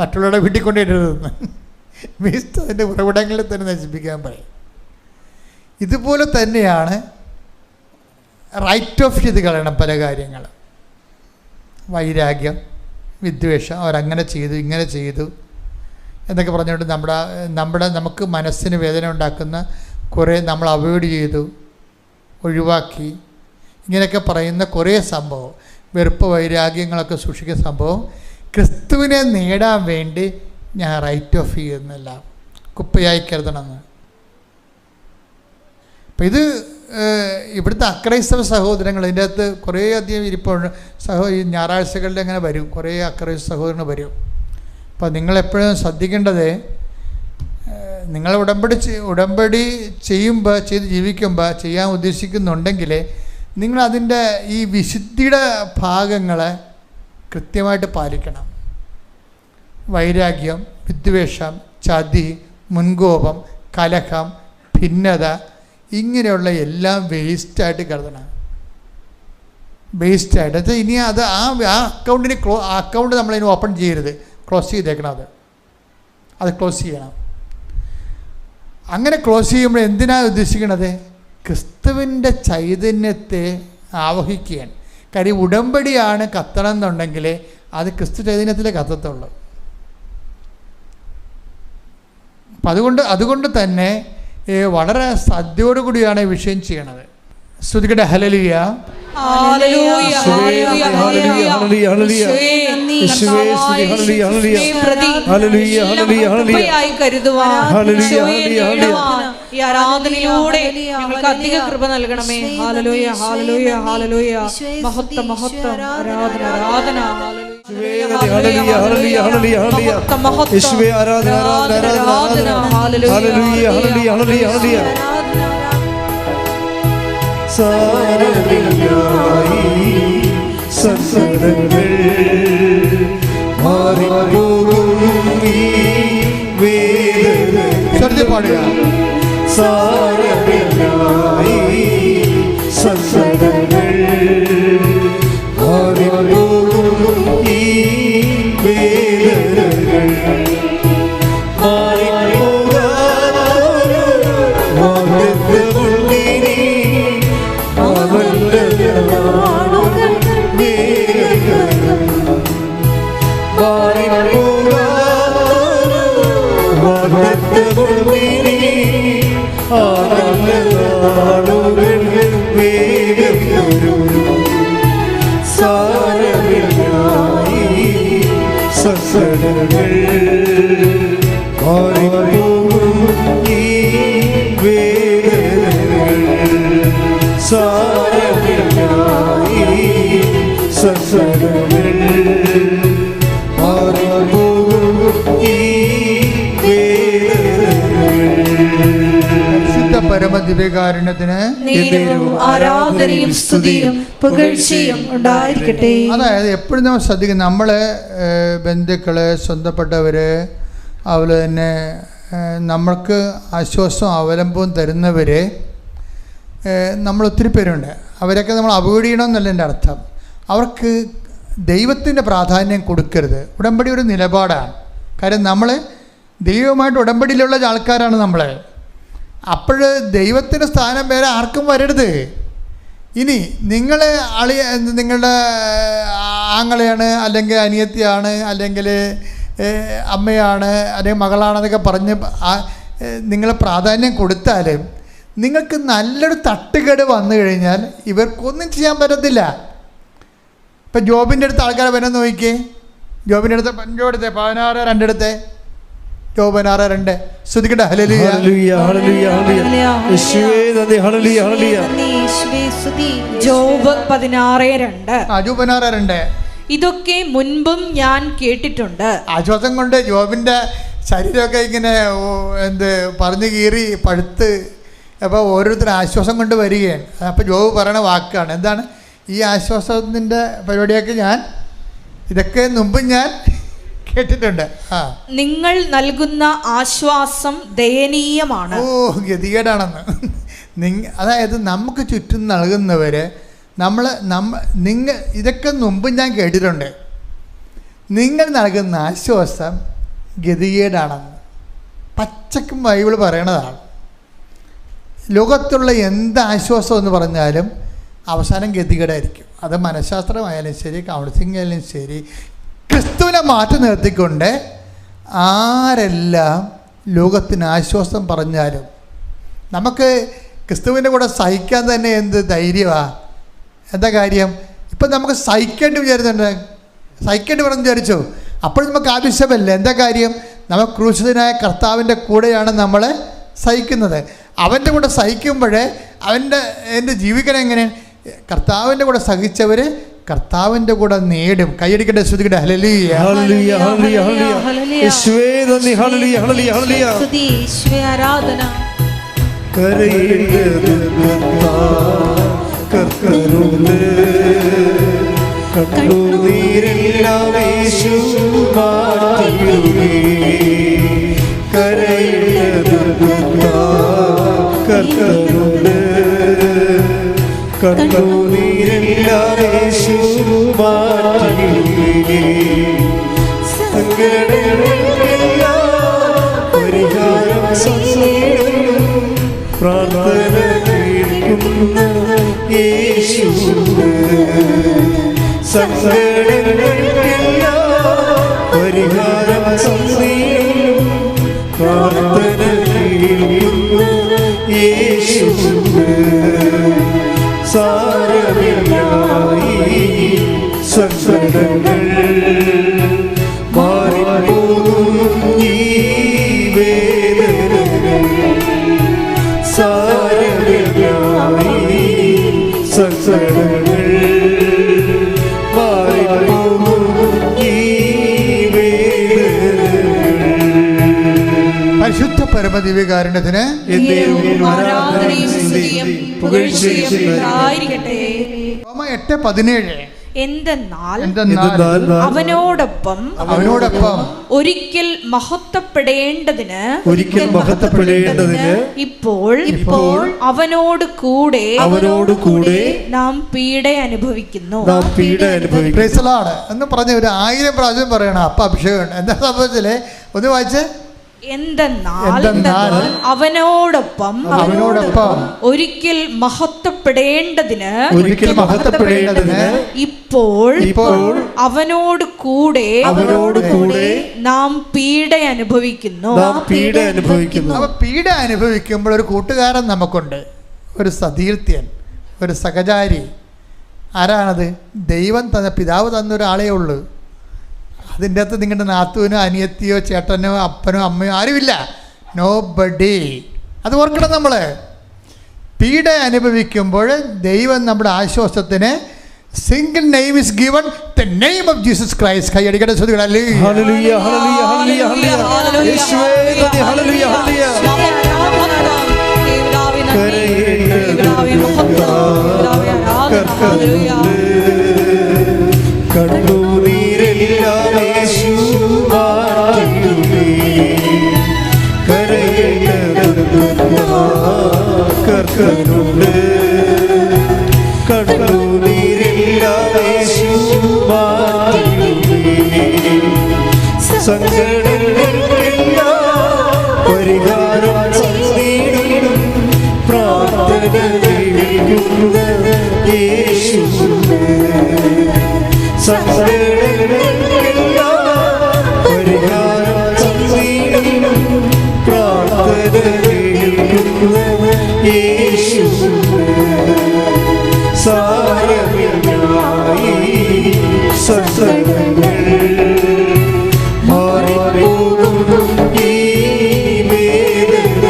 മറ്റുള്ളവരുടെ വീട്ടിൽ കൊണ്ടിടരുതെന്ന്. വേസ്റ്റ് അതിൻ്റെ ഉറവിടങ്ങളിൽ തന്നെ നശിപ്പിക്കാൻ പറയും. ഇതുപോലെ തന്നെയാണ് റൈറ്റ് ഓഫ് ചെയ്ത് കളയണം പല കാര്യങ്ങൾ. വൈരാഗ്യം, വിദ്വേഷം, അവരങ്ങനെ ചെയ്തു ഇങ്ങനെ ചെയ്തു എന്നൊക്കെ പറഞ്ഞുകൊണ്ട് നമുക്ക് മനസ്സിന് വേദന ഉണ്ടാക്കുന്ന കുറേ നമ്മൾ അവോയ്ഡ് ചെയ്തു, ഒഴിവാക്കി, ഇങ്ങനെയൊക്കെ പറയുന്ന കുറേ സംഭവം, വെറുപ്പ് വൈരാഗ്യങ്ങളൊക്കെ സൂക്ഷിക്കുന്ന സംഭവം ക്രിസ്തുവിനെ നേടാൻ വേണ്ടി ഞാൻ റൈറ്റ് ഓഫ് ചെയ്യുന്നില്ല, കുപ്പയായി കരുതണമെന്ന്. അപ്പം ഇത് ഇവിടുത്തെ അക്രൈസ്തവ സഹോദരങ്ങൾ ഇതിൻ്റെ അകത്ത് കുറേ അധികം ഇരിപ്പുണ്ട്. ഈ ഞായറാഴ്ചകളിൽ അങ്ങനെ വരും, കുറേ അക്രൈസ്തവ സഹോദരങ്ങൾ വരും. അപ്പോൾ നിങ്ങളെപ്പോഴും ശ്രദ്ധിക്കേണ്ടത്, നിങ്ങൾ ഉടമ്പടി ചെയ്ത് ജീവിക്കുമ്പോൾ ചെയ്യാൻ ഉദ്ദേശിക്കുന്നുണ്ടെങ്കിൽ നിങ്ങളതിൻ്റെ ഈ വിശുദ്ധിയുടെ ഭാഗങ്ങളെ കൃത്യമായിട്ട് പാലിക്കണം. വൈരാഗ്യം, വിദ്വേഷം, ചതി, മുൻകോപം, കലഹം, ഭിന്നത, ഇങ്ങനെയുള്ള എല്ലാം വേസ്റ്റായിട്ട് കരുതണം. വേസ്റ്റായിട്ട് അത് ഇനി അത് ആ അക്കൗണ്ട് നമ്മളിനി ഓപ്പൺ ചെയ്യരുത്, ക്ലോസ് ചെയ്തേക്കണം. അത് ക്ലോസ് ചെയ്യണം. അങ്ങനെ ക്ലോസ് ചെയ്യുമ്പോൾ എന്തിനാണ് ഉദ്ദേശിക്കണത്? ക്രിസ്തുവിൻ്റെ ചൈതന്യത്തെ ആവഹിക്കുകയാണ്. കാര്യം ഉടമ്പടിയാണ് കത്തണം എന്നുണ്ടെങ്കിൽ അത് ക്രിസ്തു ചൈതന്യത്തിലേ കത്തത്തുള്ളൂ. അപ്പം അതുകൊണ്ട് തന്നെ വളരെ ശ്രദ്ധയോടുകൂടിയാണ് ഈ വിഷയം ചെയ്യണത്. ശ്രുതികട്ടെ ഹല്ലേലൂയ. ഈ ആരാധനയിലൂടെ ഞങ്ങൾക്ക് അധിക കൃപ നൽകണമേ. ഹല്ലേലൂയ ഹല്ലേലൂയ ഹല്ലേലൂയ. മഹത്വം മഹത്വം ആരാധന ആരാധന. യേശുവേ ആരാധന ആരാധന ആരാധന. ഹല്ലേലൂയ ഹല്ലേലൂയ ഹല്ലേലൂയ. സാരമില്ലായി സത്സംഗങ്ങൾ മാറിപ്പോകും ഈ വേദന പാടുക. സാരമില്ലായി സത്സംഗങ്ങൾ മാറിപ്പോകും ഈ വേദനകൾ പരമദിവ്യകാരുണ്യത്തിന് ആരാധനയും സ്തുതിയും പുകഴ്ചയും ഉണ്ടായിരിക്കട്ടെ. അതായത് എപ്പോഴും നമ്മൾ ശ്രദ്ധിക്കും, നമ്മളെ ബന്ധുക്കള്, സ്വന്തപ്പെട്ടവര്, അതുപോലെ തന്നെ നമ്മൾക്ക് ആശ്വാസവും അവലംബവും തരുന്നവര് നമ്മൾ ഒത്തിരി പേരുണ്ട്. അവരൊക്കെ നമ്മൾ അവോയ്ഡ് ചെയ്യണമെന്നല്ല എൻ്റെ അർത്ഥം. അവർക്ക് ദൈവത്തിൻ്റെ പ്രാധാന്യം കൊടുക്കരുത്. ഉടമ്പടി ഒരു നിലപാടാണ്. കാര്യം നമ്മൾ ദൈവവുമായിട്ട് ഉടമ്പടിയിലുള്ള ആൾക്കാരാണ് നമ്മൾ. അപ്പോൾ ദൈവത്തിൻ്റെ സ്ഥാനം വേറെ ആർക്കും വരരുത്. ഇനി നിങ്ങളുടെ ആങ്ങളെയാണ്, അല്ലെങ്കിൽ അനിയത്തിയാണ്, അല്ലെങ്കിൽ അമ്മയാണ്, അല്ലെങ്കിൽ മകളാണെന്നൊക്കെ പറഞ്ഞ് നിങ്ങൾ പ്രാധാന്യം കൊടുത്താൽ നിങ്ങൾക്ക് നല്ലൊരു തട്ടുകേട് വന്നു കഴിഞ്ഞാൽ ഇവർക്കൊന്നും ചെയ്യാൻ പറ്റത്തില്ല. ഇപ്പം ജോബിൻ്റെ അടുത്ത് ആൾക്കാരെ വരാൻ നോക്കിക്കേ. ജോബിൻ്റെ അടുത്ത് 16:2 എടുത്തേ. ജോബ് 16:2. ശ്രുതിക്കട്ടെ ഹല്ലേലൂയ ഹല്ലേലൂയ ഹല്ലേലൂയ. യേശുവേ നന്ദി. ഹല്ലേലൂയ ഹല്ലേലൂയ. ജോബ് 16:2. ജോബ് 16:2. ഇതൊക്കെ മുൻപും ഞാൻ കേട്ടിട്ടുണ്ട്. ആശ്വാസം കൊണ്ട് ജോബിൻ്റെ ശരീരമൊക്കെ ഇങ്ങനെ പറഞ്ഞു കീറി പഴുത്ത്, അപ്പോൾ ഓരോരുത്തരും ആശ്വാസം കൊണ്ട് വരികയാണ്. അപ്പോൾ ജോബ് പറയണ വാക്കാണ് എന്താണ്? ഈ ആശ്വാസത്തിൻ്റെ പരിപാടിയൊക്കെ ഇതൊക്കെ മുമ്പും ഞാൻ കേട്ടിട്ടുണ്ട്. നിങ്ങൾ നൽകുന്ന ആശ്വാസം ദയനീയമാണ്. ഗതികേടാണെന്ന്. അതായത് നമുക്ക് ചുറ്റും നൽകുന്നവര് നിങ്ങൾ ഇതൊക്കെ മുമ്പ് ഞാൻ കേട്ടിട്ടുണ്ട്. നിങ്ങൾ നൽകുന്ന ആശ്വാസം ഗതികേടാണെന്ന് പച്ചക്കും ബൈബിൾ പറയണതാണ്. ലോകത്തുള്ള എന്ത് ആശ്വാസം എന്ന് പറഞ്ഞാലും അവസാനം ഗതികേടായിരിക്കും. അത് മനഃശാസ്ത്രമായാലും ശരി, കൗൺസിലിംഗ് ആയാലും ശരി, ക്രിസ്തുവിനെ മാറ്റി നിർത്തിക്കൊണ്ട് ആരെല്ലാം ലോകത്തിന് ആശ്വാസം പറഞ്ഞാലും നമുക്ക് ക്രിസ്തുവിൻ്റെ കൂടെ സഹിക്കാൻ തന്നെ എന്ത് ധൈര്യമാണ്. എന്താ കാര്യം? ഇപ്പം നമുക്ക് സഹിക്കേണ്ടി പറഞ്ഞു വിചാരിച്ചോ? അപ്പോൾ നമുക്ക് ആവശ്യമല്ല. എന്താ കാര്യം? നമ്മൾ ക്രൂശിതനായ കർത്താവിൻ്റെ കൂടെയാണ് നമ്മൾ സഹിക്കുന്നത്. അവൻ്റെ കൂടെ സഹിക്കുമ്പോഴേ എൻ്റെ ജീവിക്കണം എങ്ങനെ? കർത്താവിൻ്റെ കൂടെ സഹിച്ചവർ കർത്താവിൻ്റെ കൂടെ നേടും. കൈയടിക്കട്ടെ, ശ്രുതിക്കട്ടെ. ഹല്ലേലൂയ ഹല്ലേലൂയ ഹല്ലേലൂയ ഹല്ലേലൂയ. യേശുവേ നന്ദി. ഹല്ലേലൂയ ഹല്ലേലൂയ ഹല്ലേലൂയ. സ്തുതി യേശുവേ ആരാധന. കണ്ണുനീരെല്ലാം യേശു മാറ്റിയിടുമേ. കണ്ണുനീരെല്ലാം യേശു മാറ്റിയിടുമേ. സങ്കടങ്ങളെല്ലാം പരിഹാരം ചെയ്യും. പ്രാർത്ഥന കേൾക്കുന്ന യേശു. സങ്കടങ്ങൾക്കെല്ലാം പരിഹാരം ചെയ്യും. പ്രാർത്ഥന യേശുവേ സാരമില്ലായി സങ്കടങ്ങൾ മാറിപ്പോകും ഈ വേദനകൾ സാരമില്ലായി സങ്കടങ്ങൾ മാറിപ്പോകും ഈ വേദനകൾ. പരിശുദ്ധ പരമദിവ്യകാരുണ്യത്തിന് ആരാധനയും സ്തുതിയും പുകഴ്ചയും ഉണ്ടായിരിക്കട്ടെ. റോമ 8:17 എന്തെന്നാൽ അവനോടൊപ്പം ഒരിക്കൽ മഹത്വപ്പെടേണ്ടതിന് ഇപ്പോൾ അവനോട് കൂടെ നാം പീഡ അനുഭവിക്കുന്നു. എന്ന് പറഞ്ഞ ഒരു 1000 പ്രാവശ്യം പറയണം. അപ്പൊ അഭിഷേകം എന്താ സംഭവിച്ചില്ലേ? ഒന്ന് വായിച്ചേ. എന്തെന്നാൽ അവനോടൊപ്പം ഒരിക്കൽ മഹത്വപ്പെടേണ്ടതിന് ഇപ്പോൾ അവനോട് കൂടെ നാം പീഡ അനുഭവിക്കുന്നു. അപ്പൊ പീഡ അനുഭവിക്കുമ്പോൾ ഒരു കൂട്ടുകാരൻ നമുക്കുണ്ട്, ഒരു സതീർത്ഥ്യൻ, ഒരു സഹചാരി. ആരാണത്? ദൈവം തന്ന, പിതാവ് തന്നൊരാളേ ഉള്ളൂ. അതിൻ്റെ അകത്ത് നിങ്ങളുടെ നാത്തുവിനോ അനിയത്തിയോ ചേട്ടനോ അപ്പനോ അമ്മയോ ആരുമില്ല. No buddy. അത് ഓർക്കണം. നമ്മൾ പീഡ അനുഭവിക്കുമ്പോൾ ദൈവം നമ്മുടെ ആശ്വാസത്തിന് single name is given, the name of Jesus Christ. കൈയടിക്കട്ടെ ശ്രുതികളെ. ഹല്ലേലൂയ ഹല്ലേലൂയ ഹല്ലേലൂയ ഹല്ലേലൂയ. യേശുവേ നന്ദി. ഹല്ലേലൂയ ഹല്ലേലൂയ. കണ്ണുനീരെല്ലാം യേശു മാറ്റുമേ. കർക്കനുണ്ട്. കണ്ണുനീരെല്ലാം യേശു മാറ്റുമേ. സങ്കടങ്ങൾക്കെല്ലാം പരിഹാരം ചെയ്തിടും പ്രാർത്ഥന കേൾക്കുന്ന യേശുവേ. സങ്കടങ്ങൾക്കെല്ലാം പരിഹാരം ചെയ്തിടും പ്രാർത്ഥന കേൾക്കുന്ന യേശുവേ. സാരമില്ലായി സങ്കടങ്ങൾ മാറിപ്പോകും ഈ വേദനകൾ.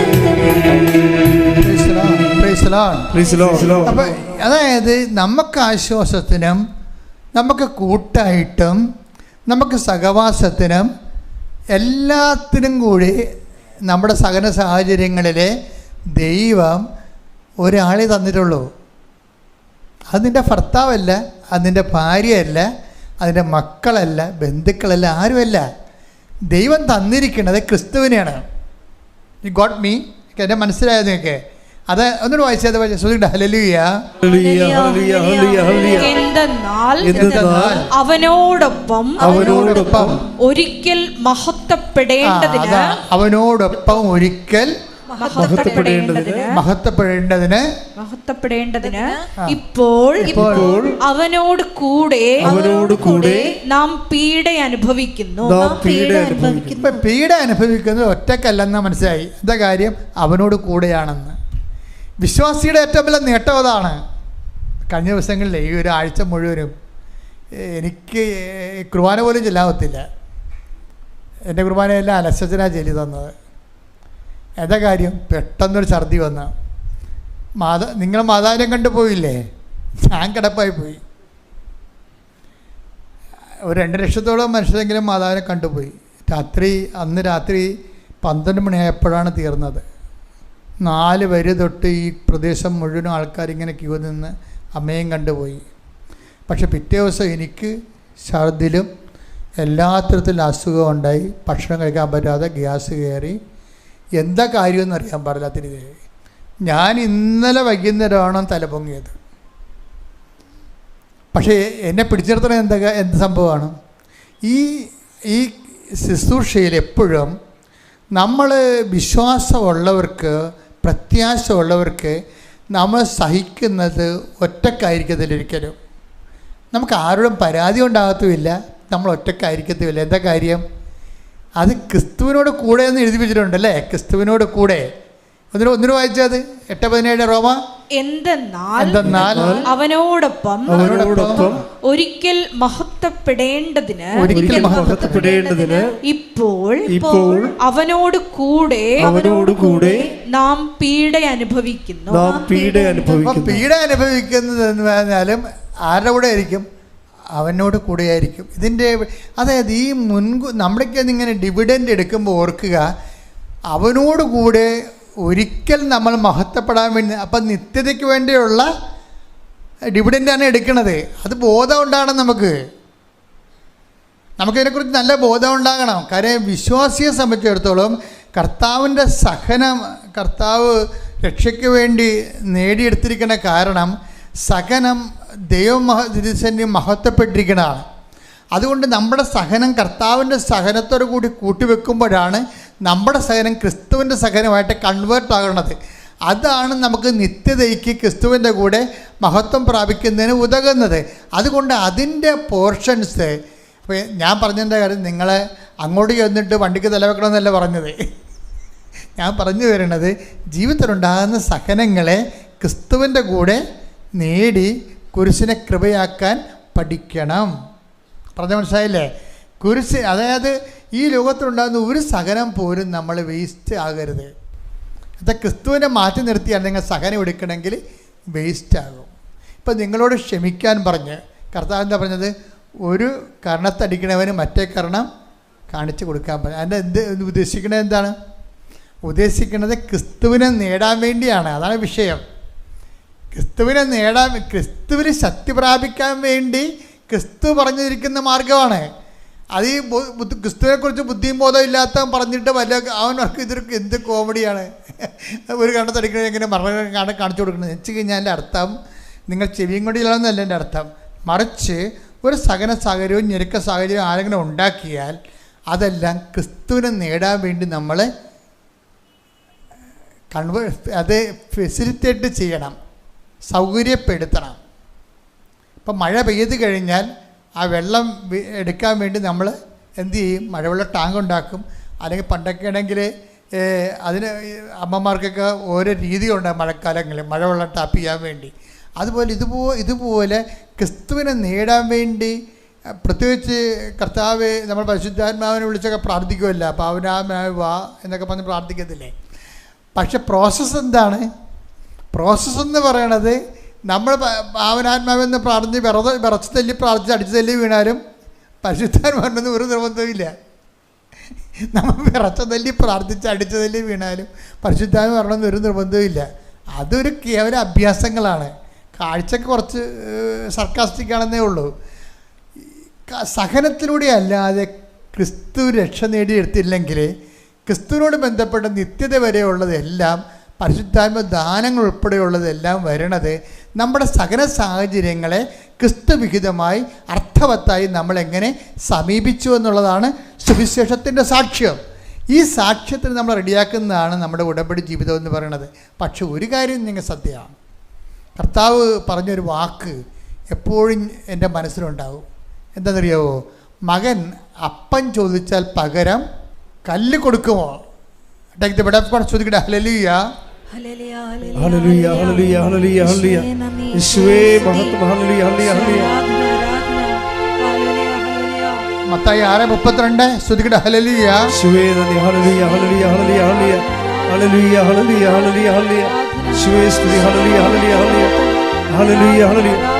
അപ്പൊ അതായത് നമുക്ക് ആശ്വാസത്തിനും നമുക്ക് കൂട്ടായിട്ടും നമുക്ക് സഹവാസത്തിനും എല്ലാത്തിനും കൂടി നമ്മുടെ സഹന സാഹചര്യങ്ങളിൽ ദൈവം ഒരാളെ തന്നിട്ടുള്ളൂ. അത് നിൻ്റെ ഭർത്താവല്ല, അത് നിൻ്റെ ഭാര്യയല്ല, അതിൻ്റെ മക്കളല്ല, ബന്ധുക്കളല്ല, ആരുമല്ല. ദൈവം തന്നിരിക്കുന്നത് ക്രിസ്തുവിനെയാണ്. You got me? എന്നെ മനസ്സിലായത് നിങ്ങൾക്ക്? അത് ഒന്നുകൂടെ വായിച്ചത് ഹല്ലേലൂയ. എന്തെന്നാൽ അവനോടൊപ്പം ഒരിക്കൽ മഹത്വപ്പെടേണ്ടതിന് ഇപ്പോൾ അവനോട് കൂടെ നാം പീഡ അനുഭവിക്കുന്നു. പീഡ അനുഭവിക്കുന്നത് ഒറ്റക്കല്ലെന്ന് മനസ്സിലായി. എന്താ കാര്യം? അവനോട് കൂടെയാണെന്ന്. വിശ്വാസിയുടെ ഏറ്റവും വലിയ നേട്ടം അതാണ്. കഴിഞ്ഞ ദിവസങ്ങളിൽ ഈ ഒരു ആഴ്ച മുഴുവനും എനിക്ക് കുർബാന പോലും ചെല്ലാവത്തില്ല. എൻ്റെ കുർബാനയെല്ലാം അലസച്ചനാ ചൊല്ലി തന്നത്. എന്താ കാര്യം? പെട്ടെന്നൊരു ഛർദി വന്ന നിങ്ങൾ മാതാവിനെ കണ്ടു പോയില്ലേ? ഞാൻ കിടപ്പായി പോയി. ഒരു 2 ലക്ഷത്തോളം മനുഷ്യരെങ്കിലും മാതാവിനെ കണ്ടുപോയി. അന്ന് രാത്രി 12 മണിയായപ്പോഴാണ് തീർന്നത്. 4 വരി തൊട്ട് ഈ പ്രദേശം മുഴുവനും ആൾക്കാരിങ്ങനെ ക്യൂ നിന്ന് അമ്മയും കണ്ടുപോയി. പക്ഷെ പിറ്റേ ദിവസം എനിക്ക് ഛർദിലും എല്ലാ തരത്തിലും അസുഖം ഉണ്ടായി. ഭക്ഷണം കഴിക്കാൻ പറ്റാതെ ഗ്യാസ് കയറി. എന്താ കാര്യമെന്ന് അറിയാൻ പാടില്ല. തിരികെ ഞാൻ ഇന്നലെ വൈകുന്നേരമാണ് തല പൊങ്ങിയത്. പക്ഷേ എന്നെ പിടിച്ചിടത്തണം എന്ത് സംഭവമാണ്? ഈ ശുശ്രൂഷയിൽ എപ്പോഴും നമ്മൾ വിശ്വാസമുള്ളവർക്ക്, പ്രത്യാശയുള്ളവർക്ക് നമ്മൾ സഹിക്കുന്നത് ഒറ്റക്കായിരിക്കത്തില്ലൊരിക്കലും. നമുക്ക് ആരോടും പരാതി ഉണ്ടാകത്തുമില്ല, നമ്മൾ ഒറ്റക്കായിരിക്കത്തുമില്ല. എന്താ കാര്യം? അത് ക്രിസ്തുവിനോട് കൂടെ എന്ന് എഴുതി വെച്ചിട്ടുണ്ടല്ലേ? ക്രിസ്തുവിനോട് കൂടെ. ഒന്നിനു വായിച്ചത് 8:17 റോമ. എന്തെന്നാൽ അവനോടൊപ്പം ഒരിക്കൽ മഹത്വപ്പെടേണ്ടതിന് ഇപ്പോൾ അവനോട് കൂടെ നാം പീഡ അനുഭവിക്കുന്നു. പീഡ അനുഭവിക്കുന്നത് എന്ന് പറഞ്ഞാലും ആരുടെ കൂടെ ആയിരിക്കും? അവനോട് കൂടെയായിരിക്കും. ഇതിൻ്റെ അതായത് ഈ നമ്മളൊക്കെ ഇങ്ങനെ ഡിവിഡൻഡ് എടുക്കുമ്പോൾ ഓർക്കുക, അവനോട് കൂടെ ഒരിക്കൽ നമ്മൾ മഹത്വപ്പെടാൻ വേണ്ടി, അപ്പം നിത്യതയ്ക്ക് വേണ്ടിയുള്ള ഡിവിഡൻ്റാണ് എടുക്കുന്നത്. അത് ബോധം ഉണ്ടാകണം. നമുക്കിതിനെക്കുറിച്ച് നല്ല ബോധം ഉണ്ടാകണം. കാര്യം വിശ്വാസിയെ സംബന്ധിച്ചിടത്തോളം കർത്താവിൻ്റെ സഹനം കർത്താവ് രക്ഷയ്ക്ക് വേണ്ടി നേടിയെടുത്തിരിക്കുന്ന കാരണം സഹനം ദൈവം മഹത്വപ്പെട്ടിരിക്കുന്നതാണ്. അതുകൊണ്ട് നമ്മുടെ സഹനം കർത്താവിൻ്റെ സഹനത്തോടു കൂടി കൂട്ടിവെക്കുമ്പോഴാണ് നമ്മുടെ സഹനം ക്രിസ്തുവിൻ്റെ സഹനമായിട്ട് കൺവേർട്ട് ആകുന്നത്. അതാണ് നമുക്ക് നിത്യതയ്ക്ക് ക്രിസ്തുവിൻ്റെ കൂടെ മഹത്വം പ്രാപിക്കുന്നതിന് ഉതകുന്നത്. അതുകൊണ്ട് അതിൻ്റെ പോർഷൻസ്, ഇപ്പോൾ ഞാൻ പറഞ്ഞതിൻ്റെ കാര്യം നിങ്ങളെ അങ്ങോട്ട് ചെന്നിട്ട് വണ്ടിക്ക് തലവെക്കണമെന്നല്ല പറഞ്ഞത്. ഞാൻ പറഞ്ഞു വരുന്നത് ജീവിതത്തിലുണ്ടാകുന്ന സഹനങ്ങളെ ക്രിസ്തുവിൻ്റെ കൂടെ നേടി കുരിശിനെ കൃപയാക്കാൻ പഠിക്കണം. പറഞ്ഞ മനസ്സിലായില്ലേ? കുരിശ്, അതായത് ഈ ലോകത്തിലുണ്ടാകുന്ന ഒരു സഹനം പോലും നമ്മൾ വേസ്റ്റ് ആകരുത്. അത് ക്രിസ്തുവിനെ മാറ്റി നിർത്തിയാണ് നിങ്ങൾ സഹനം എടുക്കണമെങ്കിൽ വേസ്റ്റ് ആകും. ഇപ്പം നിങ്ങളോട് ക്ഷമിക്കാൻ പറഞ്ഞ് കർത്താവ് എന്താ പറഞ്ഞത്? ഒരു കർണത്തടിക്കണവന് മറ്റേ കർണം കാണിച്ചു കൊടുക്കാൻ പറഞ്ഞു. അതിൻ്റെ ഉദ്ദേശിക്കുന്നത് എന്താണ്? ഉദ്ദേശിക്കുന്നത് ക്രിസ്തുവിനെ നേടാൻ വേണ്ടിയാണ്. അതാണ് വിഷയം. ക്രിസ്തുവിന് ശക്തി പ്രാപിക്കാൻ വേണ്ടി ക്രിസ്തു പറഞ്ഞിരിക്കുന്ന മാർഗമാണ്. അത് ഈ ക്രിസ്തുവിനെക്കുറിച്ച് ബുദ്ധിയും ബോധം ഇല്ലാത്തവൻ പറഞ്ഞിട്ട് അവനവർക്ക് ഇതൊരു എന്ത് കോമഡിയാണ്. ഒരു കണ്ണത്തടിക്കണത് എങ്ങനെ മരണം കാണിച്ചു കൊടുക്കുന്നത് വെച്ച് കഴിഞ്ഞാൽ എൻ്റെ അർത്ഥം നിങ്ങൾ ചെവിയും കൊണ്ടില്ലാന്നല്ല എൻ്റെ അർത്ഥം. മറിച്ച് ഒരു സഹന സാഹചര്യവും ഞെരുക്ക സാഹചര്യവും ആരെങ്കിലും ഉണ്ടാക്കിയാൽ അതെല്ലാം ക്രിസ്തുവിനെ നേടാൻ വേണ്ടി നമ്മൾ അത് ഫെസിലിറ്റേറ്റ് ചെയ്യണം, സൗകര്യപ്പെടുത്തണം. ഇപ്പം മഴ പെയ്ത് കഴിഞ്ഞാൽ ആ വെള്ളം എടുക്കാൻ വേണ്ടി നമ്മൾ എന്തു ചെയ്യും? മഴവെള്ള ടാങ്ക് ഉണ്ടാക്കും. അല്ലെങ്കിൽ പണ്ടൊക്കെ ആണെങ്കിൽ അതിന് അമ്മമാർക്കൊക്കെ ഓരോ രീതിയുണ്ട് മഴക്കാലങ്ങളിൽ മഴവെള്ളം ടാപ്പ് ചെയ്യാൻ വേണ്ടി. അതുപോലെ ഇതുപോലെ ക്രിസ്തുവിനെ നേടാൻ വേണ്ടി പ്രത്യേകിച്ച് കർത്താവ് നമ്മൾ പരിശുദ്ധാത്മാവിനെ വിളിച്ചൊക്കെ പ്രാർത്ഥിക്കുമല്ല, പാവനാത്മാവ് വാ എന്നൊക്കെ പറഞ്ഞ് പ്രാർത്ഥിക്കത്തില്ലേ? പക്ഷെ പ്രോസസ്സ് എന്താണ്? പ്രോസസ്സ് എന്ന് പറയണത് നമ്മൾ പാവനാത്മാവെന്ന് പ്രാർത്ഥിച്ച് വിറച്ച് തല്ലി പ്രാർത്ഥിച്ച് അടിച്ചു തല്ലി വീണാലും പരിശുദ്ധാത്മാവിനൊന്നും ഒരു നിർബന്ധമില്ല. നമ്മൾ വിറച്ച തല്ലി പ്രാർത്ഥിച്ച് അടിച്ചു തല്ലി വീണാലും പരിശുദ്ധാത്മ വരണമെന്ന് ഒരു നിർബന്ധമില്ല. അതൊരു കേവല അഭ്യാസങ്ങളാണ്. കാഴ്ചക്ക് കുറച്ച് സർക്കാസ്റ്റിക്കാണെന്നേ ഉള്ളൂ. സഹനത്തിലൂടെ അല്ലാതെ ക്രിസ്തു രക്ഷ നേടിയെടുത്തില്ലെങ്കിൽ ക്രിസ്തുവിനോട് ബന്ധപ്പെട്ട നിത്യത വരെയുള്ളതെല്ലാം പരിശുദ്ധാത്മ ദാനങ്ങൾ ഉൾപ്പെടെയുള്ളതെല്ലാം വരണത് നമ്മുടെ സകല സാഹചര്യങ്ങളെ ക്രിസ്തുവിഹിതമായി അർത്ഥവത്തായി നമ്മളെങ്ങനെ സമീപിച്ചു എന്നുള്ളതാണ് സുവിശേഷത്തിൻ്റെ സാക്ഷ്യം. ഈ സാക്ഷ്യത്തിന് നമ്മൾ റെഡിയാക്കുന്നതാണ് നമ്മുടെ ഉടമ്പടി ജീവിതം എന്ന് പറയുന്നത്. പക്ഷെ ഒരു കാര്യം നിങ്ങൾ സത്യമാണ്, കർത്താവ് പറഞ്ഞൊരു വാക്ക് എപ്പോഴും എൻ്റെ മനസ്സിലുണ്ടാവും. എന്താണെന്നറിയാവോ? മകൻ അപ്പം ചോദിച്ചാൽ പകരം കല്ല് കൊടുക്കുമോ? Take the bed of God. ചോദിക്കട്ടെ. ഹല്ലേലൂയ, ഹല്ലേലൂയ, ഹല്ലേലൂയ, ഹല്ലേലൂയ, ഹല്ലേലൂയ. യേശുവേ മഹത്വം. ഹല്ലേലൂയ, ഹല്ലേലൂയ, ഹല്ലേലൂയ. മത്തായി 6:32. ചോദിക്കട്ടെ. ഹല്ലേലൂയ, യേശുവേ നന്ദി. ഹല്ലേലൂയ, ഹല്ലേലൂയ, ഹല്ലേലൂയ, ഹല്ലേലൂയ, ഹല്ലേലൂയ, ഹല്ലേലൂയ, ഹല്ലേലൂയ, ഹല്ലേലൂയ. യേശുവേ സ്തുതി. ഹല്ലേലൂയ, ഹല്ലേലൂയ, ഹല്ലേലൂയ, ഹല്ലേലൂയ, ഹല്ലേലൂയ.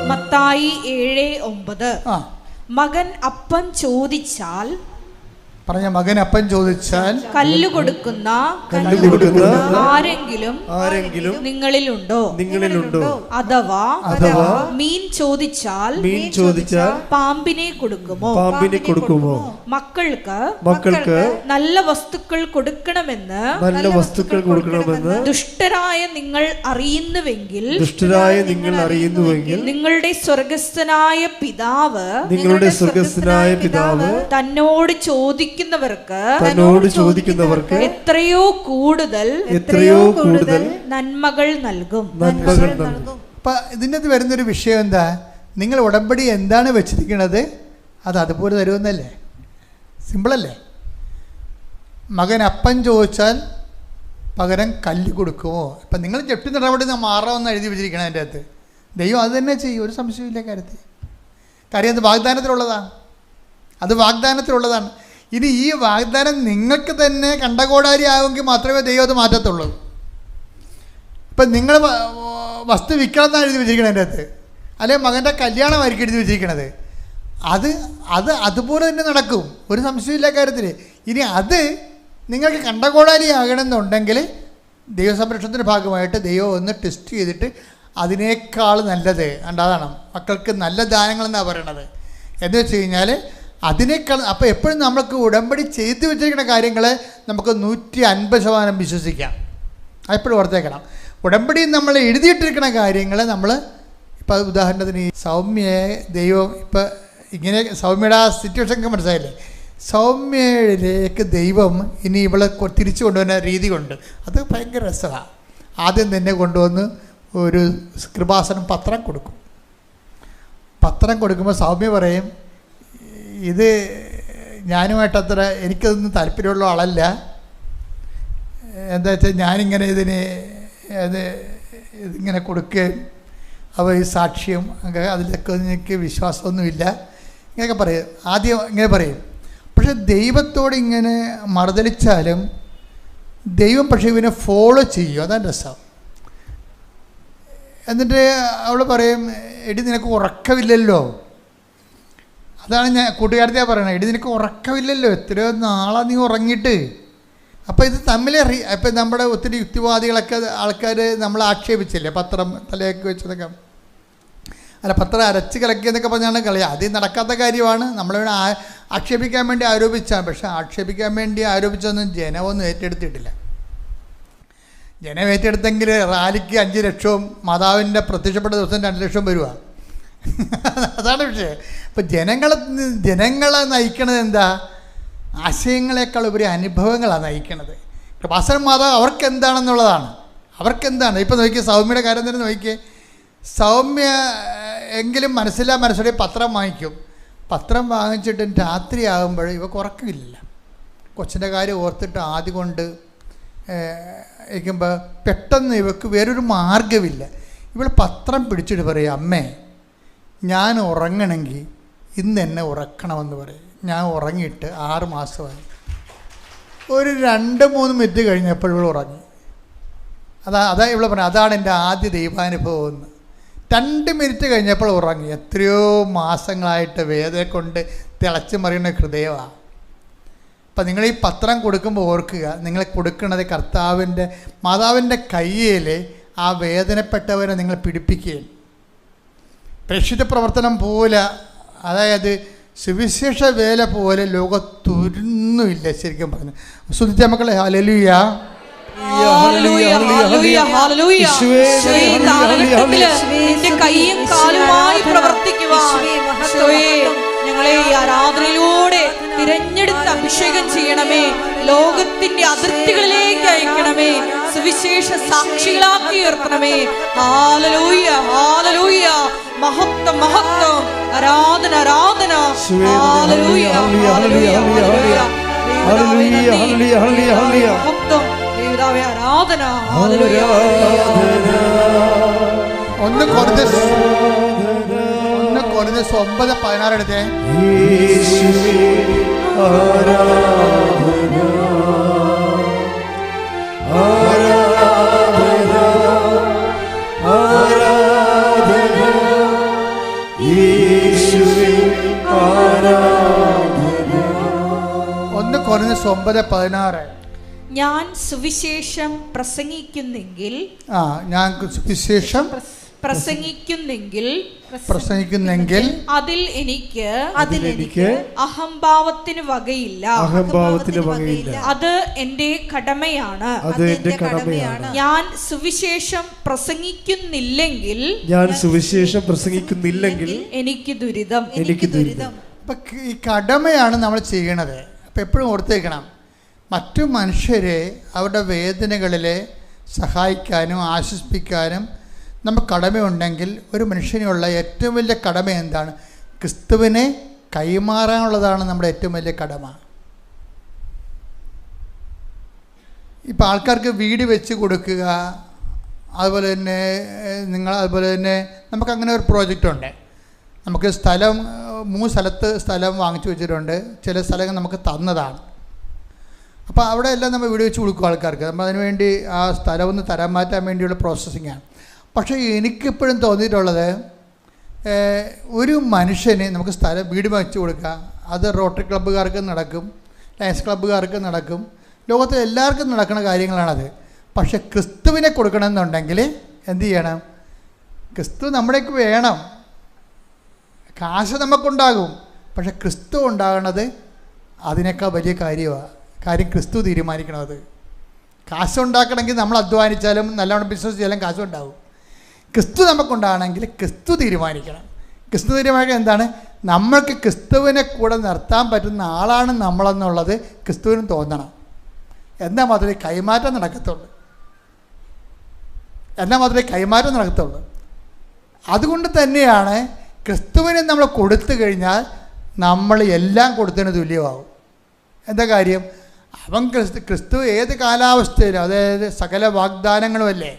മത്തായി 7:9. മകൻ അപ്പം ചോദിച്ചാൽ, പറഞ്ഞ മകൻ അപ്പം ചോദിച്ചാൽ കല്ല് കൊടുക്കുന്ന ആരെങ്കിലും നിങ്ങളിലുണ്ടോ? അഥവാ മീൻ ചോദിച്ചാൽ പാമ്പിനെ കൊടുക്കുമോ? മക്കൾക്ക് നല്ല വസ്തുക്കൾ കൊടുക്കണമെന്ന് ദുഷ്ടരായ നിങ്ങൾ അറിയുന്നുവെങ്കിൽ നിങ്ങളുടെ സ്വർഗസ്ഥനായ പിതാവ് തന്നോട് ചോദിക്കുന്നവർക്ക് എത്രയോ കൂടുതൽ നന്മകൾ നൽകും. അപ്പൊ ഇതിൻ്റെ അത് വരുന്നൊരു വിഷയം എന്താ? നിങ്ങൾ ഉടമ്പടി എന്താണ് വെച്ചിരിക്കുന്നത് അത് അതുപോലെ തരുമെന്നല്ലേ? സിമ്പിളല്ലേ? മകൻ അപ്പം ചോദിച്ചാൽ പകരം കല്ല് കൊടുക്കുമോ? ഇപ്പം നിങ്ങൾ ജപ്തി നടപടി മാറാമെന്ന് എഴുതി വെച്ചിരിക്കണം അതിൻ്റെ അകത്ത്. ദൈവം അത് തന്നെ ചെയ്യും, ഒരു സംശയമില്ല കാര്യത്തിൽ. കാര്യം അത് വാഗ്ദാനത്തിലുള്ളതാണ്. ഇനി ഈ വാഗ്ദാനം നിങ്ങൾക്ക് തന്നെ കണ്ടകോടാരി ആവുമെങ്കിൽ മാത്രമേ ദൈവം അത് മാറ്റത്തുള്ളൂ. ഇപ്പം നിങ്ങൾ വസ്തു വിൽക്കണമെന്നാണ് എഴുതി വെച്ചിരിക്കണത് എൻ്റെ അകത്ത്, അല്ലെങ്കിൽ മകൻ്റെ കല്യാണമായിരിക്കും എഴുതി വെച്ചിരിക്കണത്. അത് അതുപോലെ തന്നെ നടക്കും, ഒരു സംശയമില്ല കാര്യത്തിൽ. ഇനി അത് നിങ്ങൾക്ക് കണ്ടകോടാരി ആകണമെന്നുണ്ടെങ്കിൽ ദൈവസംരക്ഷണത്തിൻ്റെ ഭാഗമായിട്ട് ദൈവം ഒന്ന് ടെസ്റ്റ് ചെയ്തിട്ട് അതിനേക്കാൾ നല്ലത് അതാണ് മക്കൾക്ക് നല്ല ദാനങ്ങളെന്നാണ് പറയണത്. എന്ന് വെച്ച് കഴിഞ്ഞാൽ അതിനേക്കാൾ അപ്പോൾ എപ്പോഴും നമ്മൾക്ക് ഉടമ്പടി ചെയ്തു വെച്ചിരിക്കുന്ന കാര്യങ്ങൾ നമുക്ക് 150% വിശ്വസിക്കാം. അതെപ്പോഴും ഓർത്തേക്കണം. ഉടമ്പടി നമ്മൾ എഴുതിയിട്ടിരിക്കുന്ന കാര്യങ്ങൾ നമ്മൾ ഇപ്പോൾ ഉദാഹരണത്തിന് ഈ സൗമ്യയെ ദൈവം ഇപ്പോൾ ഇങ്ങനെ സൗമ്യയുടെ ആ സിറ്റുവേഷനൊക്കെ മനസ്സിലായില്ലേ? സൗമ്യയിലേക്ക് ദൈവം ഇനി ഇവളെ തിരിച്ചു കൊണ്ടുവരുന്ന രീതി കൊണ്ട് അത് ഭയങ്കര രസമാണ്. ആദ്യം തന്നെ കൊണ്ടുവന്ന് ഒരു കൃപാസനം പത്രം കൊടുക്കുമ്പോൾ സൗമ്യ പറയും, ഇത് ഞാനുമായിട്ട് അത്ര എനിക്കതൊന്നും താല്പര്യമുള്ള ആളല്ല. എന്താ വെച്ചാൽ ഞാനിങ്ങനെ ഇതിങ്ങനെ കൊടുക്കുകയും അവ ഈ സാക്ഷ്യം അതിലൊക്കെ എനിക്ക് വിശ്വാസമൊന്നുമില്ല ഇങ്ങനെയൊക്കെ പറയും. ആദ്യം ഇങ്ങനെ പറയും. പക്ഷെ ദൈവത്തോട് ഇങ്ങനെ മറുതലിച്ചാലും ദൈവം പക്ഷേ ഇവനെ ഫോളോ ചെയ്യും. അതാണ് രസം. എന്നിട്ട് അവൾ പറയും, എടി നിനക്ക് ഉറക്കമില്ലല്ലോ. അതാണ് ഞാൻ കൂട്ടുകാരത്തെയാണ് പറയണത്. എടി നിനക്ക് ഉറക്കമില്ലല്ലോ, എത്രയോ നാളാണ് നീ ഉറങ്ങിയിട്ട്. അപ്പോൾ ഇത് തമ്മിൽ ഇപ്പം നമ്മുടെ ഒത്തിരി യുക്തിവാദികളൊക്കെ ആൾക്കാർ നമ്മൾ ആക്ഷേപിച്ചില്ലേ, പത്രം തലയൊക്കെ വെച്ചതൊക്കെ. അല്ല, പത്രം അരച്ച് കലക്കിയെന്നൊക്കെ പറഞ്ഞാണ് കളി. അത് നടക്കാത്ത കാര്യമാണ്. നമ്മളിവിടെ ആക്ഷേപിക്കാൻ വേണ്ടി ആരോപിച്ചാണ്. പക്ഷെ ആക്ഷേപിക്കാൻ വേണ്ടി ആരോപിച്ചൊന്നും ജനമൊന്നും ഏറ്റെടുത്തിട്ടില്ല. ജനം ഏറ്റെടുത്തെങ്കിൽ റാലിക്ക് 5 ലക്ഷവും മാതാവിൻ്റെ പ്രത്യക്ഷപ്പെട്ട ദിവസം 2 ലക്ഷം വരുക. അതാണ് വിഷയം. ഇപ്പം ജനങ്ങളെ നയിക്കണത് എന്താ? ആശയങ്ങളെക്കാൾ ഉപരി അനുഭവങ്ങളാണ് നയിക്കണത്. കൃപാസന മാതാവ് അവർക്കെന്താണെന്നുള്ളതാണ്. അവർക്കെന്താണ് ഇപ്പം നോക്കിയേ, സൗമ്യയുടെ കാര്യം തന്നെ നോക്കിയേ. സൗമ്യ എങ്കിലും മനസ്സിലോടെ പത്രം വാങ്ങിക്കും. പത്രം വാങ്ങിച്ചിട്ട് രാത്രി ആകുമ്പോൾ ഇവക്ക് ഉറക്കമില്ല. കൊച്ചിൻ്റെ കാര്യം ഓർത്തിട്ട് ആദ്യം കൊണ്ട് ഇരിക്കുമ്പോൾ പെട്ടെന്ന് ഇവക്ക് വേറൊരു മാർഗ്ഗമില്ല. ഇവൾ പത്രം പിടിച്ചിട്ട് പറയും, അമ്മേ ഞാൻ ഉറങ്ങണമെങ്കിൽ ഇന്ന് എന്നെ ഉറക്കണമെന്ന് പറയും. ഞാൻ ഉറങ്ങിയിട്ട് 6 മാസമായി. ഒരു 2-3 മിനിറ്റ് കഴിഞ്ഞപ്പോൾ ഇവൾ ഉറങ്ങി. അതാ ഇവൾ പറഞ്ഞു, അതാണ് എൻ്റെ ആദ്യ ദൈവാനുഭവം എന്ന്. 2 മിനിറ്റ് കഴിഞ്ഞപ്പോൾ ഉറങ്ങി. എത്രയോ മാസങ്ങളായിട്ട് വേദന കൊണ്ട് തിളച്ച് മറിയുന്ന ഹൃദയമാണ്. അപ്പം നിങ്ങൾ ഈ പത്രം കൊടുക്കുമ്പോൾ ഓർക്കുക, നിങ്ങൾ കൊടുക്കുന്നത് കർത്താവിൻ്റെ മാതാവിൻ്റെ കയ്യിൽ ആ വേദനപ്പെട്ടവരെ നിങ്ങൾ പിടിപ്പിക്കുകയും പ്രേക്ഷിത പ്രവർത്തനം പോലെ, അതായത് സുവിശേഷ വേല പോലെ ലോകത്തൊരുന്നുമില്ല ശരിക്കും പറഞ്ഞു. സുധിച്ച മക്കളെ ഹല്ലേലൂയ. കൈയും കാലുമായി പ്രവർത്തിക്കുവാൻ ഞങ്ങളെ ഈ ആരാധനയിലൂടെ തിരഞ്ഞെടുത്ത് അഭിഷേകം ചെയ്യണമേ. ലോകത്തിന്റെ അതിർത്തികളിലേക്ക് അയക്കണമേ. സുവിശേഷ സാക്ഷികളാക്കി ഉയർത്തണമേ. ഹല്ലേലൂയ, ഹല്ലേലൂയ. മഹത്വം, മഹത്വം. ആരാധന, ആരാധന. ഹല്ലേലൂയ, ഹല്ലേലൂയ, ഹല്ലേലൂയ. മഹത്വം ദൈവമേ, ആരാധന. ഹല്ലേലൂയ. ഒന്ന് കൊരിന്ത്യസ് 9:16 എടുത്തേ. യേശുവേ 9:16. ഞാൻ സുവിശേഷം പ്രസംഗിക്കുന്നെങ്കിൽ ഞാൻ സുവിശേഷം പ്രസംഗിക്കുന്നെങ്കിൽ അതിൽ എനിക്ക് അഹംഭാവത്തിന് വകയില്ല. അത് എന്റെ കടമയാണ്. ഞാൻ സുവിശേഷം പ്രസംഗിക്കുന്നില്ലെങ്കിൽ എനിക്ക് ദുരിതം. അപ്പൊ ഈ കടമയാണ് നമ്മൾ ചെയ്യണത്. അപ്പൊ എപ്പോഴും ഓർത്തേക്കണം, മറ്റു മനുഷ്യരെ അവരുടെ വേദനകളിലെ സഹായിക്കാനും ആശ്വസിപ്പിക്കാനും നമുക്ക് കടമയുണ്ടെങ്കിൽ ഒരു മനുഷ്യനുള്ള ഏറ്റവും വലിയ കടമ എന്താണ്? ക്രിസ്തുവിനെ കൈമാറാനുള്ളതാണ് നമ്മുടെ ഏറ്റവും വലിയ കടമ. ഇപ്പോൾ ആൾക്കാർക്ക് വീട് വെച്ച് കൊടുക്കുക, അതുപോലെ തന്നെ നമുക്കങ്ങനെ ഒരു പ്രോജക്റ്റുണ്ട്. നമുക്ക് 3 സ്ഥലത്ത് സ്ഥലം വാങ്ങിച്ചു വെച്ചിട്ടുണ്ട്. ചില സ്ഥലങ്ങൾ നമുക്ക് തന്നതാണ്. അപ്പോൾ അവിടെ എല്ലാം നമ്മൾ വീട് വെച്ച് കൊടുക്കും ആൾക്കാർക്ക്. നമ്മൾ അതിനുവേണ്ടി ആ സ്ഥലം ഒന്ന് തരാൻ മാറ്റാൻ വേണ്ടിയുള്ള പ്രോസസ്സിങ്ങാണ്. പക്ഷേ എനിക്കിപ്പോഴും തോന്നിയിട്ടുള്ളത്, ഒരു മനുഷ്യന് നമുക്ക് വീട് വെച്ച് കൊടുക്കുക, അത് റോട്ടറി ക്ലബ്ബുകാർക്ക് നടക്കും, ലയൺസ് ക്ലബ്ബുകാർക്ക് നടക്കും, ലോകത്തിൽ എല്ലാവർക്കും നടക്കുന്ന കാര്യങ്ങളാണത്. പക്ഷെ ക്രിസ്തുവിനെ കൊടുക്കണമെന്നുണ്ടെങ്കിൽ എന്ത് ചെയ്യണം? ക്രിസ്തു നമ്മുടേക്ക് വേണം. കാശ് നമുക്കുണ്ടാകും, പക്ഷെ ക്രിസ്തു ഉണ്ടാകണത് അതിനേക്കാൾ വലിയ കാര്യമാണ്. കാര്യം ക്രിസ്തു തീരുമാനിക്കണത്. കാശുണ്ടാക്കണമെങ്കിൽ നമ്മൾ അധ്വാനിച്ചാലും നല്ലവണ്ണം ബിസിനസ് ചെയ്യാലും കാശുണ്ടാകും. ക്രിസ്തു നമുക്കുണ്ടാകണമെങ്കിൽ ക്രിസ്തു തീരുമാനിക്കണം. ക്രിസ്തു തീരുമാനിക്കണം എന്താണ്? നമ്മൾക്ക് ക്രിസ്തുവിനെ കൂടെ നിർത്താൻ പറ്റുന്ന ആളാണ് നമ്മളെന്നുള്ളത് ക്രിസ്തുവിനും തോന്നണം. എന്നാൽ മാത്രമേ കൈമാറ്റം നടക്കത്തുള്ളൂ. അതുകൊണ്ട് തന്നെയാണ് ക്രിസ്തുവിനെ നമ്മൾ കൊടുത്തു കഴിഞ്ഞാൽ നമ്മൾ എല്ലാം കൊടുത്തതിന് തുല്യമാകും. എന്താ കാര്യം? അവൻ ക്രിസ്തു ഏത് കാലാവസ്ഥയിലും, അതായത് സകല വാഗ്ദാനങ്ങളും അല്ലേ,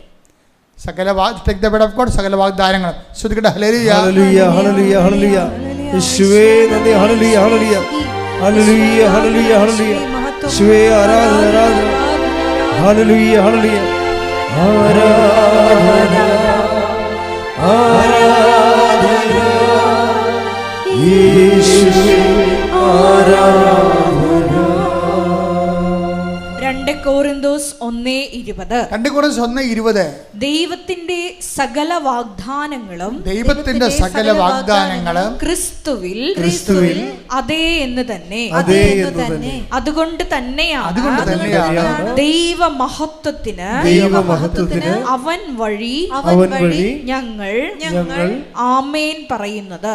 സകല വാഗ്ദാനങ്ങളും ശ്രദ്ധിക്കട്ടെ. ഹല്ലേലൂയ ഹല്ലേലൂയ ഹല്ലേലൂയ ഹല്ലേലൂയ യേശുവേ നന്ദി. ഹല്ലേലൂയ ഹല്ലേലൂയ ഹല്ലേലൂയ ഹല്ലേലൂയ ഹല്ലേലൂയ യേശുവേ ആരാധന ഹല്ലേലൂയ ഹല്ലേലൂയ ആരാധന ആരാധന യേശുവേ ആരാധന. 2 കൊരിന്തോസ് 1:20 ദൈവത്തിന്റെ സകല വാഗ്ദാനങ്ങളും ക്രിസ്തുവിൽ അതേ എന്ന് തന്നെ. അതുകൊണ്ട് തന്നെയാണ് ദൈവമഹത്വത്തിന് അവൻ വഴി ഞങ്ങൾ ആമേൻ പറയുന്നത്.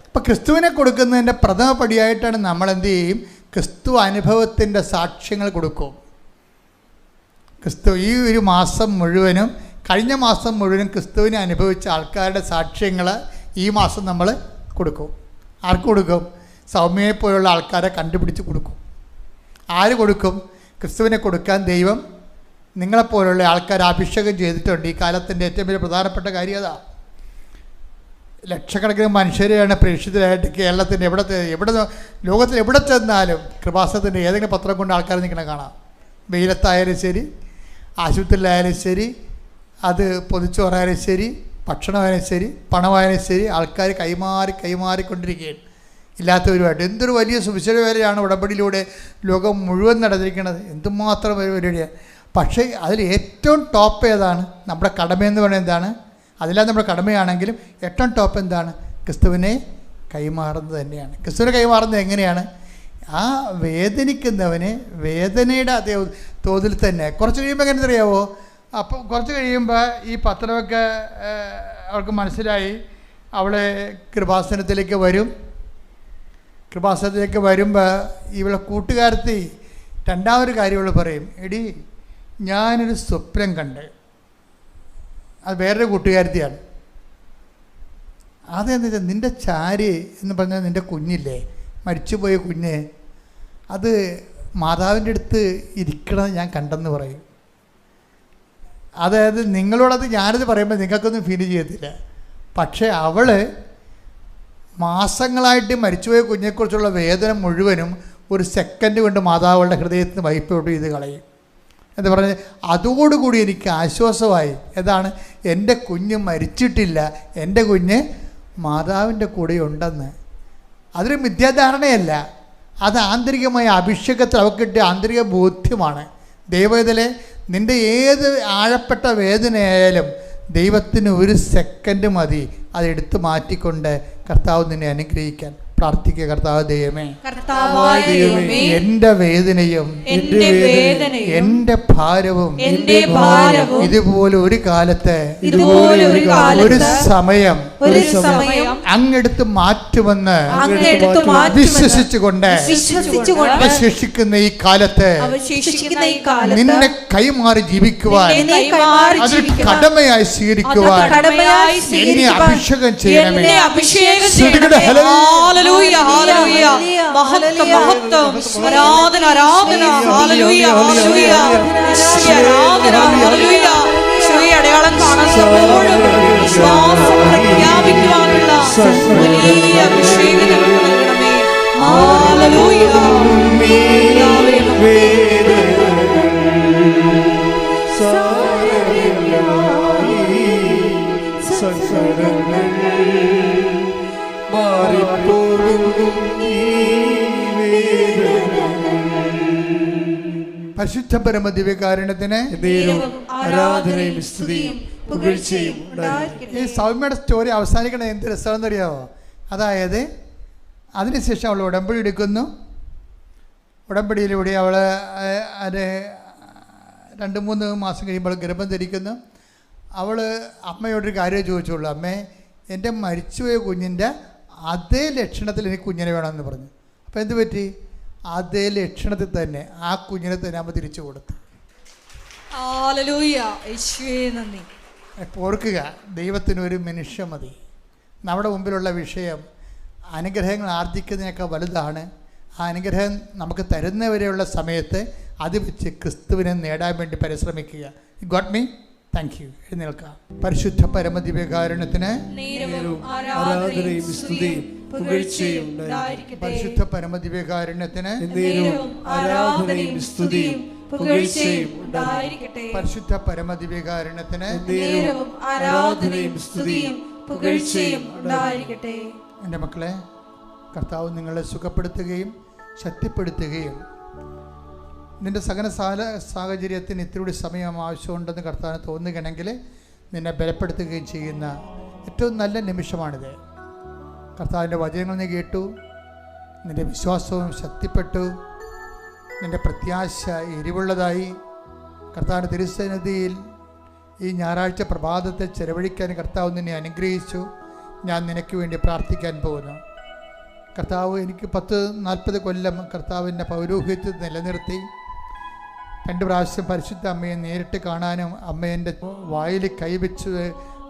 അപ്പൊ ക്രിസ്തുവിനെ കൊടുക്കുന്നതിന്റെ പ്രഥമ പടിയായിട്ടാണ് നമ്മൾ എന്ത് ചെയ്യും? ക്രിസ്തു അനുഭവത്തിൻ്റെ സാക്ഷ്യങ്ങൾ കൊടുക്കും. ക്രിസ്തു ഈ ഒരു മാസം മുഴുവനും, കഴിഞ്ഞ മാസം മുഴുവനും ക്രിസ്തുവിനെ അനുഭവിച്ച ആൾക്കാരുടെ സാക്ഷ്യങ്ങൾ ഈ മാസം നമ്മൾ കൊടുക്കും. ആർക്ക് കൊടുക്കും? സൗമ്യയെപ്പോലുള്ള ആൾക്കാരെ കണ്ടുപിടിച്ച് കൊടുക്കും. ആര് കൊടുക്കും? ക്രിസ്തുവിനെ കൊടുക്കാൻ ദൈവം നിങ്ങളെപ്പോലുള്ള ആൾക്കാർ അഭിഷേകം ചെയ്തിട്ടുണ്ട്. ഈ കാലത്തിൻ്റെ ഏറ്റവും വലിയ പ്രധാനപ്പെട്ട കാര്യം അതാണ്. ലക്ഷക്കണക്കിന് മനുഷ്യരെയാണ് പ്രേക്ഷിതരായിട്ട് കേരളത്തിൻ്റെ എവിടെ ലോകത്തിൽ എവിടെ ചെന്നാലും കൃപാസനത്തിൻ്റെ ഏതെങ്കിലും പത്രം കൊണ്ട് ആൾക്കാർ നിൽക്കണ കാണാം. വെയിലത്തായാലും ശരി, ആശുപത്രിയിലായാലും ശരി, അത് പൊതിച്ചോറായാലും ശരി, ഭക്ഷണമായാലും ശരി, പണമായാലും ശരി, ആൾക്കാർ കൈമാറിക്കൊണ്ടിരിക്കുകയാണ് ഇല്ലാത്തവരുമായിട്ട്. എന്തൊരു വലിയ സുവിശേഷ വേലയാണ് ഉടമ്പടിയിലൂടെ ലോകം മുഴുവൻ നടന്നിരിക്കുന്നത്. എന്തുമാത്രം പരിപാടിയാണ്. പക്ഷേ അതിൽ ഏറ്റവും ടോപ്പ് ഏതാണ്? നമ്മുടെ കടമയെന്ന് പറയുന്നത് എന്താണ്? അതെല്ലാം നമ്മുടെ കടമയാണെങ്കിലും ഏറ്റവും ടോപ്പ് എന്താണ്? ക്രിസ്തുവിനെ കൈമാറുന്നത് തന്നെയാണ്. ക്രിസ്തുവിനെ കൈമാറുന്നത് എങ്ങനെയാണ്? ആ വേദനിക്കുന്നവന് വേദനയുടെ അതേ തോതിൽ തന്നെ. കുറച്ച് കഴിയുമ്പോൾ എങ്ങനെ അറിയാവോ? അപ്പോൾ കുറച്ച് കഴിയുമ്പോൾ ഈ പത്രമൊക്കെ അവർക്ക് മനസ്സിലായി. അവളെ കൃപാസനത്തിലേക്ക് വരുമ്പോൾ ഇവളെ കൂട്ടുകാരത്തി രണ്ടാമൊരു കാര്യം അവൾ പറയും, എടി ഞാനൊരു സ്വപ്നം കണ്ട്. അത് വേറൊരു കൂട്ടുകാരത്തിയാണ്. അതെന്ന് വെച്ചാൽ നിൻ്റെ ചാരി എന്ന് പറഞ്ഞാൽ നിൻ്റെ കുഞ്ഞില്ലേ, മരിച്ചുപോയ കുഞ്ഞ്, അത് മാതാവിൻ്റെ അടുത്ത് ഇരിക്കണം ഞാൻ കണ്ടെന്ന് പറയും. അതായത് നിങ്ങളോടത് ഞാനത് പറയുമ്പോൾ നിങ്ങൾക്കൊന്നും ഫീൽ ചെയ്യത്തില്ല. പക്ഷേ അവൾ മാസങ്ങളായിട്ട് മരിച്ചുപോയ കുഞ്ഞിനെക്കുറിച്ചുള്ള വേദന മുഴുവനും ഒരു സെക്കൻഡ് കൊണ്ട് മാതാവുകളുടെ ഹൃദയത്തിന് വൈപ്പ് ഔട്ട് ചെയ്ത് കളയും. എന്ന് പറഞ്ഞ് അതോടുകൂടി എനിക്ക് ആശ്വാസമായി. ഏതാണ്? എൻ്റെ കുഞ്ഞ് മരിച്ചിട്ടില്ല, എൻ്റെ കുഞ്ഞ് മാതാവിൻ്റെ കൂടെ ഉണ്ടെന്ന്. അതൊരു മിഥ്യാധാരണയല്ല, അത് ആന്തരികമായ അഭിഷേകത്തിൽ അവർക്ക് കിട്ടിയ ആന്തരിക ബോധ്യമാണ്. ദൈവത്തിലെ നിൻ്റെ ഏത് ആഴപ്പെട്ട വേദനയായാലും ദൈവത്തിന് ഒരു സെക്കൻഡ് മതി അതെടുത്ത് മാറ്റിക്കൊണ്ട് കർത്താവ് നിന്നെ അനുഗ്രഹിക്കാൻ. പ്രാർത്ഥിക്കുക, കർത്താവ് ദൈവമേ, എന്റെ വേദനയും എന്റെ ഭാരവും ഇതുപോലെ ഒരു കാലത്ത് ഒരു സമയം അങ്ങെടുത്ത് മാറ്റുമെന്ന് വിശ്വസിച്ചുകൊണ്ട് അവശേഷിക്കുന്ന ഈ കാലത്ത് നിന്നെ കൈമാറി ജീവിക്കുവാൻ, അതൊരു കടമയായി സ്വീകരിക്കുവാൻ എന്നെ അഭിഷേകം ചെയ്യണമേ. ഹല്ലേലൂയ ഹല്ലേലൂയ മഹത്വം മഹത്വം ആരാധന ആരാധന ഹല്ലേലൂയ ഹല്ലേലൂയ ആരാധന ഹല്ലേലൂയ യേശുവേ അടയാളം കാണുമ്പോഴും വിശ്വാസം പ്രഖ്യാപിക്കുവാനുള്ള വലിയ അഭിഷേകം നൽകണമേ. ഹല്ലേലൂയ പരിശുദ്ധ പരമ ദിവ്യകാരുണ്യത്തിന് ആരാധനയും സ്തുതിയും പുകഴ്ചയും. ഈ സൗമ്യയുടെ സ്റ്റോറി അവസാനിക്കണ എന്ത് രസമാണെന്ന് അറിയാമോ? അതായത് അതിനുശേഷം അവൾ ഉടമ്പടി എടുക്കുന്നു. ഉടമ്പടിയിലൂടെ അവൾ അത് 2-3 മാസം കഴിയുമ്പോൾ ഗർഭം ധരിക്കുന്നു. അവൾ അമ്മയോടൊരു കാര്യം ചോദിച്ചോളൂ, അമ്മേ എൻ്റെ മരിച്ചുപോയ കുഞ്ഞിൻ്റെ അതേ ലക്ഷണത്തിൽ എനിക്ക് കുഞ്ഞിനെ വേണമെന്ന് പറഞ്ഞു. അപ്പോൾ എന്ത് പറ്റി? അതേ ലക്ഷണത്തിൽ തന്നെ ആ കുഞ്ഞിനെ തന്നെ അമ്മ തിരിച്ചു കൊടുത്തു. ഹല്ലേലൂയ യേശുവേ നന്ദി. ഓർക്കുക, ദൈവത്തിനൊരു മനുഷ്യ മതി. നമ്മുടെ മുമ്പിലുള്ള വിഷയം അനുഗ്രഹങ്ങൾ ആർജിക്കുന്നതിനേക്കാൾ വലുതാണ്. ആ അനുഗ്രഹം നമുക്ക് തരുന്നവരെയുള്ള സമയത്ത് അത് വെച്ച് ക്രിസ്തുവിനെ നേടാൻ വേണ്ടി പരിശ്രമിക്കുക. God me, thank you. എഴുന്നേൽക്കാം. പരിശുദ്ധ പരമദിവ്യകാരുണ്യത്തിന് ആരാധനയും സ്തുതിയും പുകഴ്ചയും. പരിശുദ്ധ പരമദിവ്യകാരുണ്യത്തിന് ആരാധനയും സ്തുതിയും പുകഴ്ചയും. പരിശുദ്ധ പരമദിവ്യകാരുണ്യത്തിന് ആരാധനയും സ്തുതിയും പുകഴ്ചയും. എൻ്റെ മക്കളെ, കർത്താവ് നിങ്ങളെ സുഖപ്പെടുത്തുകയും ശക്തിപ്പെടുത്തുകയും നിൻ്റെ സകല സാഹചര്യത്തിന് ഇത്തിരി സമയം ആവശ്യമുണ്ടെന്ന് കർത്താവിന് തോന്നുകയാണെങ്കിൽ നിന്നെ ബലപ്പെടുത്തുകയും ചെയ്യുന്ന ഏറ്റവും നല്ല നിമിഷമാണിത്. കർത്താവിൻ്റെ വചനങ്ങൾ നീ കേട്ടു, നിൻ്റെ വിശ്വാസവും ശക്തിപ്പെട്ടു, നിൻ്റെ പ്രത്യാശ എരിവുള്ളതായി. കർത്താവിൻ്റെ തിരുസന്നിധിയിൽ ഈ ഞായറാഴ്ച പ്രഭാതത്തെ ചെലവഴിക്കാൻ കർത്താവ് നിന്നെ അനുഗ്രഹിച്ചു. ഞാൻ നിനക്ക് വേണ്ടി പ്രാർത്ഥിക്കാൻ പോകുന്നു. കർത്താവ് എനിക്ക് 10-40 കൊല്ലം കർത്താവിൻ്റെ പൗരോഹിത്യത്തിൽ നിലനിർത്തി 2 പ്രാവശ്യം പരിശുദ്ധ അമ്മയെ നേരിട്ട് കാണാനും അമ്മേൻ്റെ വായിൽ കൈവച്ച്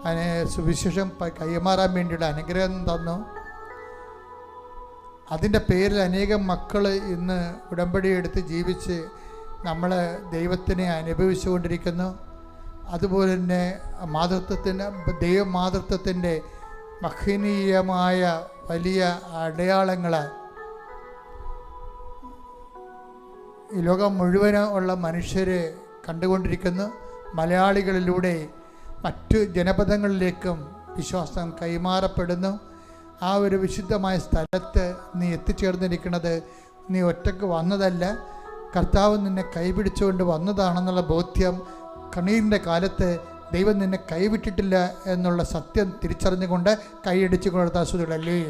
അതിനെ സുവിശേഷം കൈമാറാൻ വേണ്ടിയുള്ള അനുഗ്രഹം തന്നു. അതിൻ്റെ പേരിൽ അനേകം മക്കൾ ഇന്ന് ഉടമ്പടി എടുത്ത് ജീവിച്ച് നമ്മൾ ദൈവത്തിനെ അനുഭവിച്ചുകൊണ്ടിരിക്കുന്നു. അതുപോലെ തന്നെ ദൈവമാതൃത്വത്തിൻ്റെ മഹനീയമായ വലിയ അടയാളങ്ങൾ ഈ ലോകം മുഴുവനും ഉള്ള മനുഷ്യർ കണ്ടുകൊണ്ടിരിക്കുന്നു. മലയാളികളിലൂടെ മറ്റു ജനപദങ്ങളിലേക്കും വിശ്വാസം കൈമാറപ്പെടുന്നു. ആ ഒരു വിശുദ്ധമായ സ്ഥലത്ത് നീ എത്തിച്ചേർന്നിരിക്കുന്നത് നീ ഒറ്റയ്ക്ക് വന്നതല്ല, കർത്താവ് നിന്നെ കൈപിടിച്ചുകൊണ്ട് വന്നതാണെന്നുള്ള ബോധ്യം. കണ്ണീരിൻ്റെ കാലത്ത് ദൈവം നിന്നെ കൈവിട്ടിട്ടില്ല എന്നുള്ള സത്യം തിരിച്ചറിഞ്ഞുകൊണ്ട് കൈയടിച്ചു കൊടുത്ത സുഖല്ലേ.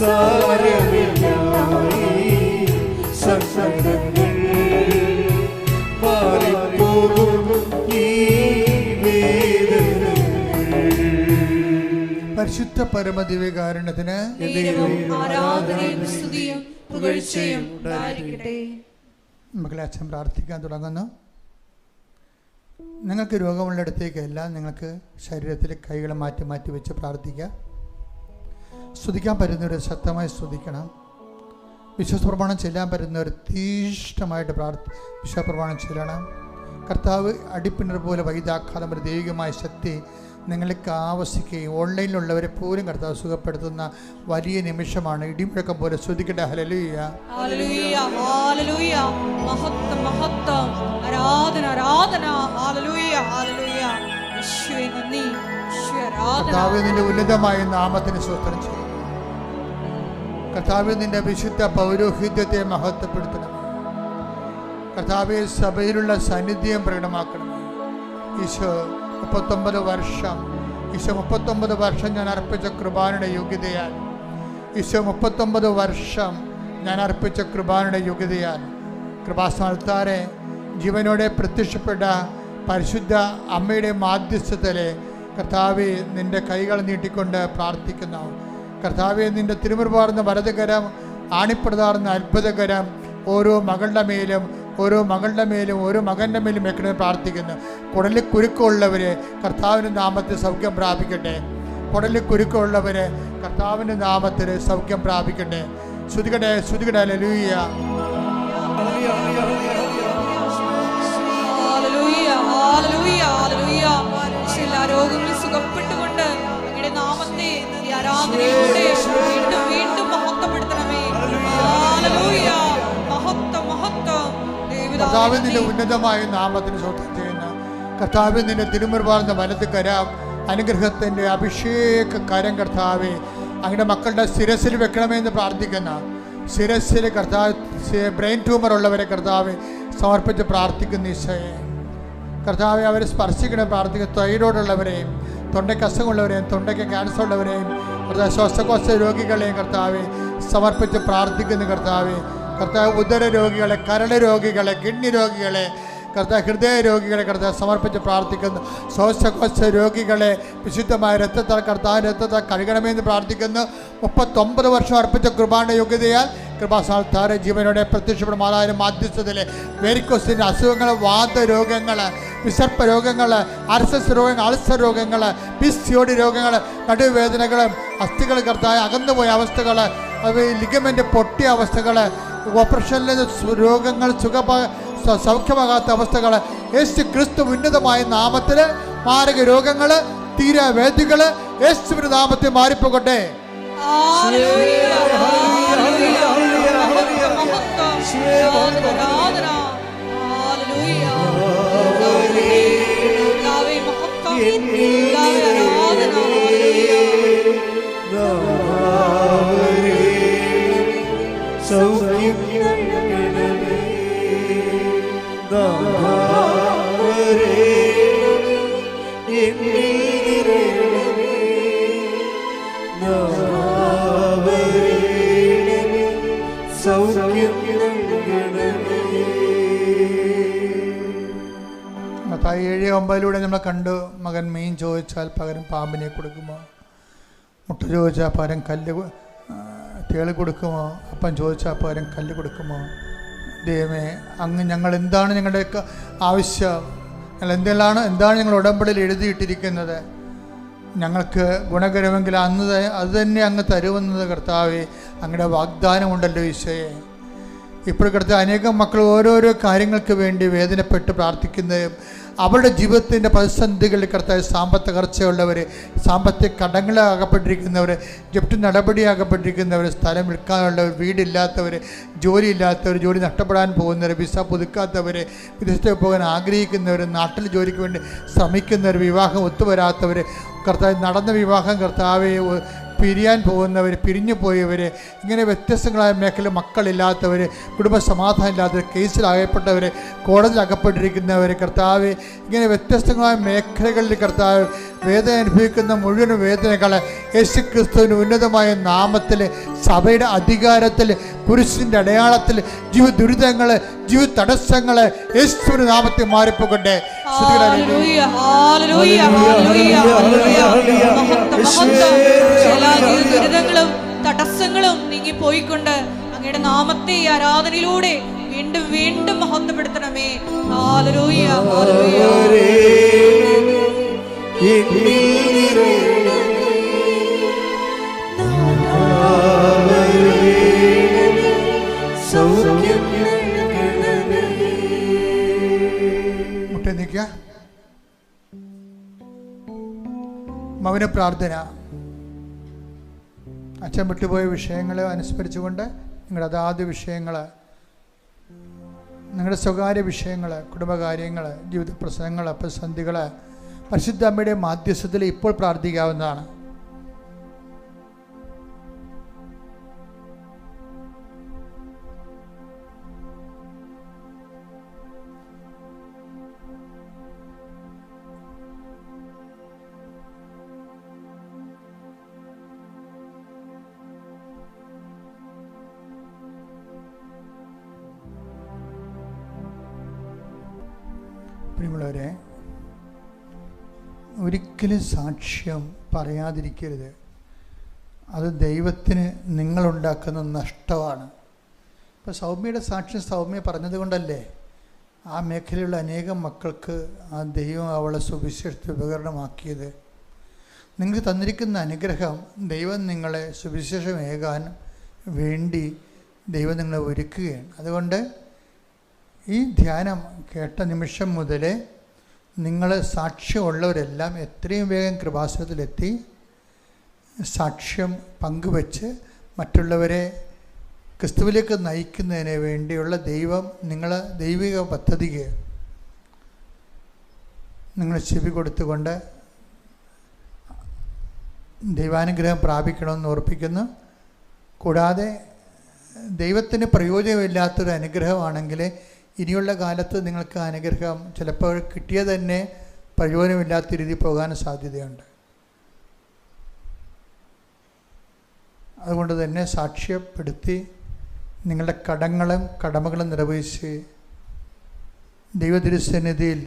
സാരമില്ലായി സങ്കടങ്ങൾ മാറിപ്പോകും ഈ വേദനകൾ. പരിശുദ്ധ പരമദിവ്യകാരുണ്യത്തിന് ആരാധനയും സ്തുതിയും പുകഴ്ചയും ഉണ്ടായിരിക്കട്ടെ. മക്കളെ, അച്ഛൻ പ്രാർത്ഥിക്കാൻ തുടങ്ങുന്നു. നിങ്ങൾക്ക് രോഗമുള്ളിടത്തേക്കെല്ലാം നിങ്ങൾക്ക് ശരീരത്തിൽ കൈകൾ മാറ്റി മാറ്റി വെച്ച് പ്രാർത്ഥിക്കുക. സ്തുതിക്കാൻ പറ്റുന്നവർ ശക്തമായി സ്തുതിക്കണം. വിശ്വാസപ്രമാണം ചെല്ലാൻ പറ്റുന്നവർ തീഷ്ണമായിട്ട് വിശ്വാസപ്രമാണം ചെല്ലണം. കർത്താവ് അടിപ്പിണർ പോലെ വൈദ്യാഘാതം ഒരു ദൈവികമായ ശക്തി നിങ്ങൾക്ക് ആവശ്യിക്കുകയും ഓൺലൈനിലുള്ളവരെ പോലും കർത്താവ് സുഖപ്പെടുത്തുന്ന വലിയ നിമിഷമാണ്. ഇടിമുഴക്കം പോലെ സ്തുതിക്കട്ടെ. ഹല്ലേലൂയ, ഹല്ലേലൂയ, ഹല്ലേലൂയ. മഹത്വം, മഹത്വം, ആരാധന, ആരാധന. ഹല്ലേലൂയ, ഹല്ലേലൂയ. യേശുവേ നന്ദി, യേശുവേ ആരാധന. കർത്താവേ, നിന്റെ ഉന്നതമായ നാമത്തിന് സ്തോത്രം ചെയ്യുന്നു. കർത്താവേ, നിന്റെ വിശുദ്ധ പൗരോഹിത്യത്തെ മഹത്വപ്പെടുത്തണം. കർത്താവേ, സഭയിലുള്ള സാന്നിധ്യം പ്രകടമാക്കണം. ഈശോ 39 വർഷം ഈശോ 39 വർഷം ഞാൻ അർപ്പിച്ച കൃപാനയുടെ യോഗ്യതയാൽ ഈശോ 39 വർഷം ഞാൻ അർപ്പിച്ച കൃപാനയുടെ യോഗ്യതയാൽ കൃപാസ്ഥാനത്താരെ ജീവനോടെ പ്രത്യക്ഷപ്പെട്ട പരിശുദ്ധ അമ്മയുടെ മാധ്യസ്ഥത്തിലെ കർത്താവെ നിൻ്റെ കൈകൾ നീട്ടിക്കൊണ്ട് പ്രാർത്ഥിക്കുന്നു. കർത്താവെ, നിൻ്റെ തിരുമുറുപാർന്ന വലതുകരം, ആണിപ്രതാർന്ന അത്ഭുതകരം ഓരോ മകളുടെ മേലും ഓരോ മകളുടെ മേലും ഓരോ മകൻ്റെ മേലും വെക്കണമെന്ന് പ്രാർത്ഥിക്കുന്നു. കുടലിൽ കുരുക്കമുള്ളവരെ കർത്താവിൻ്റെ നാമത്തിൽ സൗഖ്യം പ്രാപിക്കട്ടെ. കുടലിൽ കുരുക്കമുള്ളവരെ കർത്താവിൻ്റെ നാമത്തിൽ സൗഖ്യം പ്രാപിക്കട്ടെ. ശ്രുതികട്ടെ, ശ്രുതികട്ടെ. ഹല്ലേലൂയ, ഹല്ലേലൂയ, ഹല്ലേലൂയ, ഹല്ലേലൂയ. എല്ലാ രോഗങ്ങളും സുഖപ്പെട്ടുകൊണ്ട് അങ്ങയുടെ നാമത്തെ ഈ ആരാധനയിലൂടെ വീണ്ടും വീണ്ടും മഹത്വപ്പെടുത്തണമേ. ഹല്ലേലൂയ, മഹത്വം, മഹത്വം. കർത്താവ് നിന്റെ ഉന്നതമായ നാമത്തിന് സ്തോത്രം ചെയ്യുന്നു. കർത്താവ് നിന്റെ തിരുമുറുപാർന്ന വലത് കരം, അനുഗ്രഹത്തിൻ്റെ അഭിഷേക കരം കർത്താവെ അങ്ങയുടെ മക്കളുടെ ശിരസിൽ വെക്കണമെന്ന് പ്രാർത്ഥിക്കുന്ന ശിരസിൽ കർത്താവ് ബ്രെയിൻ ട്യൂമർ ഉള്ളവരെ കർത്താവ് സമർപ്പിച്ച് പ്രാർത്ഥിക്കുന്ന ഈശോയെ കർത്താവെ അവരെ സ്പർശിക്കണം പ്രാർത്ഥിക്കുന്ന തൈറോയ്ഡുള്ളവരെയും തൊണ്ടയ്ക്ക് അസുഖമുള്ളവരെയും തൊണ്ടയ്ക്ക് ക്യാൻസർ ഉള്ളവരെയും കർത്താവ് ശ്വാസകോശ രോഗികളെയും കർത്താവെ സമർപ്പിച്ച് പ്രാർത്ഥിക്കുന്ന കർത്താവെ കർത്താവ് ഉദര രോഗികളെ, കരൾ രോഗികളെ, കിഡ്നി രോഗികളെ, കർത്താവ് ഹൃദയ രോഗികളെ കർത്താവ് സമർപ്പിച്ച് പ്രാർത്ഥിക്കുന്നു. ശ്വാസകോശ രോഗികളെ വിശുദ്ധമായ രക്തത്താൽ കർത്താവ് രക്തത്താൽ കഴുകണമെന്ന് പ്രാർത്ഥിക്കുന്നു. 39 വർഷം അർപ്പിച്ച കൃപാന്റെ യോഗ്യതയാൽ കൃപാസ്ഥാനത്താരെ ജീവനോടെ പ്രത്യക്ഷപ്പെടുമാറായാലും മാധ്യസ്ഥതയിലെ വെരിക്കോസിൻ്റെ അസുഖങ്ങൾ, വാതരോഗങ്ങൾ, വിസർപ്പ രോഗങ്ങൾ, അർസസ് രോഗങ്ങൾ, അൾസർ രോഗങ്ങൾ, പിസിഒഡി രോഗങ്ങൾ, നടുവേദനകൾ, അസ്ഥികൾ കർത്താവ് അകന്നുപോയ അവസ്ഥകൾ, ലിഗമെൻ്റ് പൊട്ടിയ അവസ്ഥകൾ, ഓപ്പറേഷനിലെ രോഗങ്ങൾ, സൗഖ്യമാകാത്ത അവസ്ഥകൾ യേശു ക്രിസ്തു ഉന്നതമായ നാമത്തിൽ മാരക രോഗങ്ങൾ, തീരവേദികൾ യേശുവിന്റെ നാമത്തിൽ മാറിപ്പോകട്ടെ. മത്തായി 7:9 നമ്മൾ കണ്ടു. മകൻ മീൻ ചോദിച്ചാൽ പകരം പാമ്പിനെ കൊടുക്കുമോ? മുട്ട ചോദിച്ചാൽ പകരം തേള് കൊടുക്കുമോ? അപ്പം ചോദിച്ചാൽ പകരം കല്ല് കൊടുക്കുമോ? ദൈവമേ, അങ്ങ് ഞങ്ങൾ എന്താണ് ഞങ്ങളുടെയൊക്കെ ആവശ്യം, ഞങ്ങൾ എന്താണ് ഞങ്ങൾ ഉടമ്പടിയിൽ എഴുതിയിട്ടിരിക്കുന്നത്, ഞങ്ങൾക്ക് ഗുണകരമെങ്കിൽ അത് തന്നെ അങ്ങ് തരുമെന്നത് കർത്താവേ അങ്ങയുടെ വാഗ്ദാനമുണ്ടല്ലോ ഈശോയെ. ഇപ്പോൾ കർത്താവ് അനേകം മക്കൾ ഓരോരോ കാര്യങ്ങൾക്ക് വേണ്ടി വേദനപ്പെട്ട് പ്രാർത്ഥിക്കുന്നതും അവരുടെ ജീവിതത്തിൻ്റെ പ്രതിസന്ധികളിൽ കർത്താവ് സാമ്പത്തകർച്ചയുള്ളവർ, സാമ്പത്തിക കടങ്ങളാകപ്പെട്ടിരിക്കുന്നവർ, ജപ്തി നടപടിയാകപ്പെട്ടിരിക്കുന്നവർ, സ്ഥലം വിൽക്കാനുള്ളവർ, വീടില്ലാത്തവർ, ജോലിയില്ലാത്തവർ, ജോലി നഷ്ടപ്പെടാൻ പോകുന്നവർ, വിസ പുതുക്കാത്തവർ, വിദേശത്തേക്ക് പോകാൻ ആഗ്രഹിക്കുന്നവർ, നാട്ടിൽ ജോലിക്ക് വേണ്ടി ശ്രമിക്കുന്നവർ, വിവാഹം ഒത്തുവരാത്തവർ, കർത്താവ് നടന്ന വിവാഹം കർത്താവെ പിരിയാൻ പോകുന്നവർ, പിരിഞ്ഞു പോയവർ, ഇങ്ങനെ വ്യത്യസ്തങ്ങളായ മേഖല, മക്കളില്ലാത്തവർ, കുടുംബ സമാധാനം ഇല്ലാത്തവർ, കേസിലകപ്പെട്ടവർ, കോടതിയിൽ അകപ്പെട്ടിരിക്കുന്നവർ, കർത്താവ് ഇങ്ങനെ വ്യത്യസ്തങ്ങളായ മേഖലകളിൽ കർത്താവ് വേദന അനുഭവിക്കുന്ന മുഴുവൻ വേദനകളെ യേശുക്രിസ്തുവിൻ്റെ ഉന്നതമായ നാമത്തിൽ, സഭയുടെ അധികാരത്തിൽ, കുരിശിൻ്റെ അടയാളത്തിൽ, ജീവ ദുരിതങ്ങൾ, ജീവ തടസ്സങ്ങൾ യേശുവിൻ്റെ നാമത്തിൽ മാറിപ്പോകട്ടെ. ദുരിതങ്ങളും തടസ്സങ്ങളും നീങ്ങി പോയിക്കൊണ്ട് അങ്ങയുടെ നാമത്തെ ഈ ആരാധനയിലൂടെ വീണ്ടും വീണ്ടും മഹത്വപ്പെടുത്തണമേ. Hallelujah, hallelujah. മൗന പ്രാർത്ഥന. അച്ഛൻ വിട്ടുപോയ വിഷയങ്ങളെ അനുസ്മരിച്ചുകൊണ്ട് നിങ്ങളുടെ അതാത് വിഷയങ്ങൾ, നിങ്ങളുടെ സ്വകാര്യ വിഷയങ്ങൾ, കുടുംബകാര്യങ്ങൾ, ജീവിത പ്രശ്നങ്ങൾ, പ്രതിസന്ധികൾ പരിശുദ്ധ അമ്മയുടെ മാധ്യസ്ഥത്തിൽ ഇപ്പോൾ പ്രാർത്ഥിക്കാവുന്നതാണ്. പ്രിയമുള്ളവരെ, ഒരിക്കലും സാക്ഷ്യം പറയാതിരിക്കരുത്. അത് ദൈവത്തിന് നിങ്ങളുണ്ടാക്കുന്ന നഷ്ടമാണ്. ഇപ്പോൾ സൗമ്യയുടെ സാക്ഷ്യം സൗമ്യ പറഞ്ഞതുകൊണ്ടല്ലേ ആ മേഖലയിലുള്ള അനേകം മക്കൾക്ക് ആ ദൈവം അവളെ സുവിശേഷത്തിന് ഉപകരണമാക്കിയത്. നിങ്ങൾക്ക് തന്നിരിക്കുന്ന അനുഗ്രഹം ദൈവം നിങ്ങളെ സുവിശേഷമേകാൻ വേണ്ടി ദൈവം നിങ്ങളെ ഒരുക്കുകയാണ്. അതുകൊണ്ട് ഈ ധ്യാനം കേട്ട നിമിഷം മുതൽ നിങ്ങൾ സാക്ഷ്യമുള്ളവരെല്ലാം എത്രയും വേഗം കൃപാസനത്തിലെത്തി സാക്ഷ്യം പങ്കുവച്ച് മറ്റുള്ളവരെ ക്രിസ്തുവിലേക്ക് നയിക്കുന്നതിന് വേണ്ടിയുള്ള നിങ്ങളെ ദൈവിക പദ്ധതിക്ക് നിങ്ങൾ ചെവി കൊടുത്തുകൊണ്ട് ദൈവാനുഗ്രഹം പ്രാപിക്കണമെന്ന് ഓർപ്പിക്കുന്നു. കൂടാതെ ദൈവത്തിന് പ്രയോജനമില്ലാത്തൊരു അനുഗ്രഹമാണെങ്കിൽ ഇനിയുള്ള കാലത്ത് നിങ്ങൾക്ക് അനുഗ്രഹം ചിലപ്പോൾ കിട്ടിയത് തന്നെ പ്രയോജനമില്ലാത്ത രീതിയിൽ പോകാൻ സാധ്യതയുണ്ട്. അതുകൊണ്ട് തന്നെ സാക്ഷ്യപ്പെടുത്തി നിങ്ങളുടെ കടമകളും നിർവഹിച്ച് ദൈവതിരുസന്നിധിയിൽ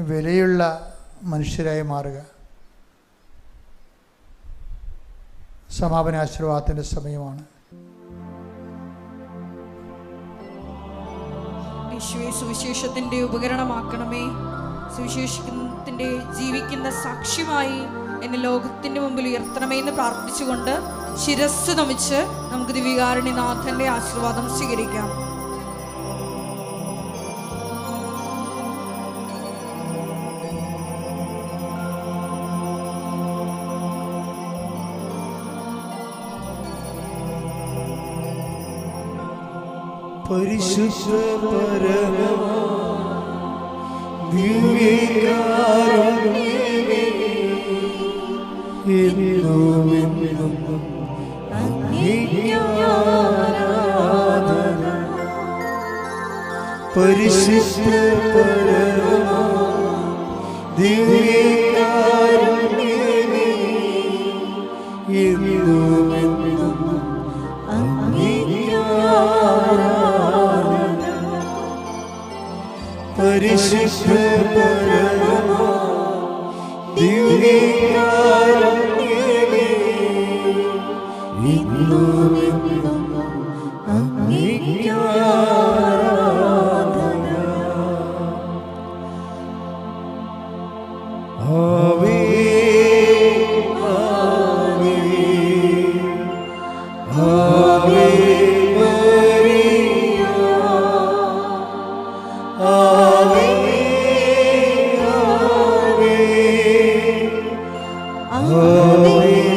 വിലയുള്ള മനുഷ്യരായി മാറുക. സമാപനാശീർവാദത്തിൻ്റെ സമയമാണ്. യേശുവേ, സുവിശേഷത്തിൻ്റെ ഉപകരണമാക്കണമേ. സുവിശേഷത്തിൻ്റെ ജീവിക്കുന്ന സാക്ഷ്യമായി എന്നെ ലോകത്തിൻ്റെ മുമ്പിൽ ഉയർത്തണമേ എന്ന് പ്രാർത്ഥിച്ചുകൊണ്ട് ശിരസ്സ് നമിച്ച് നമുക്ക് ദിവ്യകാരുണ്യനാഥൻ്റെ ആശീർവാദം സ്വീകരിക്കാം. പരിശുദ്ധ പരമ ദിവ്യകാരുണ്യമേ, എന്നും അങ്ങേക്ക് ആരാധന. പരിശുദ്ധ പരമ ദിവ്യകാരുണ്യമേ, എന്നും അങ്ങേക്ക് ആരാധന. പരിശുദ്ധ പരമ ദിവ്യകാരുണ്യമേ, എന്നും അങ്ങേക്ക് ആരാധന. ആവേ ആവേ ആവേ മരിയ, ആവേ ആവേ ആവേ